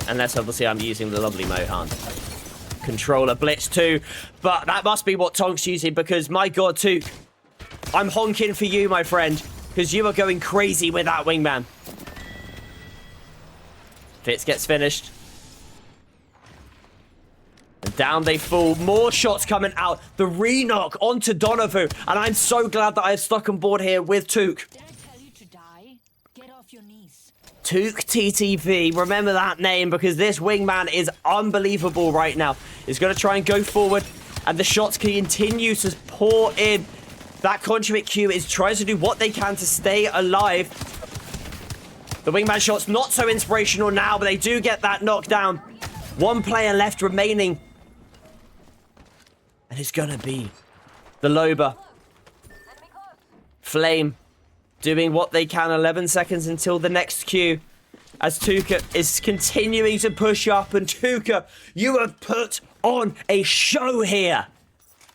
Unless, obviously, I'm using the lovely Mohan. Controller Blitz 2. But that must be what Tonk's using, because, my god, Took, I'm honking for you, my friend, because you are going crazy with that wingman. Fitz gets finished. And down they fall. More shots coming out. The re-knock onto Donovu. And I'm so glad that I have stuck on board here with Took. Did I tell you to die? Get off your knees. Took TTV. Remember that name, because this wingman is unbelievable right now. He's going to try and go forward. And the shots continue to pour in. That Conduit Q is trying to do what they can to stay alive. The wingman shot's not so inspirational now, but they do get that knockdown. One player left remaining. And it's gonna be the Loba. Flame doing what they can. 11 seconds until the next Q. As Tuka is continuing to push up. And Tuka, you have put on a show here.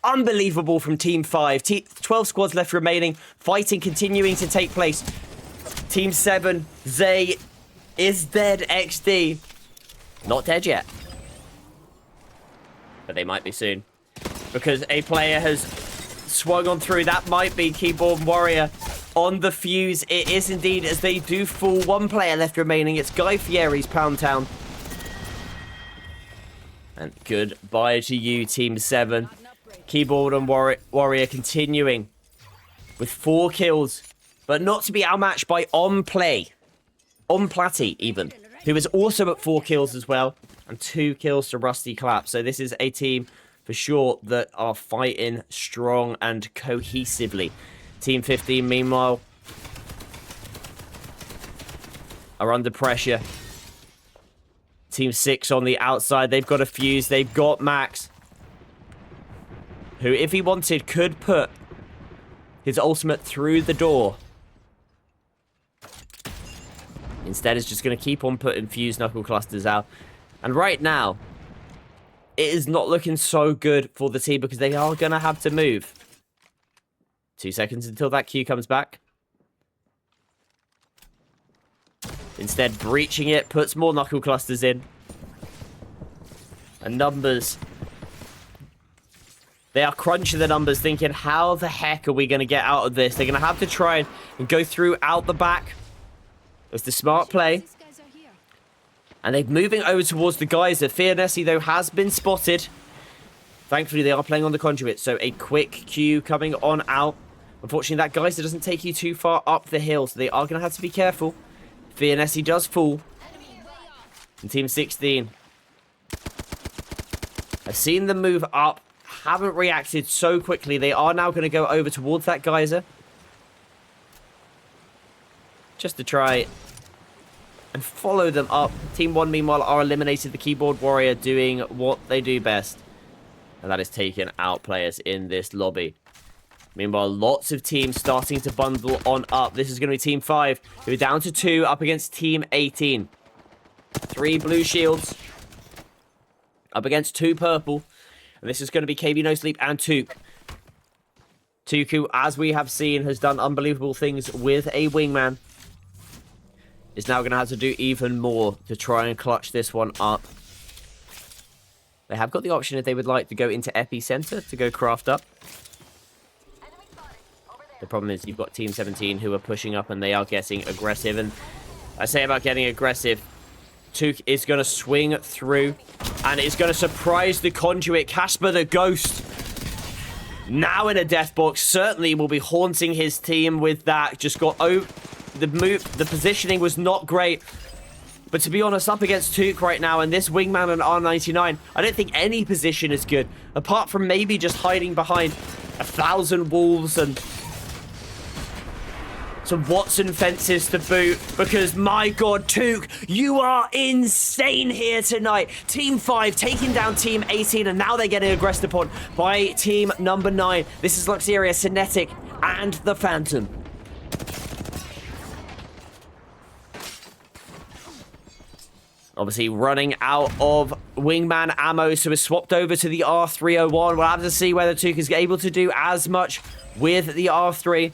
Unbelievable from Team 5. 12 squads left remaining. Fighting continuing to take place. Team 7, Zay is dead. XD. Not dead yet. But they might be soon. Because a player has swung on through. That might be Keyboard Warrior on the fuse. It is indeed, as they do fall. One player left remaining. It's Guy Fieri's Pound Town. And goodbye to you, Team 7. Keyboard and Warrior continuing with 4 kills. But not to be outmatched by Onplay. Onplatty, even. Who is also at 4 kills as well. And 2 kills to Rusty Clap. So this is a team, for sure, that are fighting strong and cohesively. Team 15, meanwhile, are under pressure. Team 6 on the outside. They've got a fuse. They've got Max. who, if he wanted, could put his ultimate through the door. Instead, is just going to keep on putting fused knuckle clusters out. And right now, it is not looking so good for the team because they are going to have to move. 2 seconds until that Q comes back. Instead, breaching it puts more knuckle clusters in. And numbers. They are crunching the numbers, thinking, how the heck are we going to get out of this? They're going to have to try and go through out the back. It's the smart play. And they're moving over towards the geyser. Fiernessi, though, has been spotted. Thankfully, they are playing on the conduit. So a quick Q coming on out. Unfortunately, that geyser doesn't take you too far up the hill. So they are going to have to be careful. Fiernessi does fall. And Team 16 have seen them move up. Haven't reacted so quickly. They are now going to go over towards that geyser. Just to try and follow them up. Team 1, meanwhile, are eliminated. The keyboard warrior doing what they do best. And that is taking out players in this lobby. Meanwhile, lots of teams starting to bundle on up. This is going to be Team 5, who are down to 2 up against Team 18. 3 blue shields up against 2 purple. And this is going to be KB No Sleep and Took. Took, who, as we have seen, has done unbelievable things with a wingman, is now going to have to do even more to try and clutch this one up. They have got the option if they would like to go into epicenter to go craft up. The problem is you've got Team 17 who are pushing up and they are getting aggressive. And I say about getting aggressive, Took is going to swing through and it's going to surprise the conduit. Casper the Ghost, now in a death box, certainly will be haunting his team with that. Just got over the move. The positioning was not great. But to be honest, up against Took right now, and this wingman and R99, I don't think any position is good. Apart from maybe just hiding behind 1,000 wolves and some Watson fences to boot. Because, my God, Took, you are insane here tonight. Team 5 taking down Team 18, and now they're getting aggressed upon by Team number 9. This is Luxeria, Cinetic, and the Phantom. Obviously running out of wingman ammo, so it's swapped over to the R301. We'll have to see whether Took is able to do as much with the R3.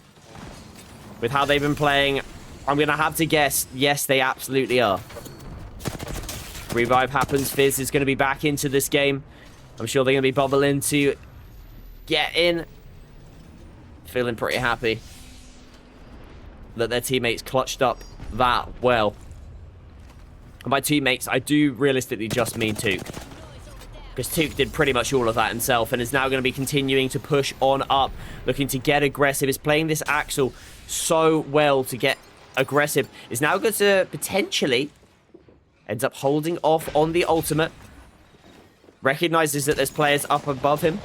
With how they've been playing, I'm going to have to guess, yes, they absolutely are. Revive happens. Fizz is going to be back into this game. I'm sure they're going to be bubbling to get in. Feeling pretty happy that their teammates clutched up that well. And by teammates, I do realistically just mean Took. Because Took did pretty much all of that himself and is now going to be continuing to push on up, looking to get aggressive. Is playing this Axel so well to get aggressive. Is now going to potentially ends up holding off on the ultimate. Recognizes that there's players up above him.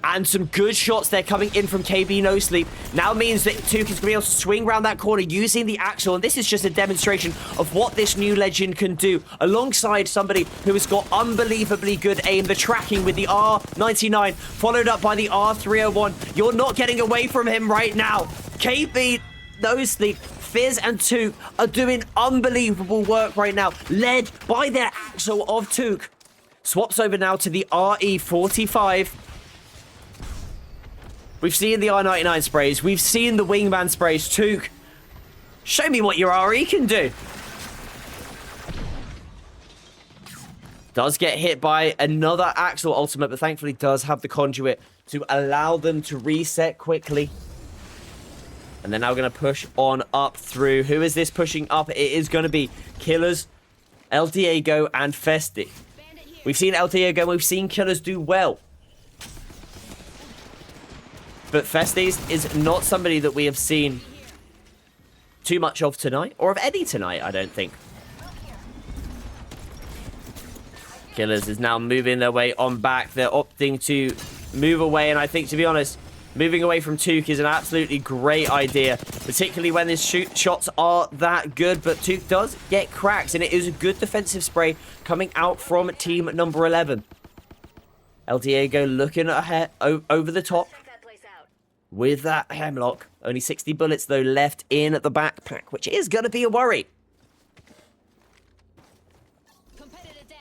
And some good shots there coming in from KB No Sleep. Now means that Took is going to be able to swing around that corner using the Axel. And this is just a demonstration of what this new legend can do. Alongside somebody who has got unbelievably good aim. The tracking with the R99 followed up by the R301. You're not getting away from him right now. KB No Sleep, Fizz and Took are doing unbelievable work right now. Led by their Axel of Took. Swaps over now to the RE45. We've seen the R99 sprays. We've seen the wingman sprays. Took, show me what your RE can do. Does get hit by another Axel ultimate, but thankfully does have the conduit to allow them to reset quickly. And they're now going to push on up through. Who is this pushing up? It is going to be Killers, El Diego, and Festi. We've seen El Diego and we've seen Killers do well. But Festes is not somebody that we have seen too much of tonight, or of any tonight, I don't think. Killers is now moving their way on back. They're opting to move away, and I think, to be honest, moving away from Took is an absolutely great idea, particularly when his shots are that good. But Took does get cracks, and it is a good defensive spray coming out from team number 11. El Diego looking ahead, over the top with that hemlock. Only 60 bullets, though, left in the backpack, which is going to be a worry. Competitor there.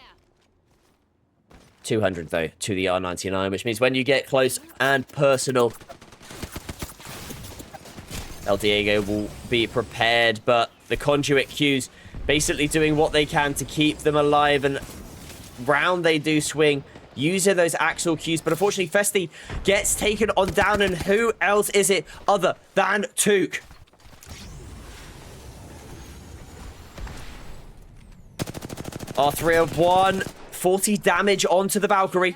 200, though, to the R99, which means when you get close and personal, El Diego will be prepared, but the conduit queues basically doing what they can to keep them alive, and round they do swing, using those Axel queues, but unfortunately Festi gets taken on down, and who else is it other than Took? R301, 40 damage onto the Valkyrie.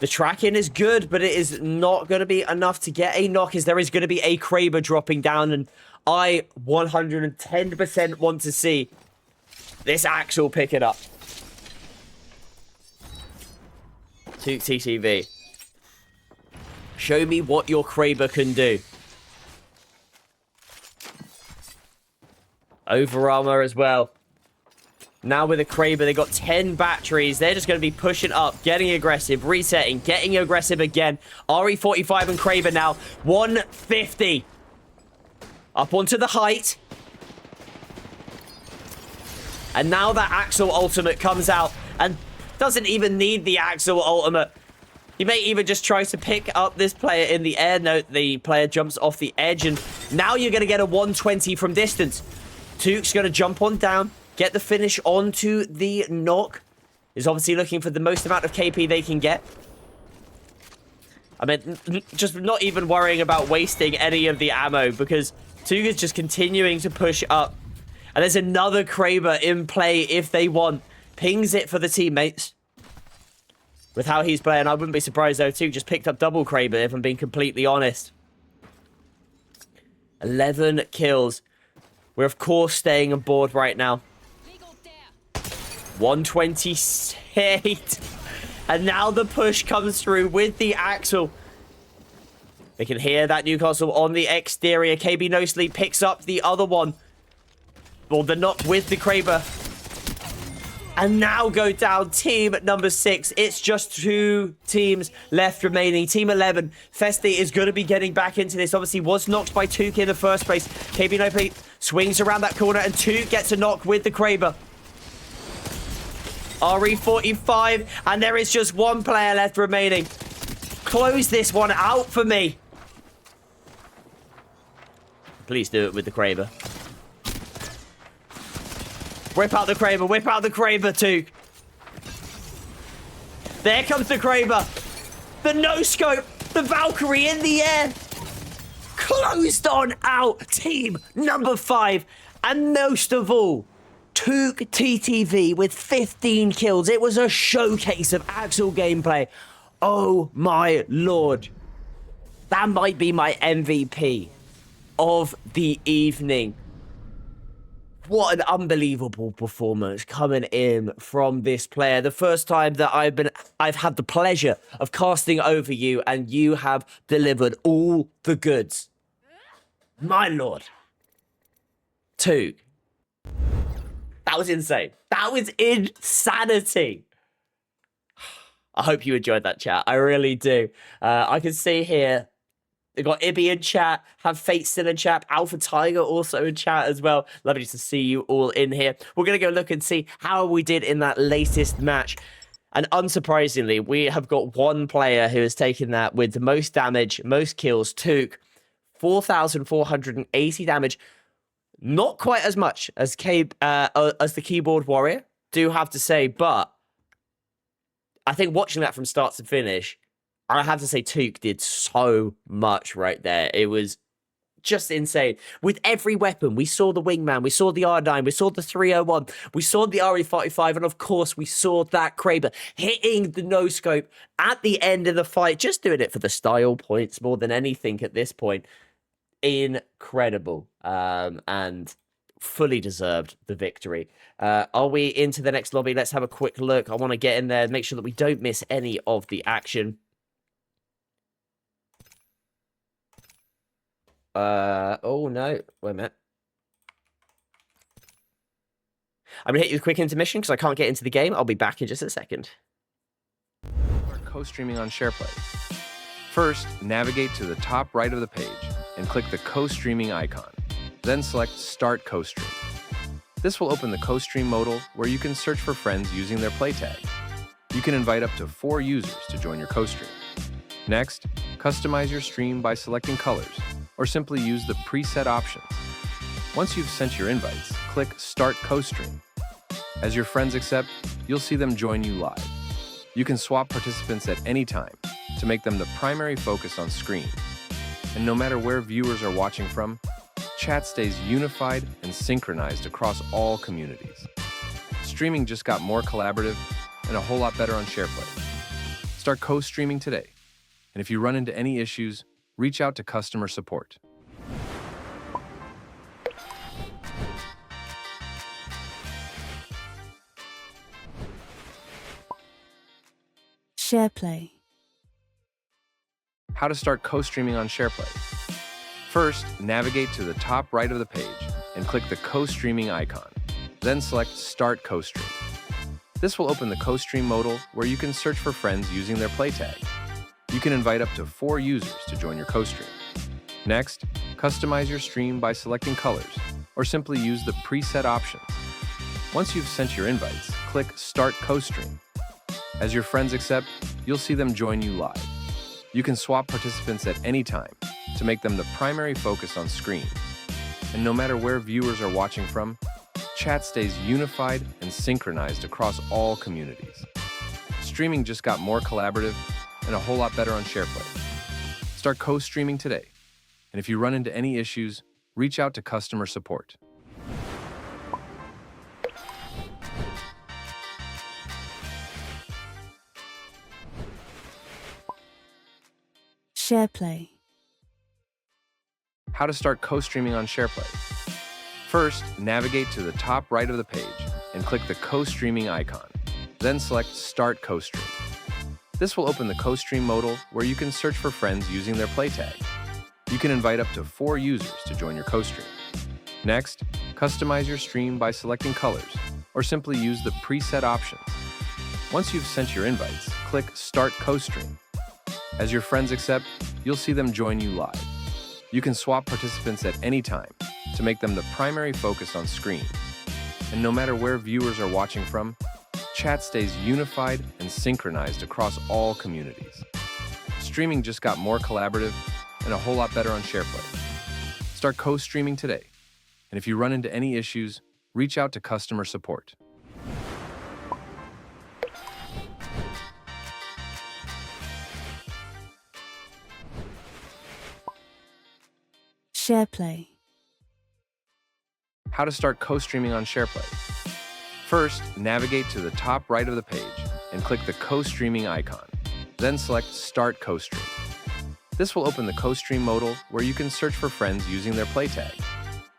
The tracking is good, but it is not going to be enough to get a knock, as there is going to be a Kraber dropping down, and I 110% want to see this Axel pick it up. Took TTV. Show me what your Kraber can do. Over armor as well. Now with a Kraber, they got 10 batteries. They're just going to be pushing up, getting aggressive, resetting, getting aggressive again. RE45 and Kraber now. 150. Up onto the height. And now that Axel ultimate comes out and doesn't even need the Axel ultimate. He may even just try to pick up this player in the air. No, the player jumps off the edge, and now you're going to get a 120 from distance. Took's going to jump on down, get the finish onto the knock. Is obviously looking for the most amount of KP they can get. I mean, just not even worrying about wasting any of the ammo, because Took is just continuing to push up. And there's another Kraber in play if they want. Pings it for the teammates. With how he's playing, I wouldn't be surprised though. Took just picked up double Kraber, if I'm being completely honest. 11 kills. We're, of course, staying on board right now. 128. And now the push comes through with the Axel. They can hear that Newcastle on the exterior. KB No Sleep picks up the other one. Well, they're not with the Kraber. And now go down team number 6. It's just 2 teams left remaining. Team 11. Festi is going to be getting back into this. Obviously was knocked by Took in the first place. KB No Sleep swings around that corner, and Took gets a knock with the Kraber. RE45, and there is just 1 player left remaining. Close this one out for me. Please do it with the Kraber. Whip out the Kraber, whip out the Kraber, Took. There comes the Kraber. The no-scope, the Valkyrie in the air. Closed on out, team number 5. And most of all, Took TTV with 15 kills. It was a showcase of Axel gameplay. Oh my lord. That might be my MVP of the evening. What an unbelievable performance coming in from this player. The first time that I've had the pleasure of casting over you, and you have delivered all the goods. My lord. Took. That was insane. That was insanity. I hope you enjoyed that chat. I really do. I can see here, they've got Ibby in chat, have Fate still in chat, Alpha Tiger also in chat as well. Lovely to see you all in here. We're going to go look and see how we did in that latest match. And unsurprisingly, we have got 1 player who has taken that with the most damage, most kills. Took 4,480 damage. Not quite as much as the Keyboard Warrior, do have to say, but I think watching that from start to finish, I have to say Took did so much right there. It was just insane. With every weapon, we saw the Wingman, we saw the R9, we saw the 301, we saw the RE45, and of course we saw that Kraber hitting the no-scope at the end of the fight, just doing it for the style points more than anything at this point. Incredible. And fully deserved the victory. Are we into the next lobby? Let's have a quick look. I want to get in there, make sure that we don't miss any of the action. Oh no, wait a minute. I'm gonna hit you with a quick intermission because I can't get into the game. I'll be back in just a second. co-streaming on Shareplay. First, navigate to the top right of the page and click the co-streaming icon. Then select Start Co-Stream. This will open the co-stream modal where you can search for friends using their play tag. You can invite up to 4 users to join your co-stream. Next, customize your stream by selecting colors, or simply use the preset options. Once you've sent your invites, click Start Co-Stream. As your friends accept, you'll see them join you live. You can swap participants at any time to make them the primary focus on screen. And no matter where viewers are watching from, chat stays unified and synchronized across all communities. Streaming just got more collaborative and a whole lot better on Shareplay. Start co-streaming today. And if you run into any issues, reach out to customer support. Shareplay. How to start co-streaming on Shareplay. First, navigate to the top right of the page and click the co-streaming icon. Then select Start Co-Stream. This will open the co-stream modal where you can search for friends using their play tag. You can invite up to 4 users to join your co-stream. Next, customize your stream by selecting colors, or simply use the preset options. Once you've sent your invites, click Start Co-Stream. As your friends accept, you'll see them join you live. You can swap participants at any time to make them the primary focus on screen. And no matter where viewers are watching from, chat stays unified and synchronized across all communities. Streaming just got more collaborative and a whole lot better on Shareplay. Start co-streaming today. And if you run into any issues, reach out to customer support. Shareplay. How to start co-streaming on Shareplay. First, navigate to the top right of the page and click the co-streaming icon. Then select Start Co-Stream. This will open the co-stream modal where you can search for friends using their play tag. You can invite up to 4 users to join your co-stream. Next, customize your stream by selecting colors, or simply use the preset options. Once you've sent your invites, click Start Co-Stream. As your friends accept, you'll see them join you live. You can swap participants at any time to make them the primary focus on screen. And no matter where viewers are watching from, chat stays unified and synchronized across all communities. Streaming just got more collaborative and a whole lot better on Shareplay. Start co-streaming today. And if you run into any issues, reach out to customer support. Shareplay. How to start co-streaming on Shareplay. First, navigate to the top right of the page and click the co-streaming icon. Then select Start Co-Stream. This will open the co-stream modal where you can search for friends using their play tag.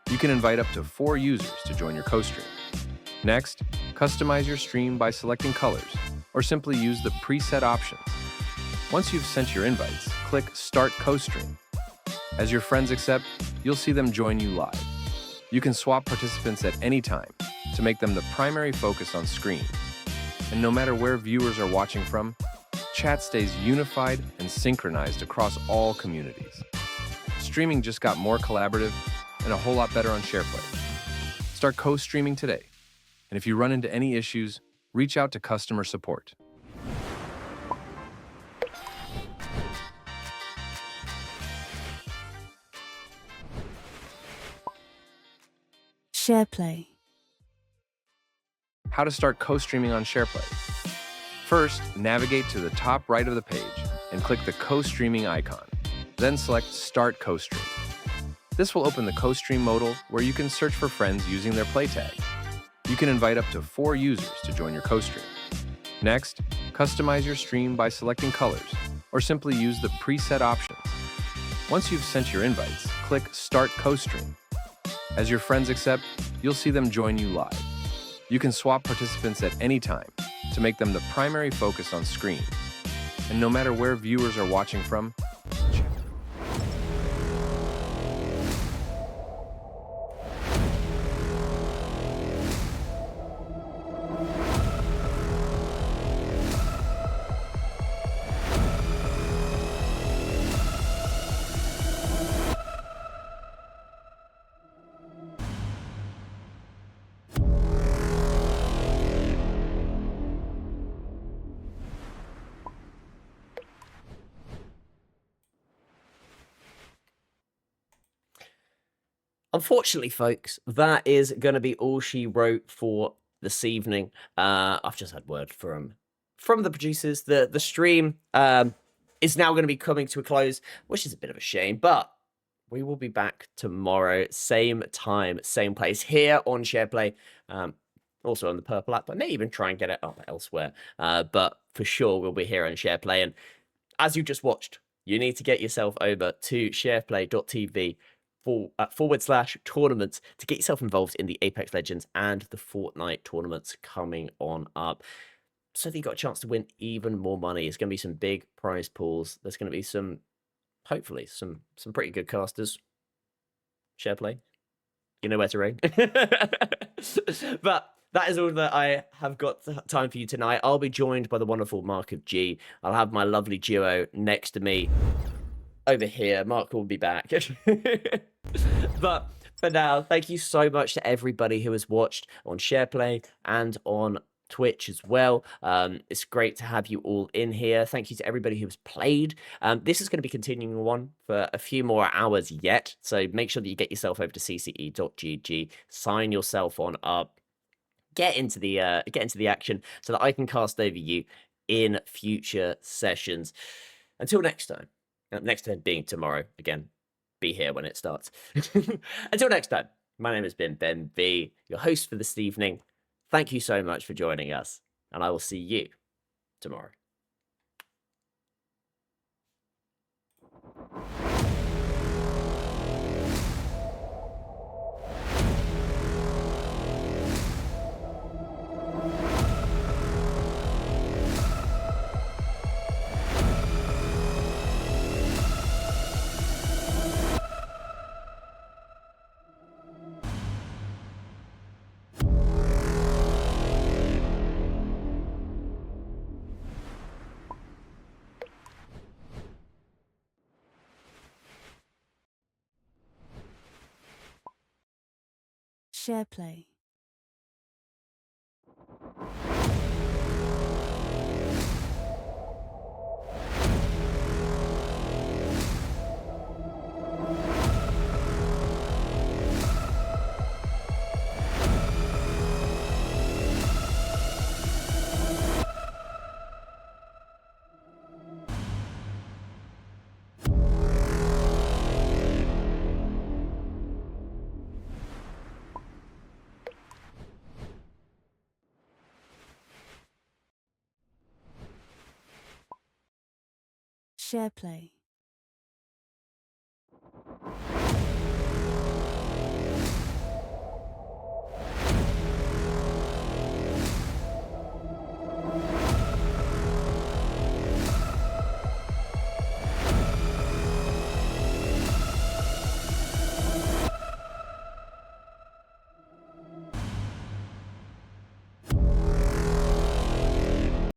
You can invite up to 4 users to join your co-stream. Next, customize your stream by selecting colors, or simply use the preset options. Once you've sent your invites, click Start Co-Stream. As your friends accept, you'll see them join you live. You can swap participants at any time to make them the primary focus on screen. And no matter where viewers are watching from, chat stays unified and synchronized across all communities. Streaming just got more collaborative and a whole lot better on Shareplay. Start co-streaming today. And if you run into any issues, reach out to customer support. Shareplay. How to start co-streaming on Shareplay. First, navigate to the top right of the page and click the co-streaming icon. Then select Start Co-Stream. This will open the co-stream modal where you can search for friends using their play tag. You can invite up to 4 users to join your co-stream. Next, customize your stream by selecting colors, or simply use the preset options. Once you've sent your invites, click Start Co-Stream. As your friends accept, you'll see them join you live. You can swap participants at any time to make them the primary focus on screen. And no matter where viewers are watching from, unfortunately, folks, that is going to be all she wrote for this evening. I've just had word from the producers. The stream is now going to be coming to a close, which is a bit of a shame, but we will be back tomorrow, same time, same place, here on SharePlay. Also on the Purple app. I may even try and get it up elsewhere. But for sure, we'll be here on SharePlay. And as you just watched, you need to get yourself over to shareplay.tv /tournaments to get yourself involved in the Apex Legends and the Fortnite tournaments coming on up, so that you got a chance to win even more money. It's going to be some big prize pools. There's going to be hopefully some pretty good casters. SharePlay, you know where to ring. But that is all that I have got time for you tonight. I'll be joined by the wonderful Mark of G. I'll have my lovely duo next to me over here. Mark will be back. But for now, thank you so much to everybody who has watched on SharePlay and on Twitch as well. It's great to have you all in here. Thank you to everybody who's played. This is going to be continuing on for a few more hours yet, so make sure that you get yourself over to cce.gg, sign yourself on up, get into the action, so that I can cast over you in future sessions. Until next time. Next time being tomorrow. Again, be here when it starts. Until next time, my name has been Ben B, your host for this evening. Thank you so much for joining us, and I will see you tomorrow. SharePlay. SharePlay.